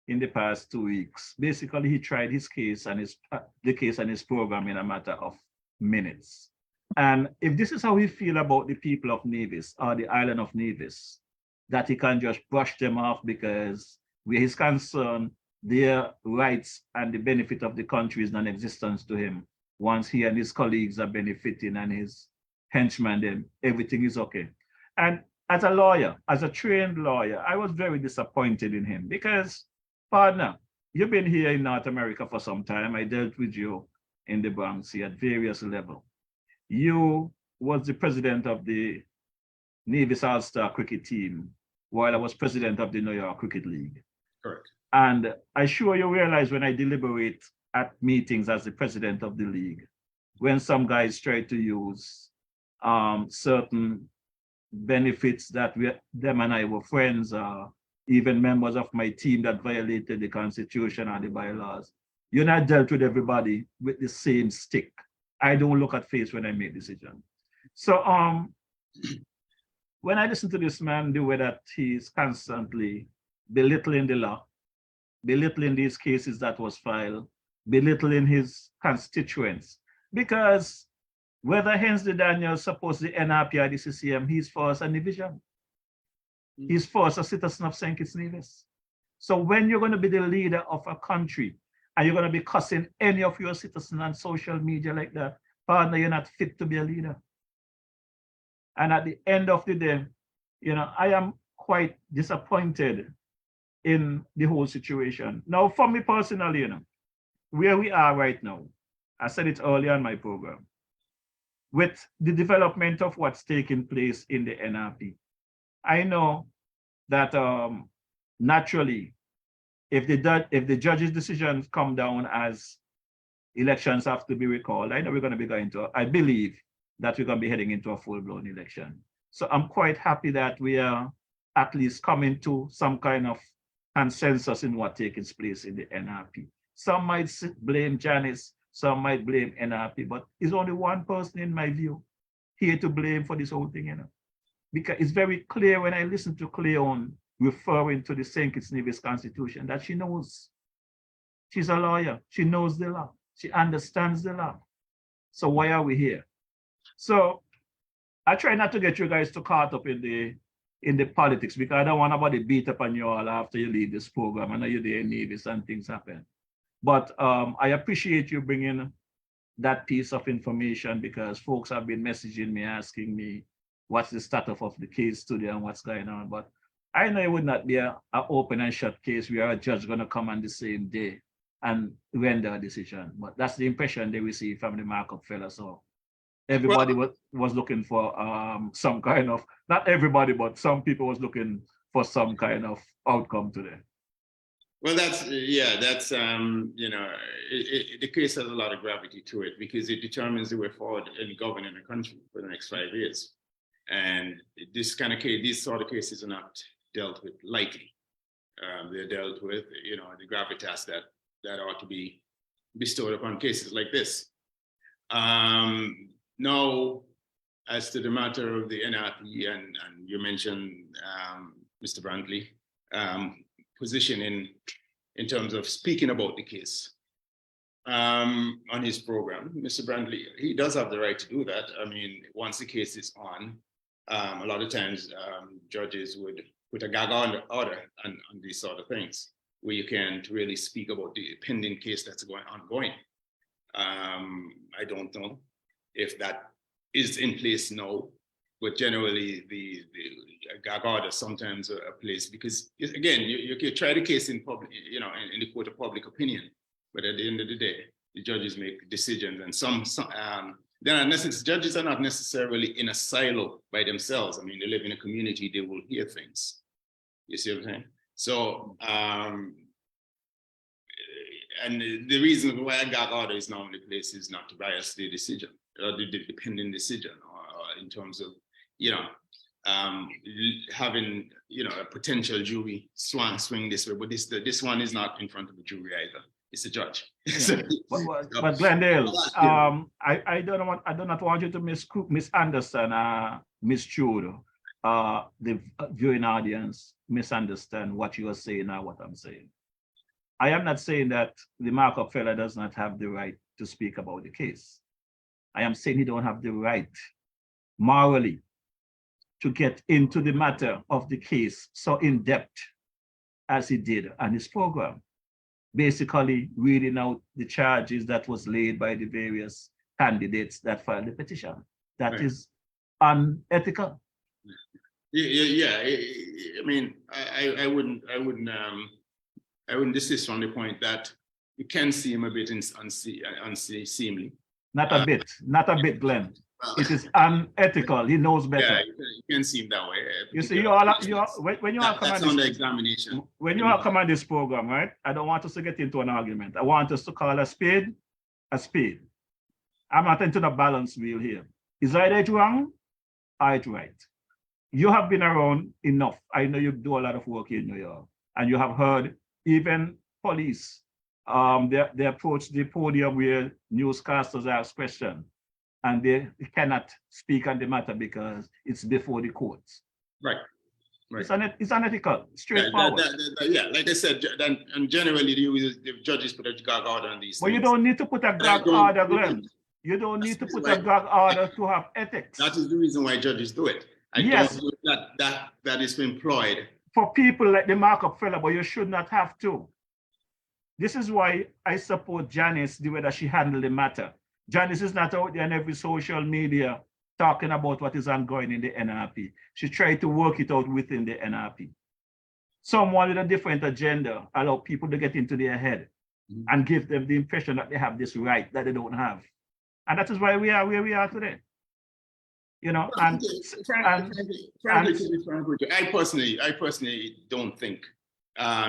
in the past 2 weeks, basically he tried his case and his program in a matter of minutes. And if this is how he feels about the people of Nevis or the island of Nevis, that he can just brush them off because where he's concerned, their rights and the benefit of the country is non-existent to him. Once he and his colleagues are benefiting and his henchmen, then everything is okay. And as a lawyer, as a trained lawyer, I was very disappointed in him because, partner, you've been here in North America for some time. I dealt with you in the Bronx at various levels. You was the president of the Nevis All-Star cricket team while I was president of the New York Cricket League. Correct. And I sure you realize when I deliberate at meetings as the president of the league, when some guys try to use certain benefits that them and I were friends, even members of my team that violated the Constitution and the bylaws, you're not dealt with everybody with the same stick. I don't look at face when I make decisions. So when I listen to this man, the way that he's constantly belittling the law, belittling these cases that was filed, belittling his constituents, because whether Hensley Daniels supports the NRP or the CCM, he's for us a division. He's for us a citizen of St. Kitts Nevis. So when you're going to be the leader of a country, and you're going to be cussing any of your citizens on social media like that, partner, you're not fit to be a leader. And at the end of the day, I am quite disappointed in the whole situation. Now, for me personally, where we are right now, I said it earlier in my program, with the development of what's taking place in the NRP, I know that naturally, if the judge's decisions come down as elections have to be recalled, I know we're going to be I believe that we're going to be heading into a full-blown election. So I'm quite happy that we are at least coming to some kind of consensus in what takes place in the NRP. Some might blame Janice, some might blame NRP, but it's only one person, in my view, here to blame for this whole thing, Because it's very clear when I listen to Cleone referring to the St. Kitts Nevis Constitution that she knows. She's a lawyer. She knows the law. She understands the law. So why are we here? So I try not to get you guys too caught up in the politics because I don't want nobody beat up on you all after you leave this program. I know you're there in Nevis and things happen. But I appreciate you bringing that piece of information because folks have been messaging me, asking me what's the status of the case today and what's going on. But I know it would not be an open and shut case where a judge going to come on the same day and render a decision. But that's the impression they received from the markup fella. So everybody was looking for some kind of, not everybody, but some people was looking for some kind of outcome today. Well, that's you know, the case has a lot of gravity to it because it determines the way forward in governing a country for the next 5 years. And this kind of case, these sort of cases are not dealt with lightly. They're dealt with, you know, the gravitas that ought to be bestowed upon cases like this. Now, as to the matter of the NRP, and you mentioned Mr. Brantley, position in terms of speaking about the case on his program. Mr. Brantley, he does have the right to do that. I mean, once the case is on, a lot of times judges would put a gag order on these sort of things, where you can't really speak about the pending case that's ongoing. I don't know if that is in place now, but generally the gag order sometimes a place because again, you try the case in public, you know, in the court of public opinion, but at the end of the day, the judges make decisions, and judges are not necessarily in a silo by themselves. I mean, they live in a community; they will hear things. You see what I'm saying? So, and the reason why a gag order is normally placed is not to bias the decision, or the pending decision, or in terms of, you know, having, you know, a potential jury swing this way, but this one is not in front of the jury either. It's a judge. Yeah. but Glendale, I do not want you to misunderstand, misconstrue the viewing audience, misunderstand what you are saying or what I'm saying. I am not saying that the markup fella does not have the right to speak about the case. I am saying he don't have the right morally to get into the matter of the case so in depth as he did on his program, basically reading out the charges that was laid by the various candidates that filed the petition. That right. Is unethical. Yeah. I mean, I wouldn't desist from the point that it can seem a bit unseemly. Not a bit, Glenn. It is unethical. He knows better. Yeah, it can seem that way. You see, when you all come on this examination. When you all come on this program, right? I don't want us to get into an argument. I want us to call a spade a spade. I'm not into the balance wheel here. Is either it wrong or it's right? You have been around enough. I know you do a lot of work in New York, and you have heard even police. They approach the podium where newscasters ask questions, and they cannot speak on the matter because it's before the courts. Right. It's unethical, straightforward. Yeah, like I said, and generally the judges put a gag order on these things. Well, you don't need to put a gag order, Glenn. You don't need to put a gag order to have ethics. That is the reason why judges do it. Yes. Don't know that is employed. For people like the markup fella, but you should not have to. This is why I support Janice, the way that she handled the matter. Janice is not out there on every social media talking about what is ongoing in the NRP. She tried to work it out within the NRP. Someone with a different agenda allow people to get into their head and give them the impression that they have this right that they don't have. And that is why we are where we are today. You know, frankly, I personally don't think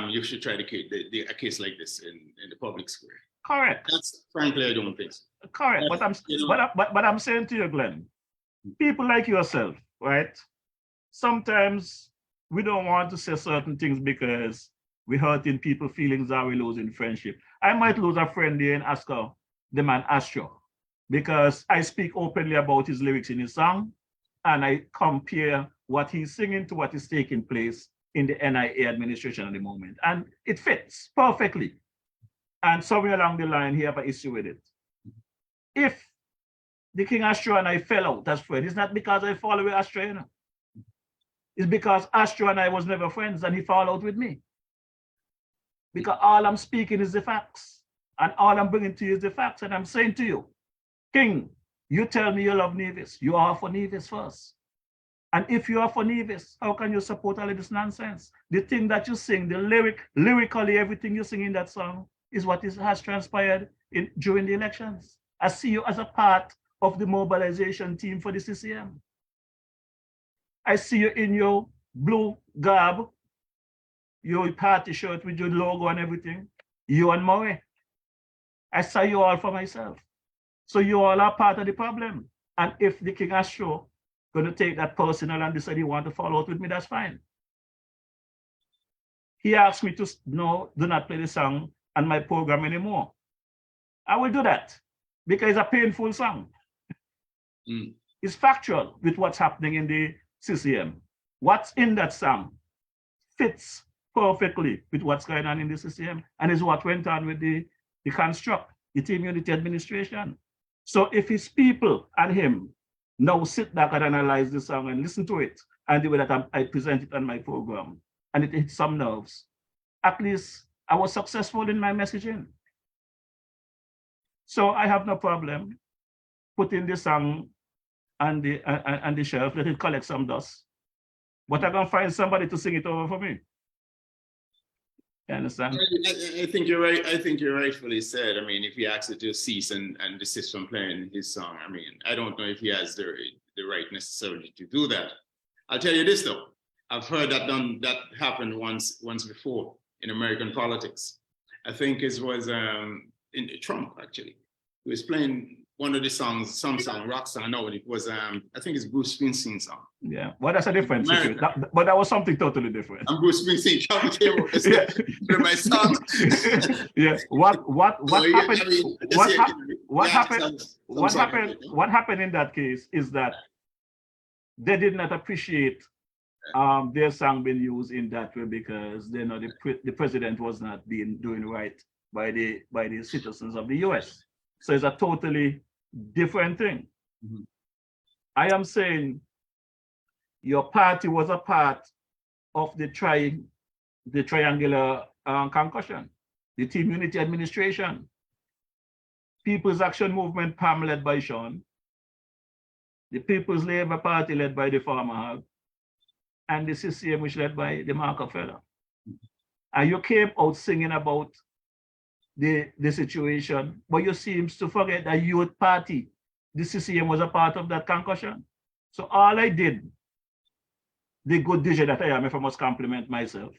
you should try to a case like this in the public square. Correct. That's frankly, I don't think so. Correct. But I'm saying to you, Glenn, people like yourself, right? Sometimes we don't want to say certain things because we're hurting people's feelings or we're losing friendship. I might lose a friend here in Ascot, the man Astro, because I speak openly about his lyrics in his song, and I compare what he's singing to what is taking place in the NIA administration at the moment. And it fits perfectly. And somewhere along the line, he have an issue with it. If the King Astro and I fell out as friends. It's not because I fall away Astro, you know. It's because Astro and I was never friends and he fall out with me. Because all I'm speaking is the facts. And all I'm bringing to you is the facts. And I'm saying to you, King, you tell me you love Nevis. You are for Nevis first. And if you are for Nevis, how can you support all of this nonsense? The thing that you sing, the lyrically, everything you sing in that song is what has transpired during the elections. I see you as a part of the mobilization team for the CCM. I see you in your blue garb, your party shirt with your logo and everything. You and Murray. I saw you all for myself. So you all are part of the problem. And if the King Astro going to take that personal and decide he want to follow out with me, that's fine. He asked me to no, do not play the song on my program anymore. I will do that because it's a painful song. It's factual with what's happening in the CCM. What's in that song fits perfectly with what's going on in the CCM and is what went on with the construct, the Team Unity Administration. So if his people and him now sit back and analyze the song and listen to it and the way that I present it on my program and it hits some nerves, at least I was successful in my messaging. So I have no problem putting the song on the shelf, let it collect some dust. But I'm gonna find somebody to sing it over for me. You understand? I think you're right. I think you're rightfully said. I mean, if he asks it to cease and desist from playing his song, I mean, I don't know if he has the right necessarily to do that. I'll tell you this though. I've heard that happened once before in American politics. I think it was in Trump actually. He was playing one of the songs, some song, rock song. No, it was I think it's Bruce Springsteen's song. Yeah, well, that's a different situation. But that was something totally different. And Bruce Springsteen came up with my song. Yeah. What happened in that case is that they did not appreciate their song being used in that way because they know the president was not doing right by the citizens of the US. So it's a totally different thing. I am saying your party was a part of the triangular concussion, the Team Unity Administration, People's Action Movement, PAM, led by Sean, the People's Labour Party, led by the Farmer Hub, and the CCM, which led by the Marco fella. And you came out singing about the situation, but you seem to forget that youth party, the CCM, was a part of that concussion. So all I did, the good DJ that I am, if I must compliment myself,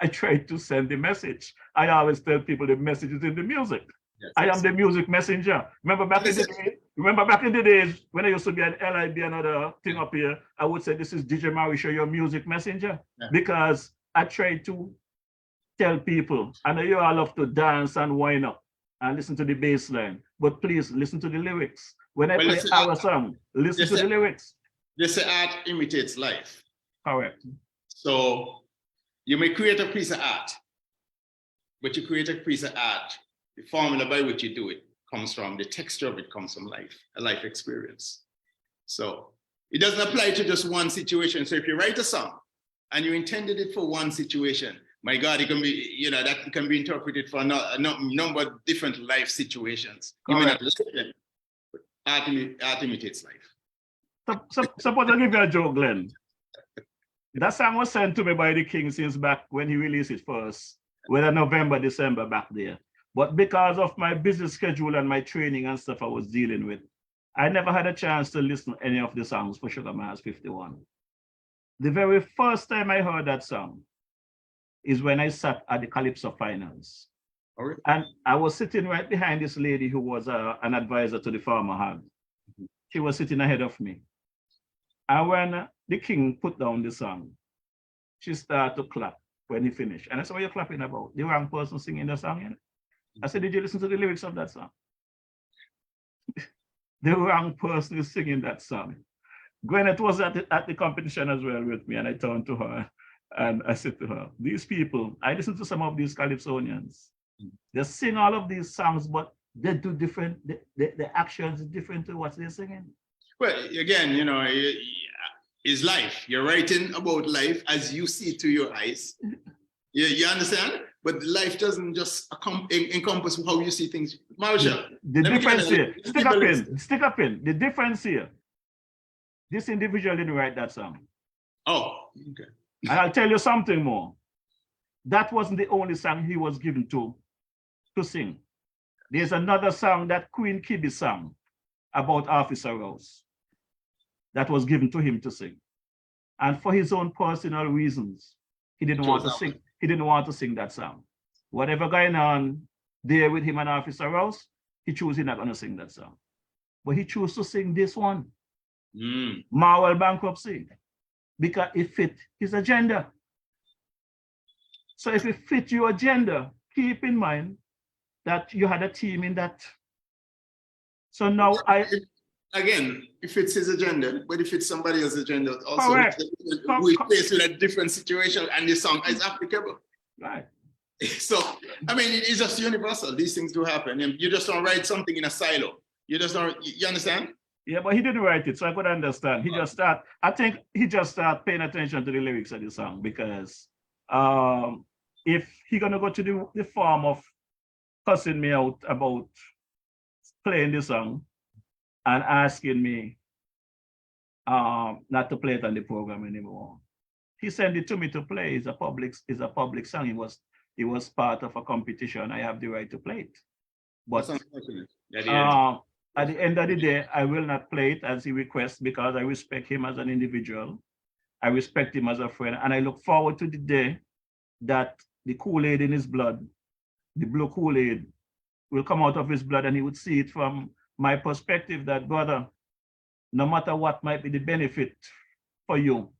I tried to send the message. I always tell people the message is in the music. Yes, I am the music messenger. Remember back in the days when I used to be an LIB, another thing up here, I would say, this is DJ Morrishaw, your music messenger. Yeah. Because I try to tell people, I know you all love to dance and wind up and listen to the bass line, but please listen to the lyrics. When I play our song, listen to the lyrics. They say art imitates life. Correct. So you may create a piece of art, but you create a piece of art, the formula by which you do it comes from, the texture of it comes from life, a life experience. So it doesn't apply to just one situation. So if you write a song and you intended it for one situation, my God, it can be, that can be interpreted for a number of different life situations. You may not listen to it, but art imitates life. Suppose I give you a joke, Glenn. That song was sent to me by the King since back when he released it first, whether November, December back there. But because of my busy schedule and my training and stuff I was dealing with, I never had a chance to listen to any of the songs for Sugar Mars 51. The very first time I heard that song is when I sat at the Calypso Finals. Okay. And I was sitting right behind this lady who was an advisor to the Farmer Hub. She was sitting ahead of me. And when the King put down the song, she started to clap when he finished. And I said, what are you clapping about? The wrong person singing the song, you know? I said, did you listen to the lyrics of that song? The wrong person is singing that song. Gwyneth was at the competition as well with me, and I turned to her and I said to her, these people, I listen to some of these Calypsonians. They sing all of these songs, but they do different, the actions is different to what they're singing. Well, again, you know, is life. You're writing about life as you see it to your eyes. You understand? But life doesn't just encompass how you see things. Morrishaw, The difference here, stick up in. The difference here, this individual didn't write that song. Oh, okay. And I'll tell you something more. That wasn't the only song he was given to sing. There's another song that Queen Kibbe sang about Officer Rouse that was given to him to sing. And for his own personal reasons, he didn't want to sing. He didn't want to sing that song. Whatever going on there with him and Officer Rouse, he chose he's not going to sing that song. But he chose to sing this one, Marwell Bankruptcy, because it fit his agenda. So if it fit your agenda, keep in mind that you had a team in that. So now again, if it's his agenda, but if it's somebody else's agenda also, correct. We face with a different situation and the song is applicable. Right. So, I mean, it's just universal. These things do happen. And you just don't write something in a silo. You just don't, you understand? Yeah, but he didn't write it, so I could understand. He just started, I think he just started paying attention to the lyrics of the song because if he gonna go to the form of cussing me out about playing the song and asking me not to play it on the program anymore, he sent it to me to play. It's a public song. It was part of a competition. I have the right to play it. But at the end of the day, I will not play it as he requests because I respect him as an individual. I respect him as a friend. And I look forward to the day that the Kool-Aid in his blood, the blue Kool-Aid, will come out of his blood and he would see it from my perspective that, brother, no matter what might be the benefit for you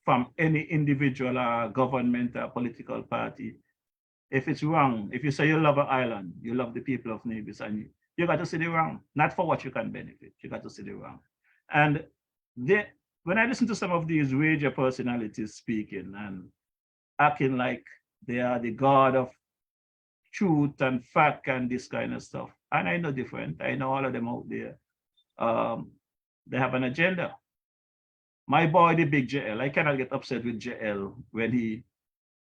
from any individual or government or political party, if it's wrong, if you say you love an island, you love the people of Nevis, and you got to see the wrong, not for what you can benefit, you got to see the wrong. And when I listen to some of these radio personalities speaking and acting like they are the God of truth and fact and this kind of stuff, and I know different, I know all of them out there, they have an agenda. My boy, the big JL, I cannot get upset with JL when he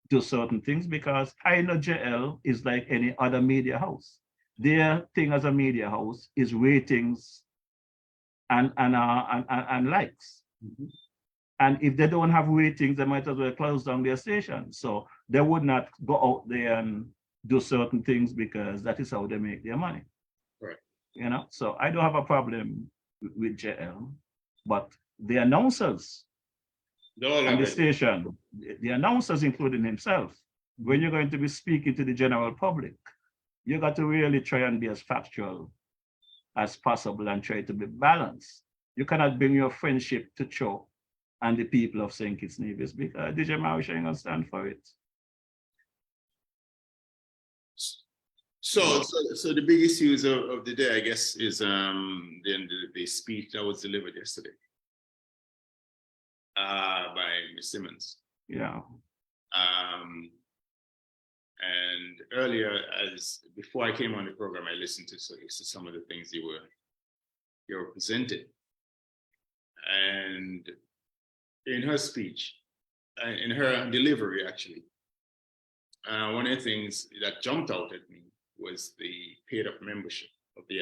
do certain things because I know JL is like any other media house. Their thing as a media house is ratings and likes. And if they don't have ratings, they might as well close down their station. So they would not go out there and do certain things because that is how they make their money. Right. You know, so I don't have a problem with JL, but the announcers and the station, the announcers, including himself, when you're going to be speaking to the general public, you got to really try and be as factual as possible and try to be balanced. You cannot bring your friendship to choke and the people of St. Kitts Nevis because DJ Morrishaw ain't gonna stand for it. So the big issues of the day, I guess, is the speech that was delivered yesterday by Ms. Simmons. Yeah. And earlier, before I came on the program, I listened to some of the things you were presenting. And in her speech, in her delivery, actually, one of the things that jumped out at me was the paid-up membership of the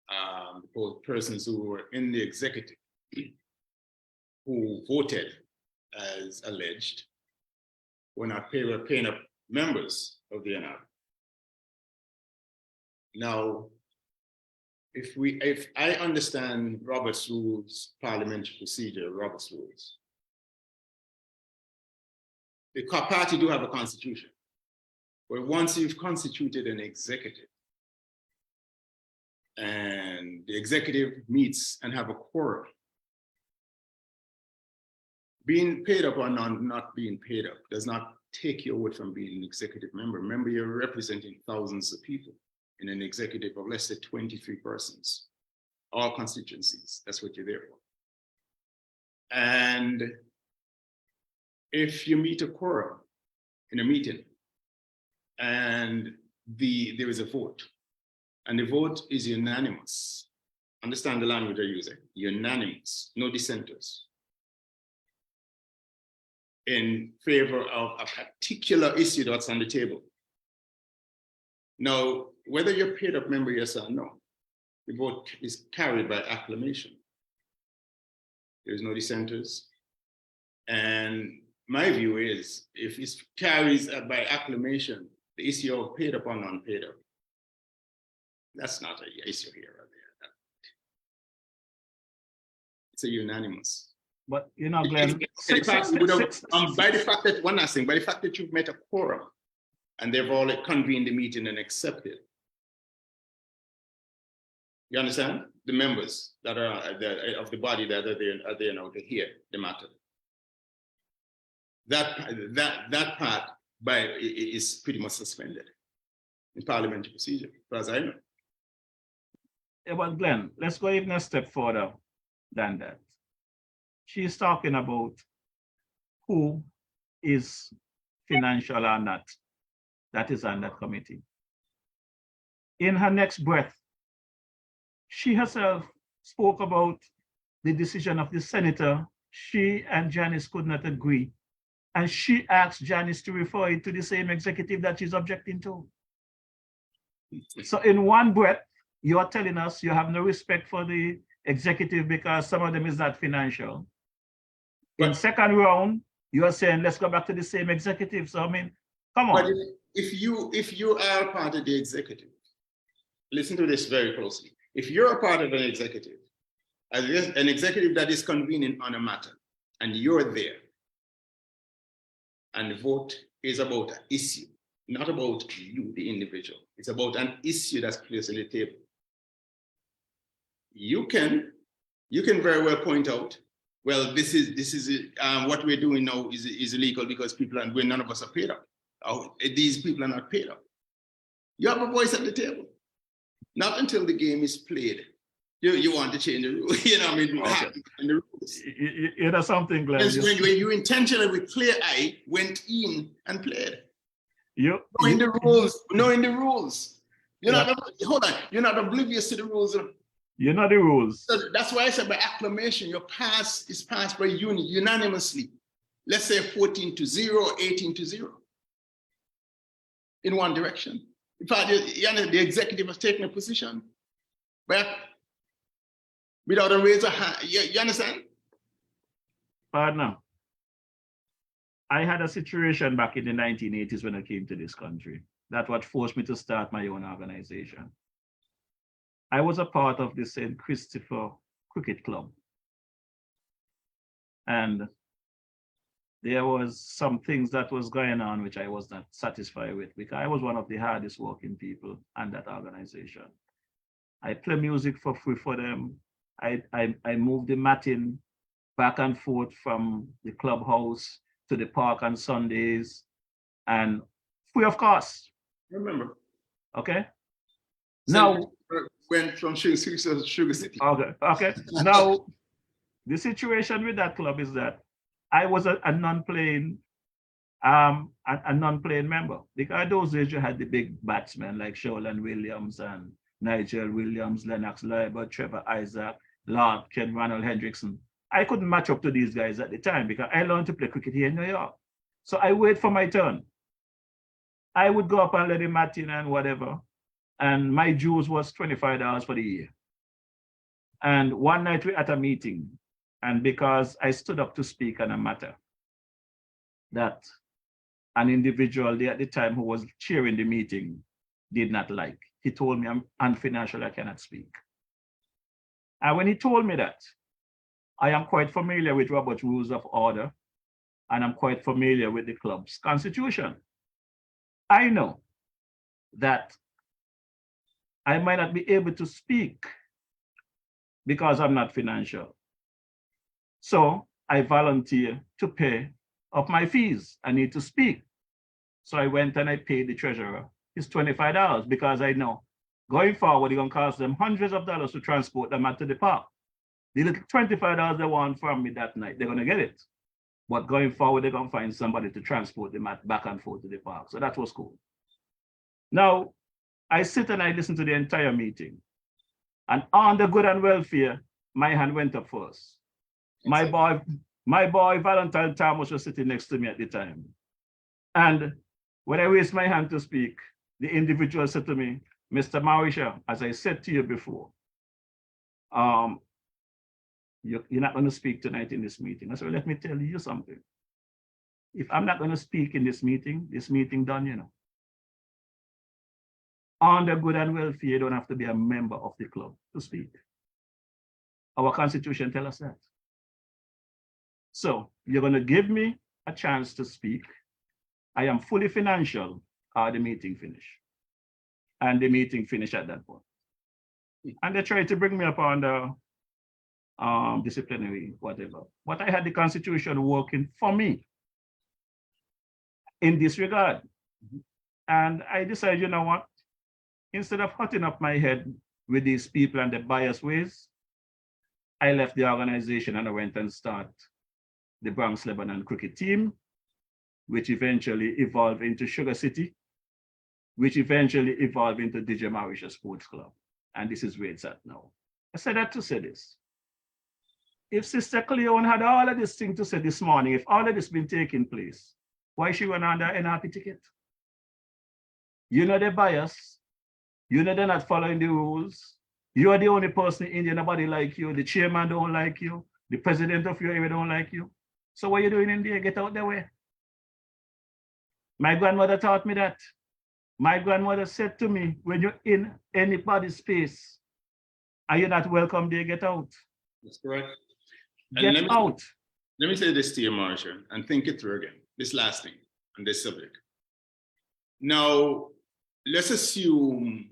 NR. Both persons who were in the executive who voted as alleged were not paying up members of the NR. Now, if I understand Robert's rules, parliamentary procedure, Robert's rules, the party do have a constitution. But once you've constituted an executive and the executive meets and have a quorum, being paid up or not being paid up does not take you away from being an executive member. Remember, you're representing thousands of people in an executive of less than 23 persons, all constituencies. That's what you're there for. And if you meet a quorum in a meeting and there is a vote, and the vote is unanimous. Understand the language I'm using. Unanimous, no dissenters, in favor of a particular issue that's on the table. Now, whether you're paid up member, yes or no, the vote is carried by acclamation. There's no dissenters. And my view is, if it carries by acclamation, the issue of paid up or non-paid up, that's not an issue here or there. It's a unanimous. But you know, Glenn, by the fact that one last thing, by the fact that you've met a quorum and they've all convened the meeting and accepted. You understand? The members that are of the body that are there now to hear the matter. That part is pretty much suspended in parliamentary procedure, as far as I know. Yeah, but Glenn, let's go even a step further than that. She's talking about who is financial or not. That is on that committee. In her next breath, she herself spoke about the decision of the senator. She and Janice could not agree. And she asked Janice to refer it to the same executive that she's objecting to. So in one breath, you are telling us you have no respect for the executive because some of them is not financial. In second round, you are saying, let's go back to the same executive. So I mean, come on. But if you are part of the executive, listen to this very closely. If you're a part of an executive that is convening on a matter, and you're there, and the vote is about an issue, not about you, the individual. It's about an issue that's placed on the table. You can very well point out, well, this is what we're doing now is illegal because none of us are paid up. These people are not paid up. You have a voice at the table. Not until the game is played. You want to change the rules. You know what I mean? Okay. And the rules. You know something, Glenn. When you intentionally with clear eye went in and played. Knowing the rules. Hold on. You're not oblivious to the rules. You know the rules. So that's why I said by acclamation, is passed by unanimously. Let's say 14-0, 18-0. In one direction. In fact, the executive has taken a position, but without a raise of hand. You understand? Partner, I had a situation back in the 1980s when I came to this country. That's what forced me to start my own organization. I was a part of the St. Christopher Cricket Club. And there was some things that was going on which I was not satisfied with because I was one of the hardest working people in that organization. I play music for free for them. I moved the matting back and forth from the clubhouse to the park on Sundays and free of cost. Remember. Okay. Now went from Sugar City. Okay. Now the situation with that club is that I was a non-playing member because those days you had the big batsmen like Sholan Williams and Nigel Williams, Lennox Leiber, Trevor Isaac, Lord Ken, Ronald Hendrickson. I couldn't match up to these guys at the time because I learned to play cricket here in New York. So I wait for my turn. I would go up and let him mat in and whatever. And my dues was $25 for the year. And one night we at a meeting, and because I stood up to speak on a matter that an individual there at the time who was chairing the meeting did not like. He told me I'm unfinancial, I cannot speak. And when he told me that, I am quite familiar with Robert's Rules of Order, and I'm quite familiar with the club's constitution. I know that I might not be able to speak because I'm not financial. So I volunteer to pay up my fees. I need to speak. So I went and I paid the treasurer his $25 because I know going forward, it's going to cost them hundreds of dollars to transport them out to the park. The little $25 they want from me that night, they're going to get it. But going forward, they're going to find somebody to transport them back and forth to the park. So that was cool. Now, I sit and I listen to the entire meeting. And on the good and welfare, my hand went up first. My boy Valentine Thomas was sitting next to me at the time. And when I raised my hand to speak, the individual said to me, Mr. Morrishaw, as I said to you before, you're not going to speak tonight in this meeting. I said, well, let me tell you something. If I'm not going to speak in this meeting done, you know. On the good and welfare, you don't have to be a member of the club to speak. Our constitution tells us that. So you're going to give me a chance to speak. I am fully financial, the meeting finished. And the meeting finished at that point. And they tried to bring me up on the disciplinary, whatever. But I had the constitution working for me in this regard. And I decided, you know what? Instead of hurting up my head with these people and the biased ways, I left the organization and I went and started the Bronx Lebanon cricket team, which eventually evolved into Sugar City, which eventually evolved into DJ Morrishaw Sports Club. And this is where it's at now. I said that to say this. If Sister Cleone had all of this thing to say this morning, if all of this been taking place, why she went on the NRP ticket? You know they're biased. You know they're not following the rules. You are the only person in India, nobody like you. The chairman don't like you. The president of your area don't like you. So what are you doing in there? Get out their way. My grandmother taught me that. My grandmother said to me, when you're in anybody's space, are you not welcome there? Get out. That's correct. Get out. Let me say this to you, Morrishaw, and think it through again. This last thing on this subject. Now, let's assume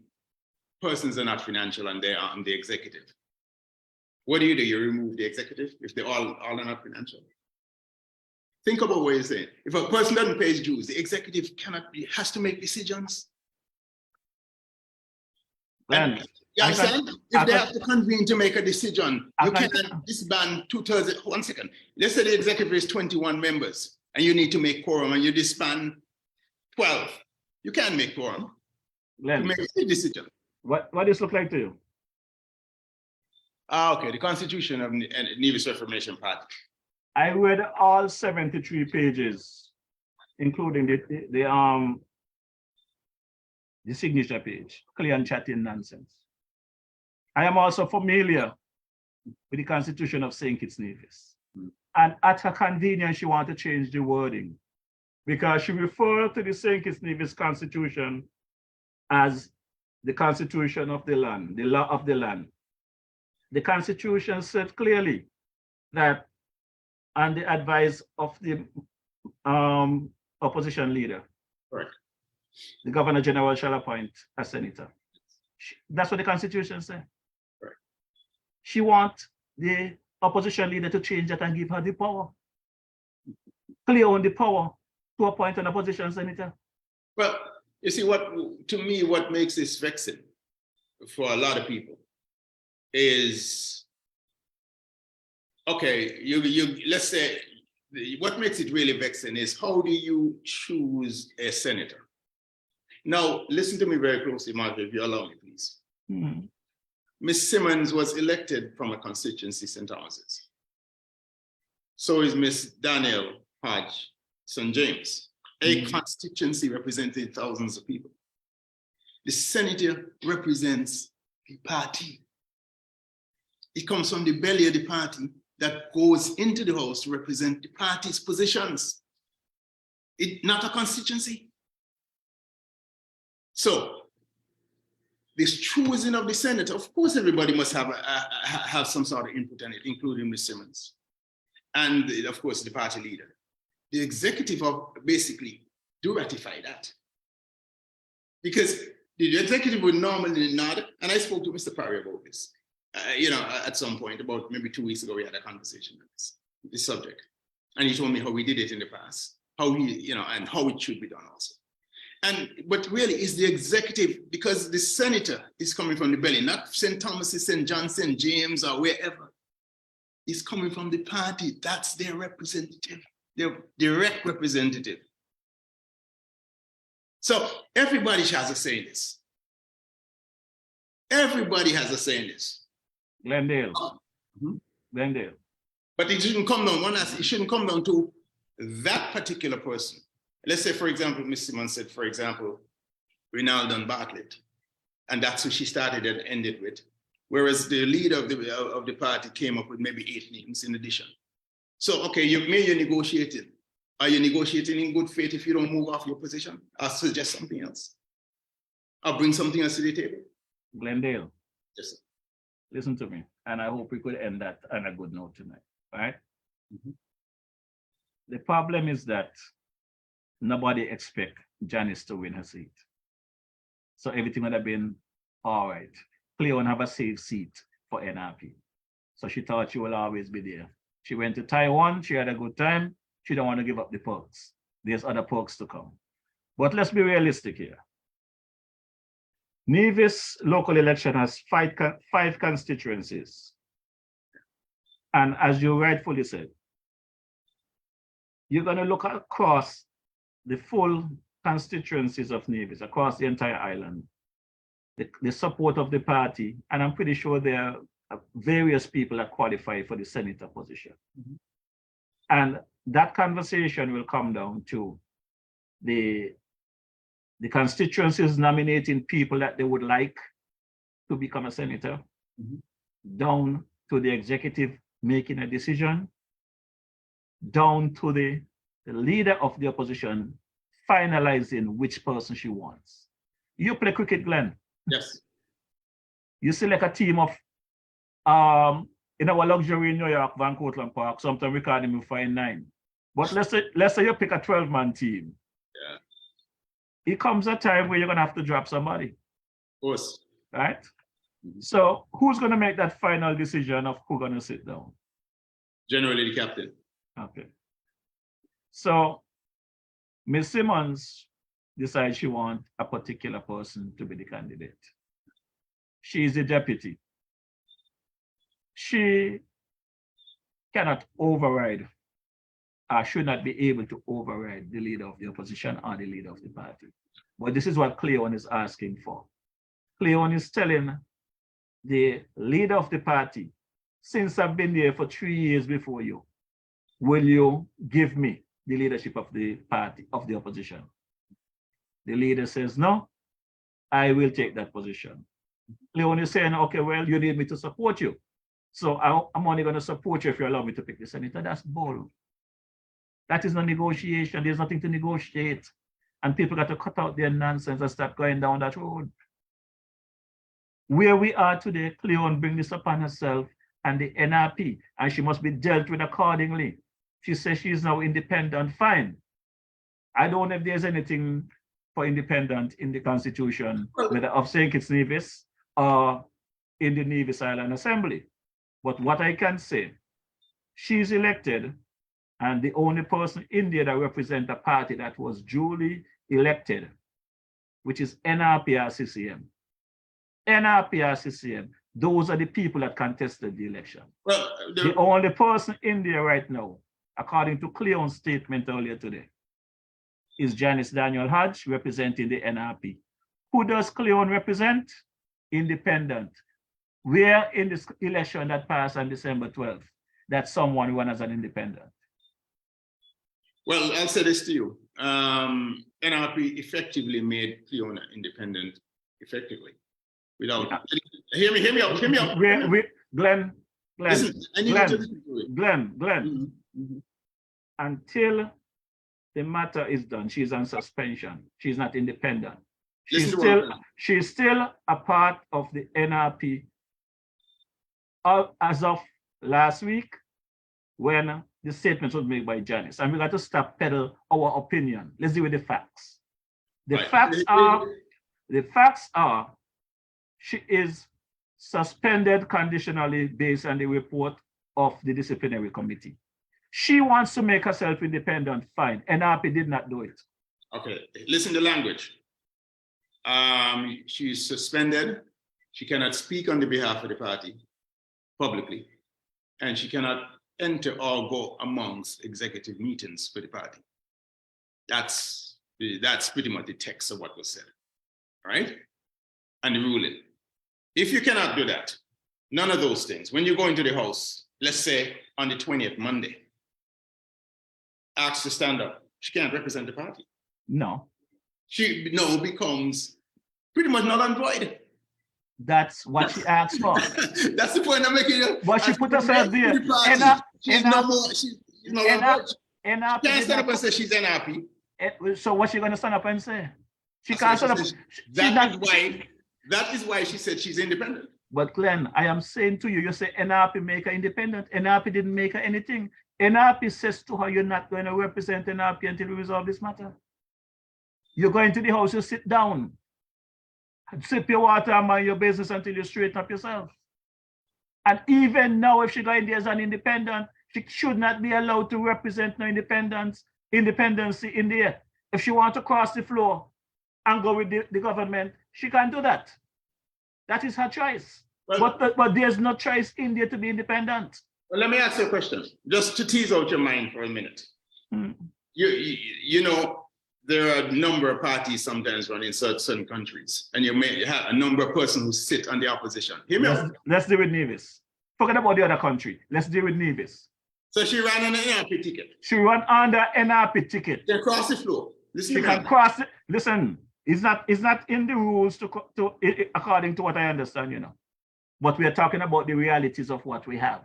persons are not financial and they are on the executive. What do? You remove the executive if they all are not financial. Think about what you're saying. If a person doesn't pay his dues, the executive has to make decisions. And, you understand? If they have to convene to make a decision, you can't disband 2/3. 1 second. Let's say the executive is 21 members and you need to make quorum and you disband 12. You can't make quorum to make a decision. What does this look like to you? Okay, the Constitution of Nevis Reformation Party. I read all 73 pages, including the signature page, clear and chatting nonsense. I am also familiar with the Constitution of St. Kitts Nevis. And at her convenience, she wanted to change the wording because she referred to the St. Kitts Nevis Constitution as the Constitution of the land, the law of the land. The Constitution said clearly that on the advice of the opposition leader, correct, the Governor General shall appoint a senator. That's what the Constitution says. Correct. She wants the opposition leader to change that and give her the power. Cleone the power to appoint an opposition senator. Well, you see, to me, what makes this vexing for a lot of people is, okay, let's say, what makes it really vexing is how do you choose a senator? Now, listen to me very closely, Mark, if you allow me, please. Mm-hmm. Ms. Simmons was elected from a constituency, St. Thomas's. So is Ms. Danielle Hodge, St. James, a constituency representing thousands of people. The senator represents the party. It comes from the belly of the party that goes into the House to represent the party's positions. It's not a constituency. So, this choosing of the senator, of course, everybody must have some sort of input on it, including Ms. Simmons, and of course the party leader. The executive basically do ratify that, because the executive would normally nod. And I spoke to Mr. Parry about this. At some point, about maybe 2 weeks ago, we had a conversation on this subject, and he told me how we did it in the past, how and how it should be done also. But really, it's the executive, because the senator is coming from the belly, not St. Thomas's, St. John, St. James, or wherever. It's coming from the party. That's their representative, their direct representative. So everybody has a say in this. Everybody has a say in this. Glendale. Glendale. But it shouldn't come down. It shouldn't come down to that particular person. Let's say, for example, Ms. Simmons said, for example, Rinaldo and Bartlett, and that's who she started and ended with. Whereas the leader of the party came up with maybe 8 names in addition. So, okay, you're negotiating. Are you negotiating in good faith if you don't move off your position? I'll suggest something else. I'll bring something else to the table. Glendale. Yes, sir. Listen to me, and I hope we could end that on a good note tonight, right? The problem is that nobody expect Janice to win her seat. So everything would have been all right. Cleone have a safe seat for NRP. So she thought she will always be there. She went to Taiwan, she had a good time. She don't want to give up the perks. There's other perks to come. But let's be realistic here. Nevis local election has five constituencies. And as you rightfully said, you're going to look across the full constituencies of Nevis, across the entire island, the support of the party, and I'm pretty sure there are various people that qualify for the senator position. And that conversation will come down to the constituencies nominating people that they would like to become a senator, down to the executive making a decision, down to the leader of the opposition finalizing which person she wants. You play cricket, Glenn. Yes. You select a team of, in our luxury in New York, Van Cortlandt Park, sometimes we call them 5-9. But let's say you pick a 12-man team. Yeah. It comes a time where you're going to have to drop somebody. Of course. Right? So who's going to make that final decision of who's going to sit down? Generally the captain. Okay. So Ms. Simmons decides she wants a particular person to be the candidate. She is the deputy. She cannot override, or should not be able to override the leader of the opposition or the leader of the party. But this is what Cleone is asking for. Cleone is telling the leader of the party, since I've been there for 3 years before you, will you give me the leadership of the party, of the opposition? The leader says, no, I will take that position. Cleone is saying, okay, well, you need me to support you. So I'm only going to support you if you allow me to pick the senator. That's bull. That is no negotiation. There's nothing to negotiate. And people got to cut out their nonsense and start going down that road. Where we are today, Cleone bring this upon herself and the NRP, and she must be dealt with accordingly. She says she is now independent. Fine. I don't know if there's anything for independent in the Constitution, whether of St. Kitts Nevis or in the Nevis Island Assembly. But what I can say, she's elected, and the only person in there that represents a party that was duly elected, which is NRP-CCM. NRP-CCM, those are the people that contested the election. Well, the only person in there right now, according to Cleone's statement earlier today, is Janice Daniel Hodge representing the NRP. Who does Cleone represent? Independent. Where in this election that passed on December 12th, that someone won as an independent? Well, I'll say this to you. NRP effectively made Cleone independent effectively. Without hear me out. Glenn, listen, Glenn, until the matter is done, she's on suspension. She's not independent. She's still a part of the NRP as of last week when the statements was made by Janice. And we got to stop peddle our opinion. Let's deal with the facts. The facts are she is suspended conditionally based on the report of the disciplinary committee. She wants to make herself independent, fine. NRP did not do it. Okay, listen to language. She's suspended. She cannot speak on the behalf of the party publicly, and she cannot enter or go amongst executive meetings for the party. That's pretty much the text of what was said, right? And the ruling. If you cannot do that, none of those things, when you go into the House, let's say on the 20th, Monday, asked to stand up, she can't represent the party. No. She now becomes pretty much null and void. That's what she asked for. That's the point I'm making. But she put herself there. She's no more. She's no longer. She can't stand up and say she's NRP. So what's she going to stand up and say? She can't stand up. That is why she said she's independent. But Glenn, I am saying to you, you say NRP make her independent. NRP didn't make her anything. NRP says to her, you're not going to represent NRP until we resolve this matter. You're going to the House, you sit down, sip your water and mind your business until you straighten up yourself. And even now, if she goes there as an independent, she should not be allowed to represent no independency in there. If she wants to cross the floor and go with the government, she can do that. That is her choice. Well, but there's no choice in there to be independent. Well, let me ask you a question, just to tease out your mind for a minute. You know, there are a number of parties sometimes run in certain countries, and you may have a number of persons who sit on the opposition. Let's deal with Nevis. Forget about the other country. Let's deal with Nevis. So she ran on an NRP ticket. She ran on the NRP ticket. She can cross the floor. She can cross it. Listen, it's not in the rules according to what I understand, you know. But we are talking about the realities of what we have.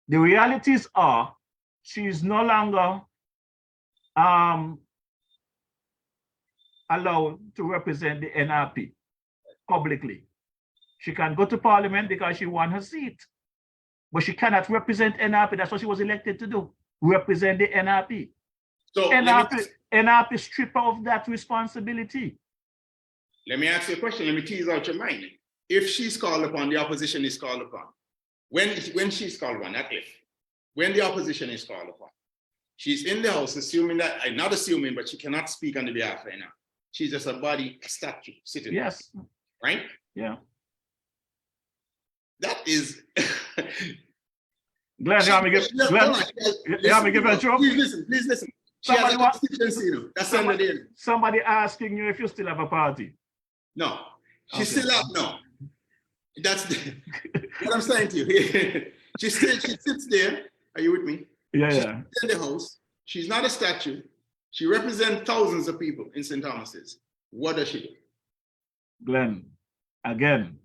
The realities are she is no longer allowed to represent the NRP publicly. She can go to parliament because she won her seat, but she cannot represent NRP. That's what she was elected to do, represent the NRP. So NRP strip her of that responsibility. Let me ask you a question. Let me tease out your mind. If she's called upon, the opposition is called upon. When she's called upon, not if. When the opposition is called upon, she's in the House, assuming that, not assuming, but she cannot speak on the behalf of NRP. She's just a body, a statue sitting there. Yes. Right? Yeah. That is. Glenn, you want me give her a joke? Please listen. Somebody asking you if you still have a party. No. She still have no. That's what I'm saying to you. she sits there. Are you with me? Yeah. She's in the House. She's not a statue. She represents thousands of people in St. Thomas's. What does she do? Glenn, again,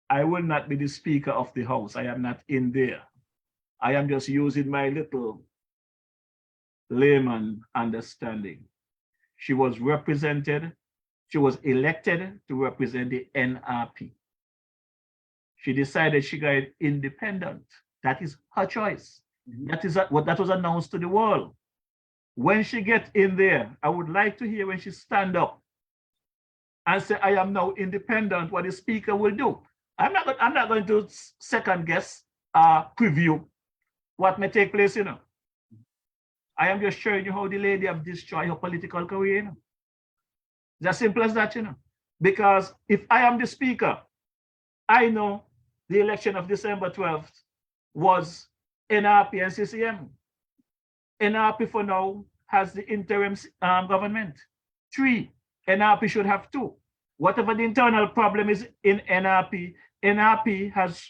I will not be the Speaker of the House. I am not in there. I am just using my little layman understanding. She was elected to represent the NRP. She decided she got independent. That is her choice. That is what that was announced to the world. When she gets in there, I would like to hear when she stand up and say, I am now independent, what the Speaker will do. I'm not going to second guess, preview what may take place, you know. I am just showing you how the lady have destroyed her political career, you know. It's as simple as that, you know. Because if I am the Speaker, I know the election of December 12th was NRP and CCM. NRP for now has the interim government. 3, NRP should have 2. Whatever the internal problem is in NRP, NRP has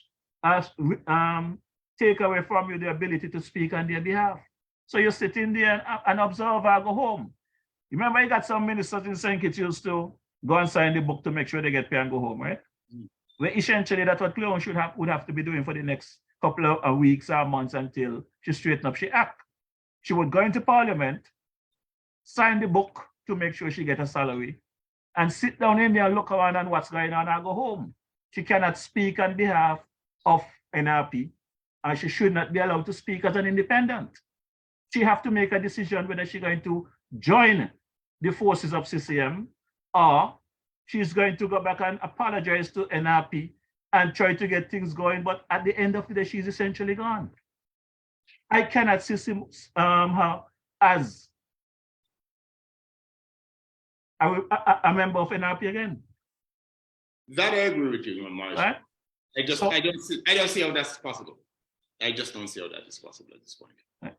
take away from you the ability to speak on their behalf. So you sit in there and observe or go home. You remember you got some ministers in St. Kitts used to go and sign the book to make sure they get paid and go home, right? Well, essentially that's what Cleone would have to be doing for the next couple of weeks or months until she straighten up she act. She would go into parliament, sign the book to make sure she get a salary, and sit down in there and look around and what's going on and go home. She cannot speak on behalf of NRP, and she should not be allowed to speak as an independent. She have to make a decision whether she's going to join the forces of CCM or she's going to go back and apologize to NRP and try to get things going. But at the end of the day, she's essentially gone. I cannot see her as a member of NRP again. That I agree with you, Morrishaw. Right? I don't see how that's possible. I just don't see how that is possible at this point. Right.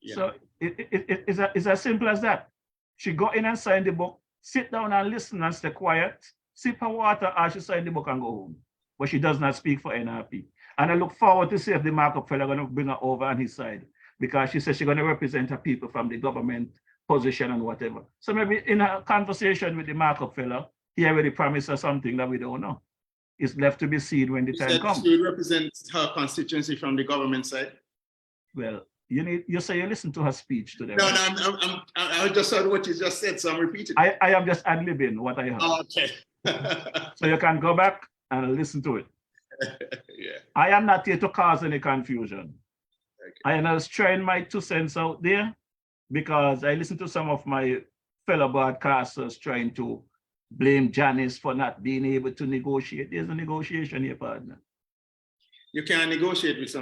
Yeah. So it's as simple as that. She go in and sign the book, sit down and listen and stay quiet sip her water as she sign the book and go home. But she does not speak for NRP. And I look forward to see if the markup fella going to bring her over on his side, because she says she's going to represent her people from the government position and whatever. So maybe in a conversation with the markup fella, he already promised her something that we don't know. It's left to be seen when the time comes. She represents her constituency from the government side. Well, you say you listen to her speech today. No, right? no, I just heard what you just said, so I'm repeating. I am just ad-libbing what I heard. Oh, okay. So you can go back and listen to it. Yeah. I am not here to cause any confusion. Okay. I am just trying my 2 cents out there, because I listen to some of my fellow broadcasters trying to blame Janice for not being able to negotiate. There's a negotiation here, partner. You can't negotiate with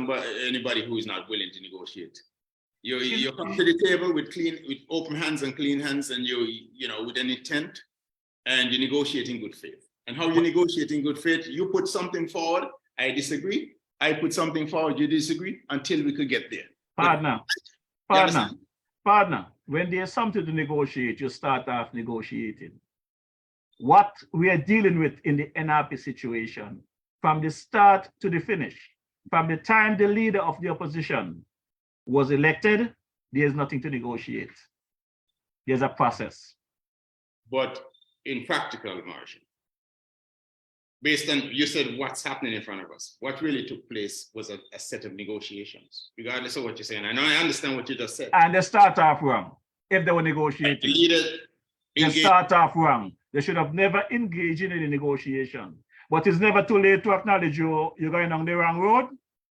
anybody who is not willing to negotiate. You come to the table with open hands and clean hands, and you know, with an intent, and you negotiate in good faith. And how you negotiate in good faith? You put something forward, I disagree. I put something forward, you disagree, until we could get there. Partner, when there's something to negotiate, you start off negotiating. What we are dealing with in the NRP situation, from the start to the finish, from the time the leader of the opposition was elected, there's nothing to negotiate. There's a process. But in practical, Morrishaw, based on, you said what's happening in front of us, what really took place was a set of negotiations, regardless of what you're saying. I know I understand what you just said. And they start off wrong. If they were negotiating, they start off wrong. They should have never engaged in any negotiation. But it's never too late to acknowledge you're going on the wrong road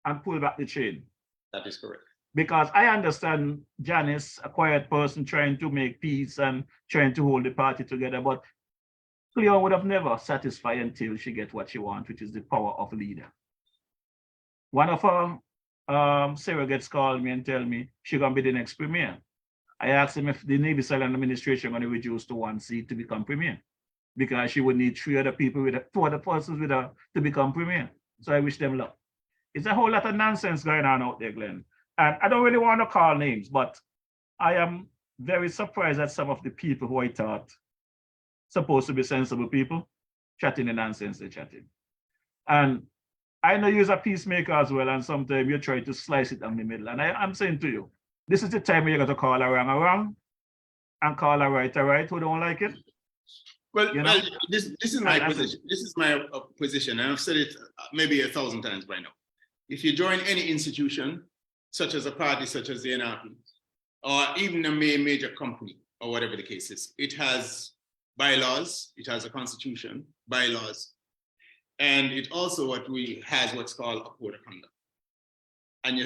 and pull back the chain. That is correct. Because I understand Janice, a quiet person trying to make peace and trying to hold the party together, but Cleone would have never satisfied until she gets what she wants, which is the power of a leader. One of her surrogates called me and tell me she's going to be the next premier. I asked him if the Navy Silent administration going to reduce to 1 seat to become premier, because she would need 2 other persons with her to become premier. So I wish them luck. It's a whole lot of nonsense going on out there, Glenn. And I don't really want to call names, but I am very surprised at some of the people who I thought supposed to be sensible people chatting the nonsense they're chatting. And I know you're a peacemaker as well, and sometimes you try to slice it down the middle. And I'm saying to you, this is the time where you got to call a wrong and call a right who don't like it. Well, this is my position. This is my position, and I've said it maybe 1,000 times by now. If you join any institution, such as a party, such as the NRP, or even a major company, or whatever the case is, it has bylaws, it has a constitution, bylaws, and it also has what's called a code of conduct. And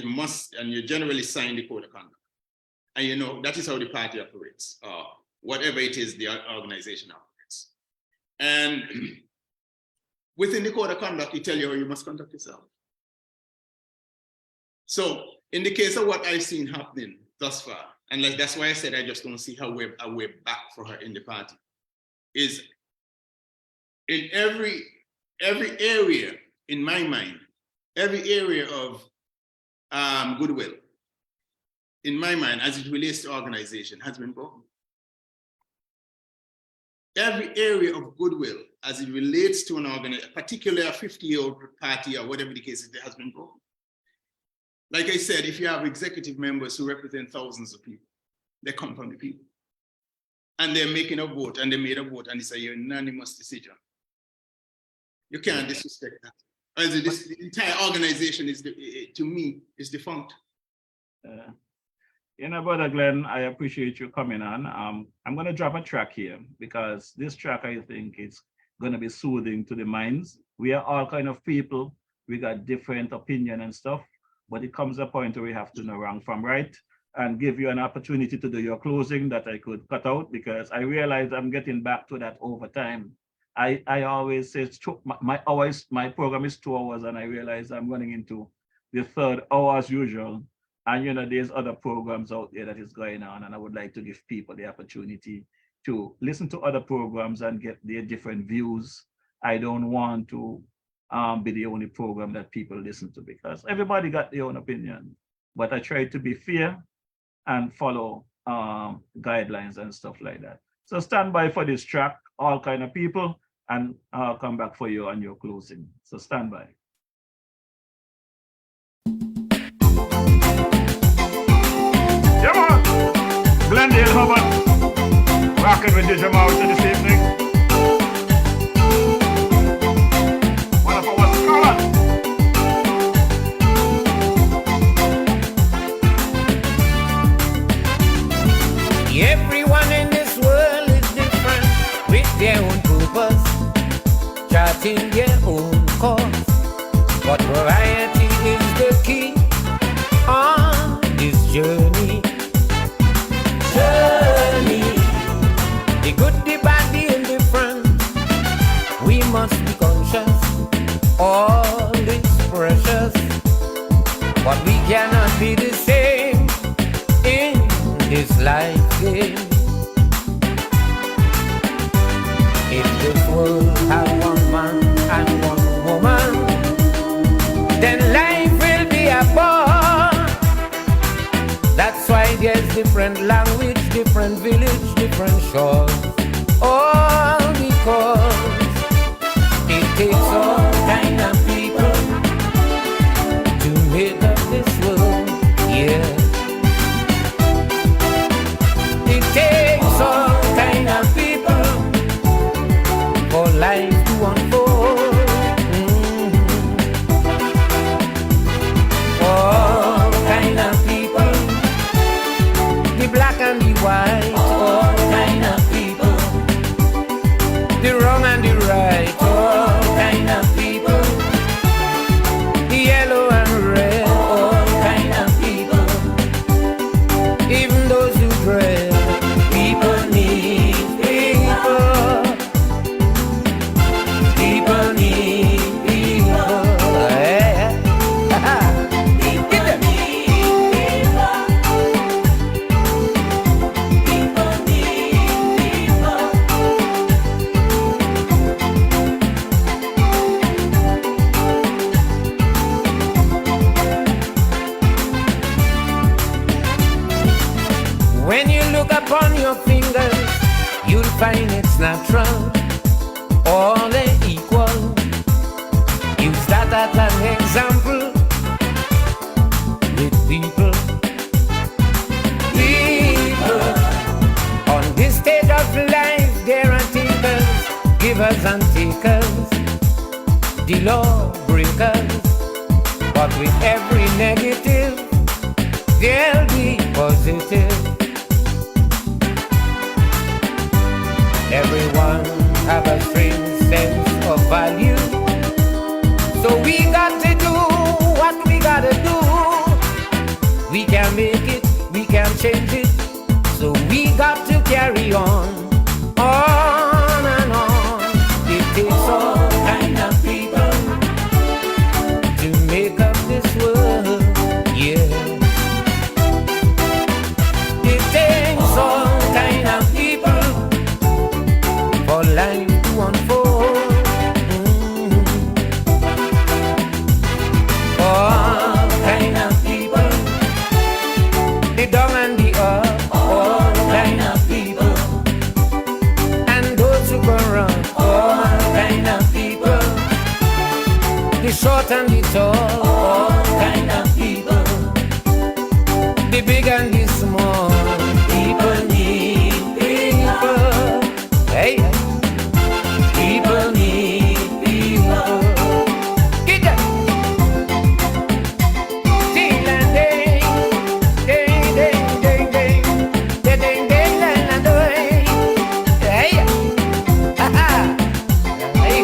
you generally sign the code of conduct. And you know, that is how the party operates, whatever it is the organization operates. And within the code of conduct, it tells you how you must conduct yourself. So in the case of what I've seen happening thus far, and that's why I said I just don't see a way back for her in the party, is in every area, in my mind, every area of goodwill, in my mind, as it relates to organization, has been broken. Every area of goodwill, as it relates to an organization, particularly a 50-year-old party or whatever the case is, has been broken. Like I said, if you have executive members who represent thousands of people, they come from the people. And they're making a vote, and they made a vote, and it's a unanimous decision. You can't disrespect that. As the entire organization to me, is defunct. You know, Brother Glenn, I appreciate you coming on. I'm going to drop a track here, because this track, I think, is going to be soothing to the minds. We are all kind of people. We got different opinion and stuff, but it comes a point where we have to know wrong from right, and give you an opportunity to do your closing that I could cut out, because I realize I'm getting back to that over time. I always say my program is 2 hours, and I realize I'm running into the 3rd hour as usual. And you know, there's other programs out there that is going on, and I would like to give people the opportunity to listen to other programs and get their different views. I don't want to be the only program that people listen to, because everybody got their own opinion. But I try to be fair and follow guidelines and stuff like that. So stand by for this track, all kind of people, and I'll come back for you on your closing. So stand by. Yeah, man. Glendale Hubbard, rocking with JefroyMorrishaw out this evening. One of our scholars. Everyone in this world is different with their own purpose, charting their own course. But variety is the key on this journey. The good, the bad, the indifferent. We must be conscious. All is precious, but we cannot be the same in this life game. If this world had one man and one woman, then life will be a bore. That's why there's different language, different village, different shores. All because it takes all kind of people to make up this world, yeah. It takes all kind of people for life to unfold. All kind of people, the black and the white, all kind of people, the wrong and the right, all kind of people, the yellow and red, all kind of people, even those who dread. People need people. People need people. Yeah. People need people. People need people. When you look upon your fingers, you'll find it's natural, all are equal. Use that as an example with people. People, on this stage of life, there are thinkers, givers and takers, the lawbreakers. But with every negative, there'll be positive. Everyone have a strange sense of value. So we got to do what we gotta do. We can make it, we can change it. So we got to carry on and on. It takes all kind of people to make up this world, yeah. It takes all kind of people for life to unfold. All kind of people, the down and the up, all kind of people, and those who go wrong, all kind of people, the short and the tall, all kind of people, the big and the small. People need people. Hey. People need people. Get that. Ding and ding, ding ding ding ding, ding ding ding and ding. Hey, ha ha. Hey,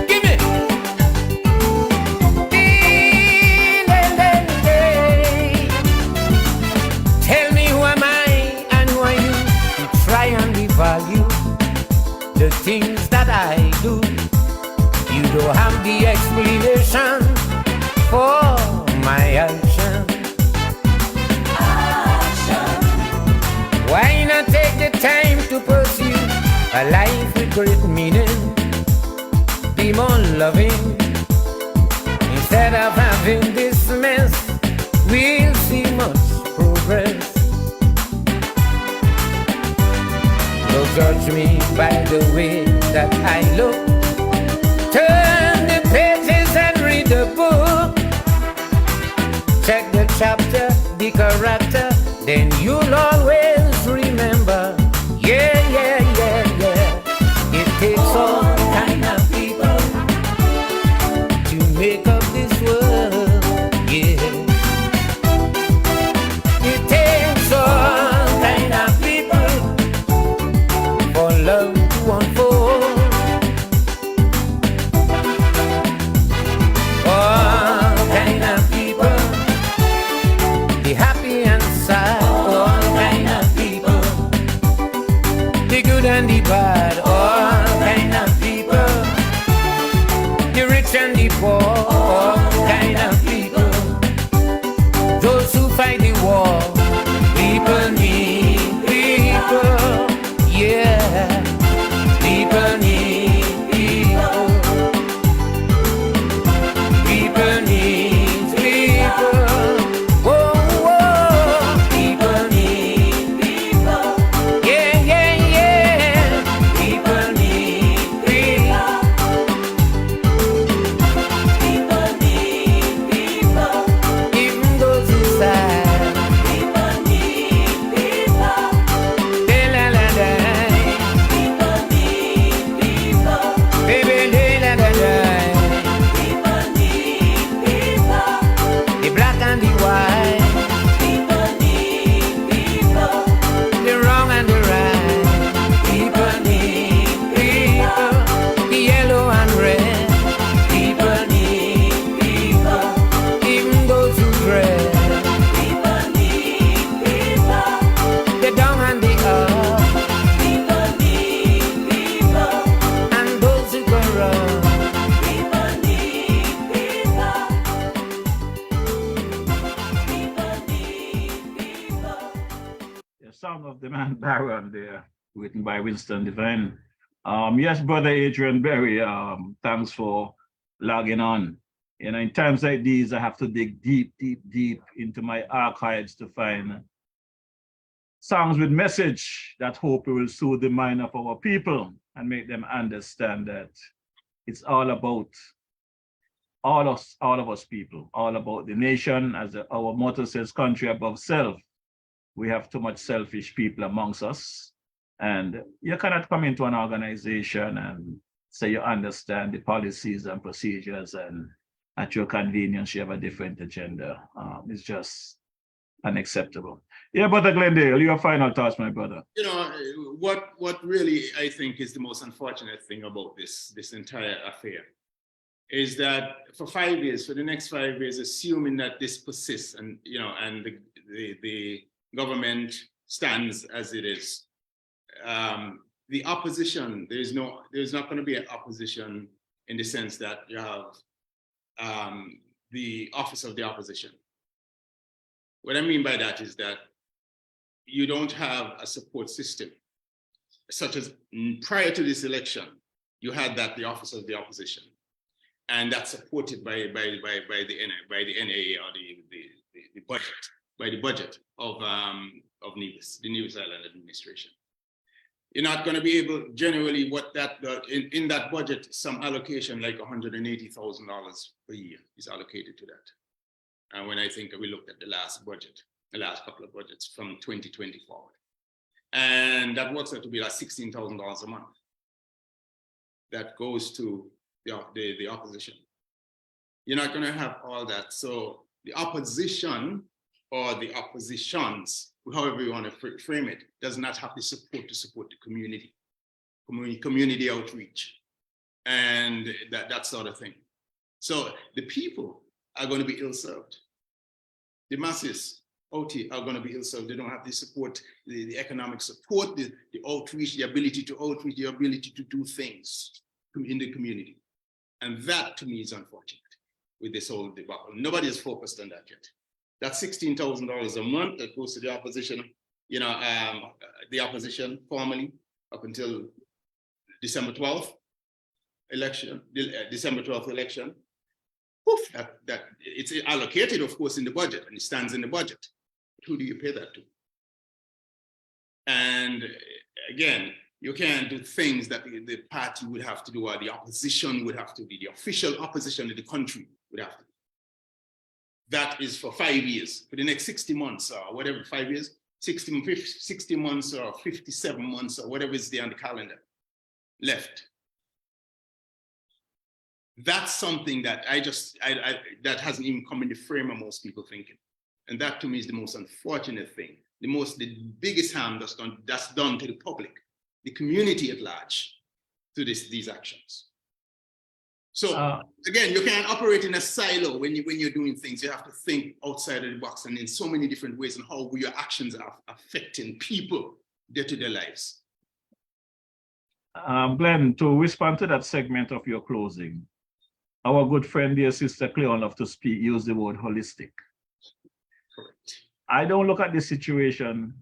give me. Ding ding ding ding. Tell me who am I and who are you to try and devalue the things that I do. You don't have the explanation for my action. Why not take the time to pursue a life with great meaning? Be more loving instead of having this mess. We'll see much progress. Look judge me by the way that I look. Turn the pages and read the book. Check the chapter, the character, then you'll always remember. Yeah, yeah, yeah, yeah. It takes all kind of people to make up this world. Yeah. It takes all kind of people for love to unfold. All kind of people, the happy and sad. All kind of people, the good and the bad. All kind of people, the rich and the poor. All kind of people, those who fight the war. People need people, yeah. People need people. People need people. Whoa, whoa. People need people. Yeah, yeah, yeah. People need people. People need people. Even those who sad. People need people. De la la la. People need people. Baby, de la la la. People need people. The black and the white. People need people. The wrong and the right. People need people. The yellow and red. People need people. Even those who dread. People need people. The down and the up. People need people. And those who go wrong. People need people. The Song of the Man Baron there, written by Winston Devine. Yes, Brother Adrian Berry, thanks for logging on. You know, in times like these, I have to dig deep, deep, deep into my archives to find songs with message that hope will soothe the mind of our people and make them understand that it's all about all of us people, all about the nation. As our motto says, country above self. We have too much selfish people amongst us. And you cannot come into an organization and say you understand the policies and procedures and at your convenience you have a different agenda. It's just unacceptable. Yeah, Brother Glendale, your final thoughts, my brother. You know, what really I think is the most unfortunate thing about this entire affair is that for 5 years, for the next 5 years, assuming that this persists and, you know, and the government stands as it is, the opposition, there's not going to be an opposition in the sense that you have the office of the opposition. What I mean by that is that you don't have a support system, such as prior to this election, you had the office of the opposition, and that's supported by the NAA or the budget, by the budget of Nevis, the Nevis Island administration. You're not going to be able, generally, what that in that budget, some allocation like $180,000 per year is allocated to that. And when I think we looked at the last budget, the last couple of budgets from 2020 forward, and that works out to be like $16,000 a month. That goes to the opposition. You're not going to have all that. So the opposition or the oppositions, however you want to frame it, does not have the support to support the community outreach, and that sort of thing. So the people are going to be ill-served. The masses out here are going to be ill-served. They don't have the support, the economic support, the outreach, the ability to outreach, the ability to do things in the community. And that, to me, is unfortunate with this whole debacle. Nobody is focused on that yet. That's $16,000 a month that goes to the opposition, the opposition formally up until December 12th election, December 12th election. Poof, that it's allocated, of course, in the budget, and it stands in the budget. But who do you pay that to? And again, You can't do things that the party would have to do, or the opposition would have to do, the official opposition of the country would have to do. That is for 5 years, for the next 60 months or whatever, 5 years, 60 months or 57 months or whatever is there on the calendar left. That's something that that hasn't even come in the frame of most people thinking. And that to me is the most unfortunate thing, the biggest harm that's done to the public, the community at large, to these actions. So again, you can't operate in a silo when you're doing things. You have to think outside of the box and in so many different ways and how your actions are affecting people day-to-day lives. Glenn, to respond to that segment of your closing, our good friend, dear sister Cleone, love to use the word holistic. Correct. I don't look at the situation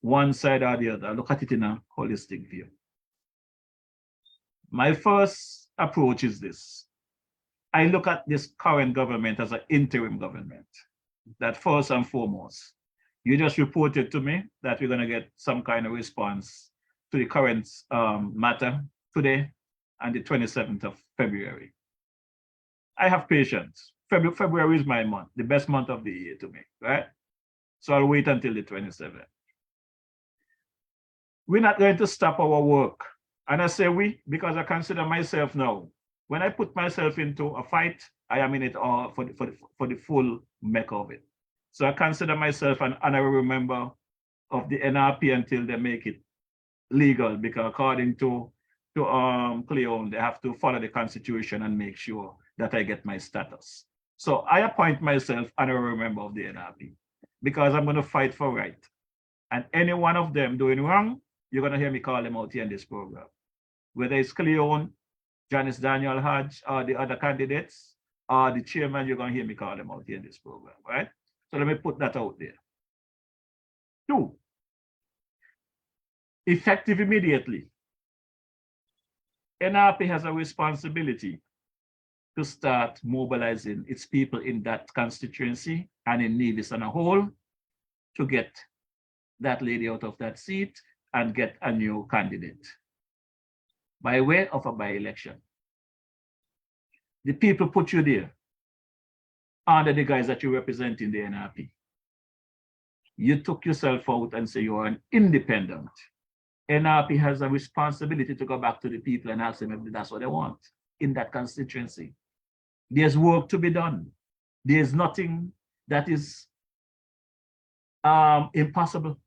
one side or the other. I look at it in a holistic view. My first approach is this. I look at this current government as an interim government. That first and foremost, you just reported to me that we're going to get some kind of response to the current matter today and the 27th of February. I have patience. February is my month, the best month of the year to me, right? So I'll wait until the 27th. We're not going to stop our work. And I say we, because I consider myself now, when I put myself into a fight, I am in it all for the full make of it. So I consider myself an honorary member of the NRP until they make it legal, because according to Cleone, they have to follow the Constitution and make sure that I get my status. So I appoint myself honorary member of the NRP because I'm going to fight for right. And any one of them doing wrong, you're going to hear me call them out here in this program. Whether it's Cleone, Janice Daniel Hodge, or the other candidates, or the chairman, you're going to hear me call them out here in this program, right? So let me put that out there. 2, effective immediately. NRP has a responsibility to start mobilizing its people in that constituency and in Nevis on a whole to get that lady out of that seat and get a new candidate by way of a by-election. The people put you there under the guys that you represent in the NRP. You took yourself out and say you are an independent. NRP has a responsibility to go back to the people and ask them if that's what they want in that constituency. There's work to be done. There's nothing that is impossible.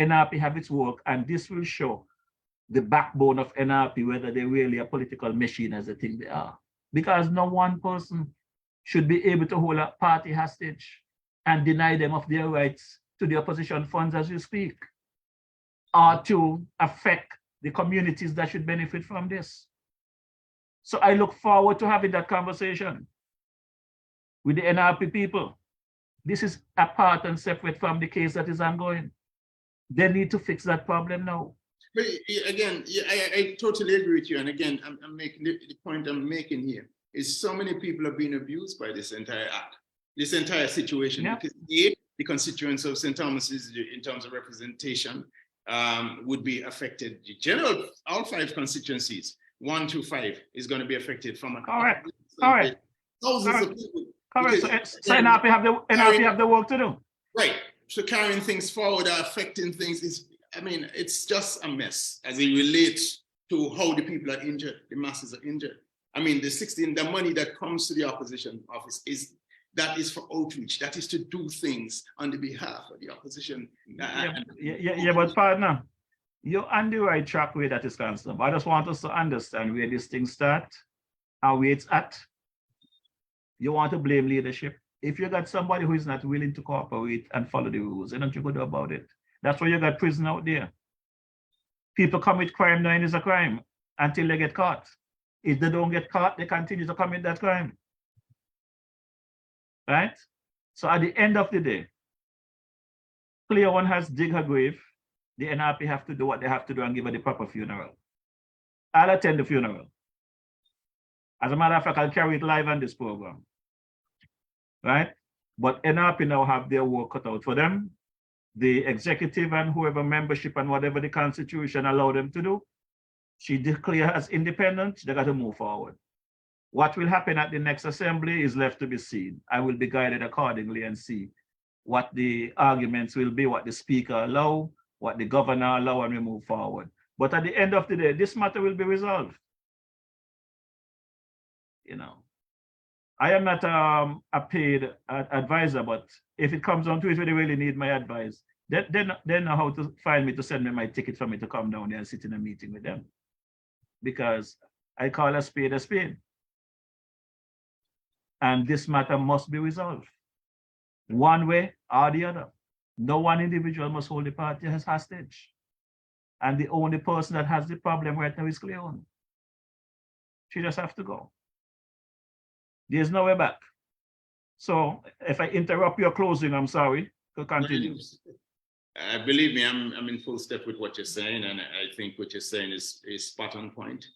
NRP have its work, and this will show the backbone of NRP, whether they're really a political machine as they think they are. Because no one person should be able to hold a party hostage and deny them of their rights to the opposition funds as you speak, or to affect the communities that should benefit from this. So I look forward to having that conversation with the NRP people. This is apart and separate from the case that is ongoing. They need to fix that problem now. But again, I totally agree with you. And again, I'm making the point I'm making here is so many people are being abused by this entire act, this entire situation. Yeah. Because the constituents of St. Thomas in terms of representation would be affected. The general, all 5 constituencies, 1 through 5, is going to be affected from a correct. Thousands of people. Correct. So NRP have the work to do. Right. So carrying things forward or affecting things is, I mean, it's just a mess as it relates to how the people are injured, the masses are injured. I mean, the money that comes to the opposition office is for outreach. That is to do things on the behalf of the opposition. But partner, you're on the right track where that is concerned. But I just want us to understand where this thing starts and where it's at. You want to blame leadership. If you got somebody who is not willing to cooperate and follow the rules, then nothing you can do about it. That's why you got prison out there. People commit crime knowing it's a crime until they get caught. If they don't get caught, they continue to commit that crime. Right? So at the end of the day, Cleone has dig her grave. The NRP have to do what they have to do and give her the proper funeral. I'll attend the funeral. As a matter of fact, I'll carry it live on this program. Right? But NRP now have their work cut out for them. the executive and whoever membership and whatever the Constitution allow them to do, she declares as independent, they got to move forward. What will happen at the next assembly is left to be seen. I will be guided accordingly and see what the arguments will be, what the speaker allow, what the governor allow, and we move forward. But at the end of the day, this matter will be resolved. You know, I am not a paid advisor, but if it comes down to it, they really need my advice, they know how to find me, to send me my ticket for me to come down there and sit in a meeting with them. Because I call a spade a spade. And this matter must be resolved one way or the other. No one individual must hold the party as hostage. And the only person that has the problem right now is Cleone. She just have to go. There's no way back. So if I interrupt your closing, I'm sorry. To continue. Believe me, I'm in full step with what you're saying, and I think what you're saying is spot on point.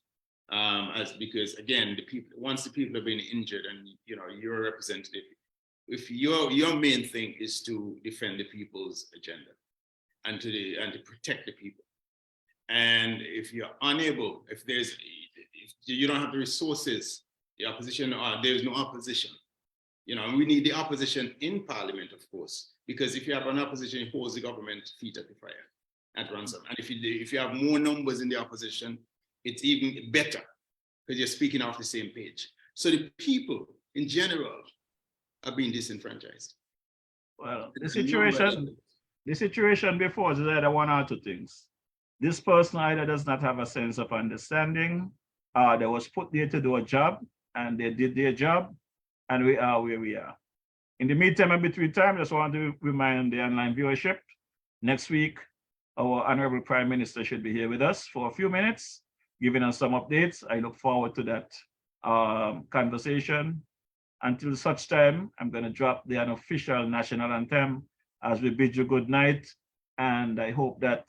Because again, the people, once the people have been injured, and you know you're a representative, if your main thing is to defend the people's agenda and to protect the people, and if you're unable, if you don't have the resources, the opposition, there's no opposition. You know, we need the opposition in Parliament, of course, because if you have an opposition, it holds the government feet at the fire at ransom. And if you have more numbers in the opposition, it's even better because you're speaking off the same page. So the people in general are being disenfranchised. Well, the situation before is either one or two things. This person either does not have a sense of understanding, they was put there to do a job, and they did their job, and we are where we are. In the meantime and between time, I just want to remind the online viewership, next week, our Honorable Prime Minister should be here with us for a few minutes, giving us some updates. I look forward to that conversation. Until such time, I'm going to drop the unofficial national anthem as we bid you good night. And I hope that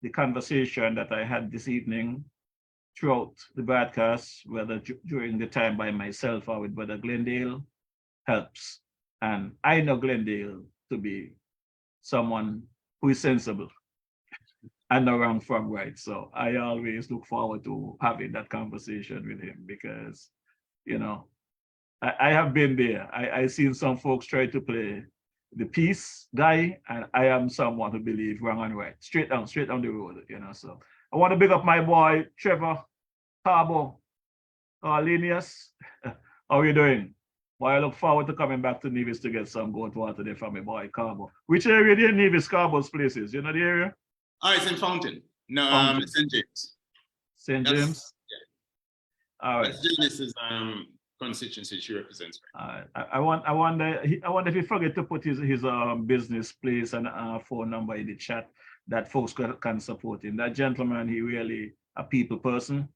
the conversation that I had this evening throughout the broadcast, whether during the time by myself or with Brother Glendale, helps. And I know Glendale to be someone who is sensible and know wrong from right. So I always look forward to having that conversation with him because, you know, I have been there. I've seen some folks try to play the peace guy, and I am someone who believes wrong and right, straight down the road, you know. So I want to big up my boy, Trevor Carbo, Linus. How are you doing? Well, I look forward to coming back to Nevis to get some goat water there from my boy Carbo. Which area there Nevis Carbo's places? You know the area? Oh, it's in Fountain. No, St. James. St. James? Yeah. All right. That's Janice's constituency she represents. I wonder if he forget to put his business place and phone number in the chat that folks can support him. That gentleman, he really a people person.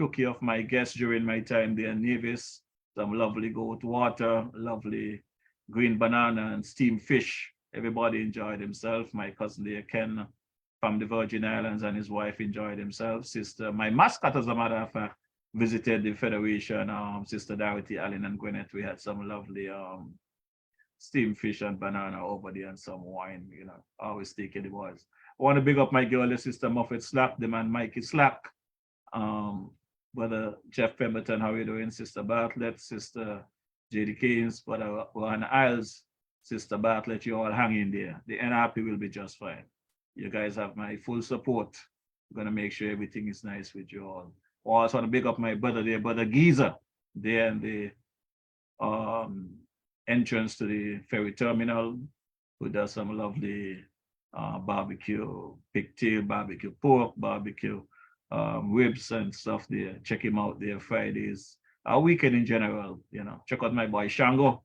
Took care of my guests during my time there in Nevis. Some lovely goat water, lovely green banana and steamed fish. Everybody enjoyed themselves. My cousin there, Ken, from the Virgin Islands, and his wife enjoyed themselves. Sister, my mascot, as a matter of fact, visited the Federation, Sister Dorothy, Allen, and Gwyneth. We had some lovely steamed fish and banana over there and some wine, you know, always taking the boys. I want to big up my girl, Sister Muffet Slack, the man Mikey Slack, Brother Jeff Pemberton, how are you doing? Sister Bartlett, Sister J.D. Keynes, Brother Juan Isles, Sister Bartlett, you all hang in there. The NRP will be just fine. You guys have my full support. I'm going to make sure everything is nice with you all. I also want to big up my brother there, Brother Geezer, there in the entrance to the ferry terminal, who does some lovely barbecue, pigtail, barbecue pork, barbecue ribs and stuff there. Check him out there Fridays, a weekend in general, you know. Check out my boy Shango.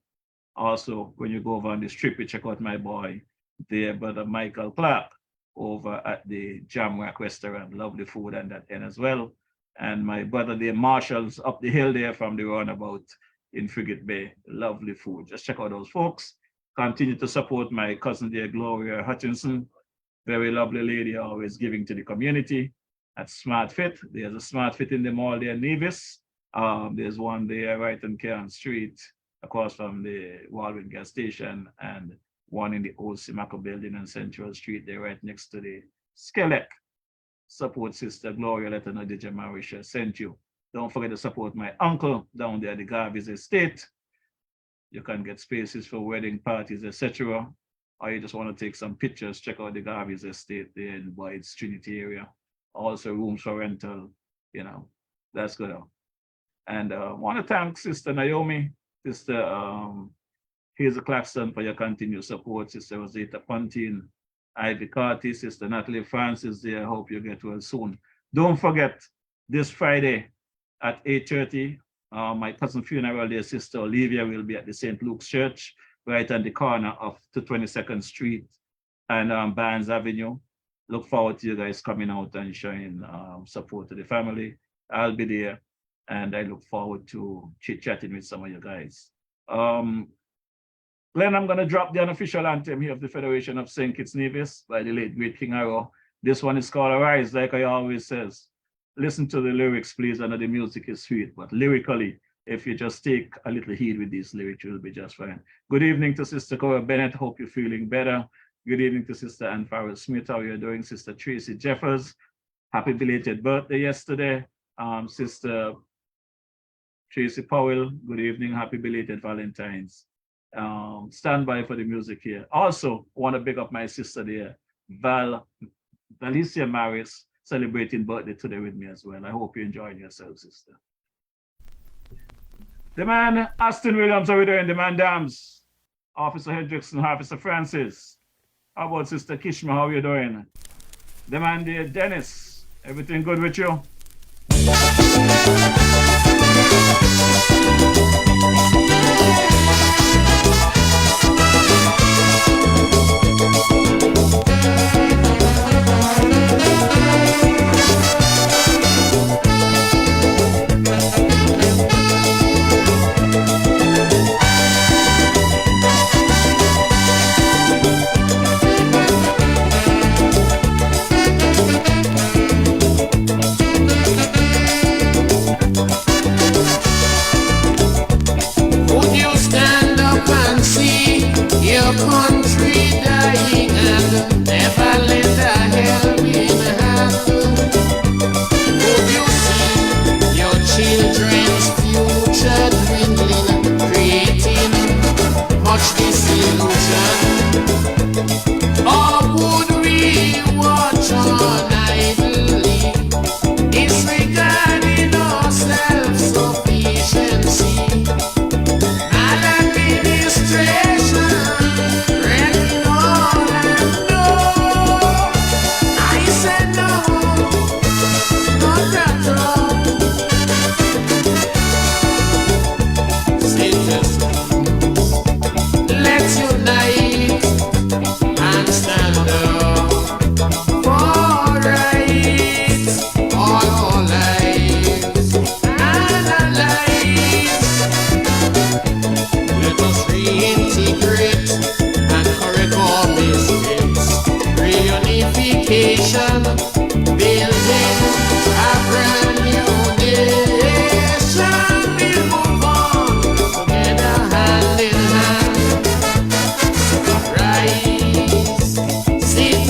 Also, when you go over on the strip, you check out my boy there, Brother Michael Clark, over at the Jamrock restaurant. Lovely food and that end as well. And my brother there, Marshall's up the hill there from the roundabout in Frigate Bay. Lovely food. Just check out those folks. Continue to support my cousin there, Gloria Hutchinson. Very lovely lady, always giving to the community. At Smart Fit. There's a Smart Fit in the mall there, Nevis. There's one there right on Cairn Street, across from the Walwyn gas station. And one in the old Simaco building on Central Street there, right next to the Skelec. Support Sister Gloria, let her know DJ Morrishaw sent you. Don't forget to support my uncle down there at the Garvey's estate. You can get spaces for wedding parties, etc. Or you just want to take some pictures, check out the Garvey's estate there in White's Trinity area. Also rooms for rental, you know, that's good. And I want to thank Sister Naomi, Sister Hazel Claxton for your continued support, Sister Rosita Pontin, Ivy Carty, Sister Natalie Francis there. I hope you get well soon. Don't forget, this Friday at 8:30, my cousin's funeral there, Sister Olivia, will be at the St. Luke's Church, right on the corner of the 22nd Street and Barnes Avenue. Look forward to you guys coming out and showing support to the family. I'll be there, and I look forward to chit-chatting with some of you guys. Glenn, I'm going to drop the unofficial anthem here of the Federation of St. Kitts Nevis by the late great King Arrow. This one is called Arise, like I always says. Listen to the lyrics, please. I know the music is sweet, but lyrically, if you just take a little heed with these lyrics, you'll be just fine. Good evening to Sister Cora Bennett. Hope you're feeling better. Good evening to Sister Ann Farrell Smith. How are you doing? Sister Tracy Jeffers. Happy belated birthday yesterday. Sister Tracy Powell. Good evening. Happy belated Valentine's. Stand by for the music here. Also, want to big up my sister there, Valicia Maris, celebrating birthday today with me as well. I hope you're enjoying yourself, sister. The man, Aston Williams, how are we doing? The man, Dams. Officer Hendrickson, Officer Francis. How about Sister Kishma, how are you doing? The man there, Dennis. Everything good with you? Country dying and never lend a helping hand. Would you see your children's future dwindling, creating much disillusion? Or would we watch on idly, disregarding our self-sufficiency? See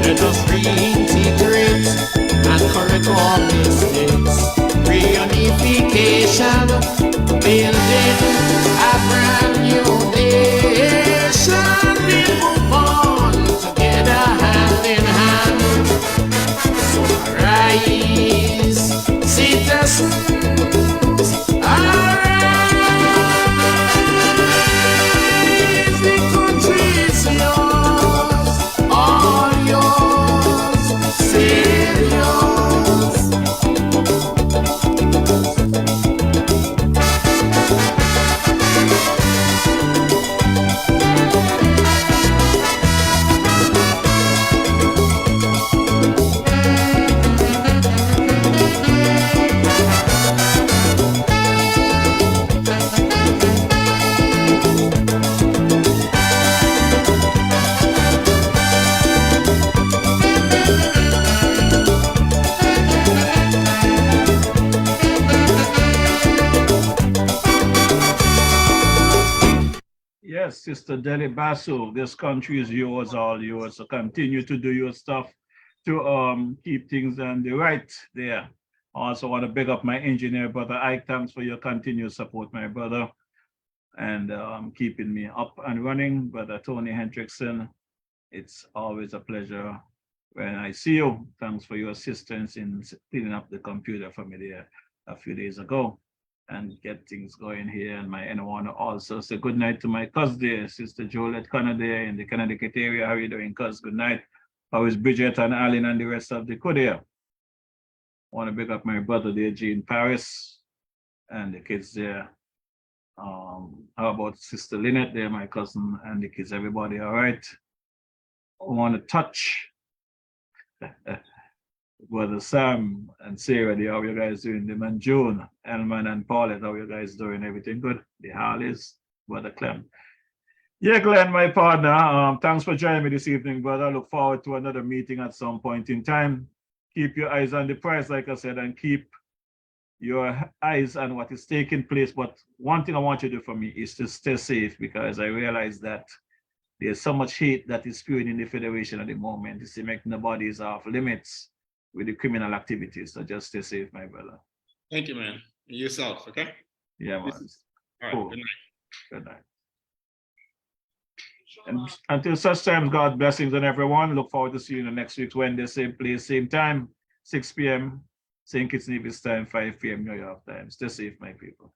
Let us reintegrate and correct our mistakes. Reunification, building a brand new nation. We move on together hand in hand. So rise, citizens, arise. The country is yours, all yours, still yours. Yes, Sister Deli Basu, this country is yours, all yours. So continue to do your stuff to keep things on the right there. I also want to big up my engineer, brother Ike. Thanks for your continued support, my brother, and keeping me up and running. Brother Tony Hendrickson, it's always a pleasure when I see you. Thanks for your assistance in cleaning up the computer for me there a few days ago and get things going here. And I want to also say good night to my cousin there, Sister Jolette Connor there in the Connecticut area. How are you doing, cuz? Good night. How is Bridget and Alan and the rest of the crew there? I want to big up my brother there, Jean Paris, and the kids there. How about Sister Lynette there, my cousin, and the kids, everybody all right? I want to touch Brother Sam and Sarah, how you guys doing? Them and June, Elman and Paulette, how you guys doing? Everything good? The Harleys, Brother Clem. Yeah, Glenn, my partner, thanks for joining me this evening, brother. I look forward to another meeting at some point in time. Keep your eyes on the prize, like I said, and keep your eyes on what is taking place. But one thing I want you to do for me is to stay safe, because I realize that there's so much hate that is spewing in the Federation at the moment. It's making the bodies off limits with the criminal activities. So just stay safe, my brother. Thank you, man. And yourself, okay? Yeah, man. All right, Cool. good night. Good night. And until such time, God blessings on everyone. Look forward to seeing you next week, Wednesday, same place, same time, 6 p.m. St. Kitts Nevis time, 5 p.m. New York time. Stay safe, my people.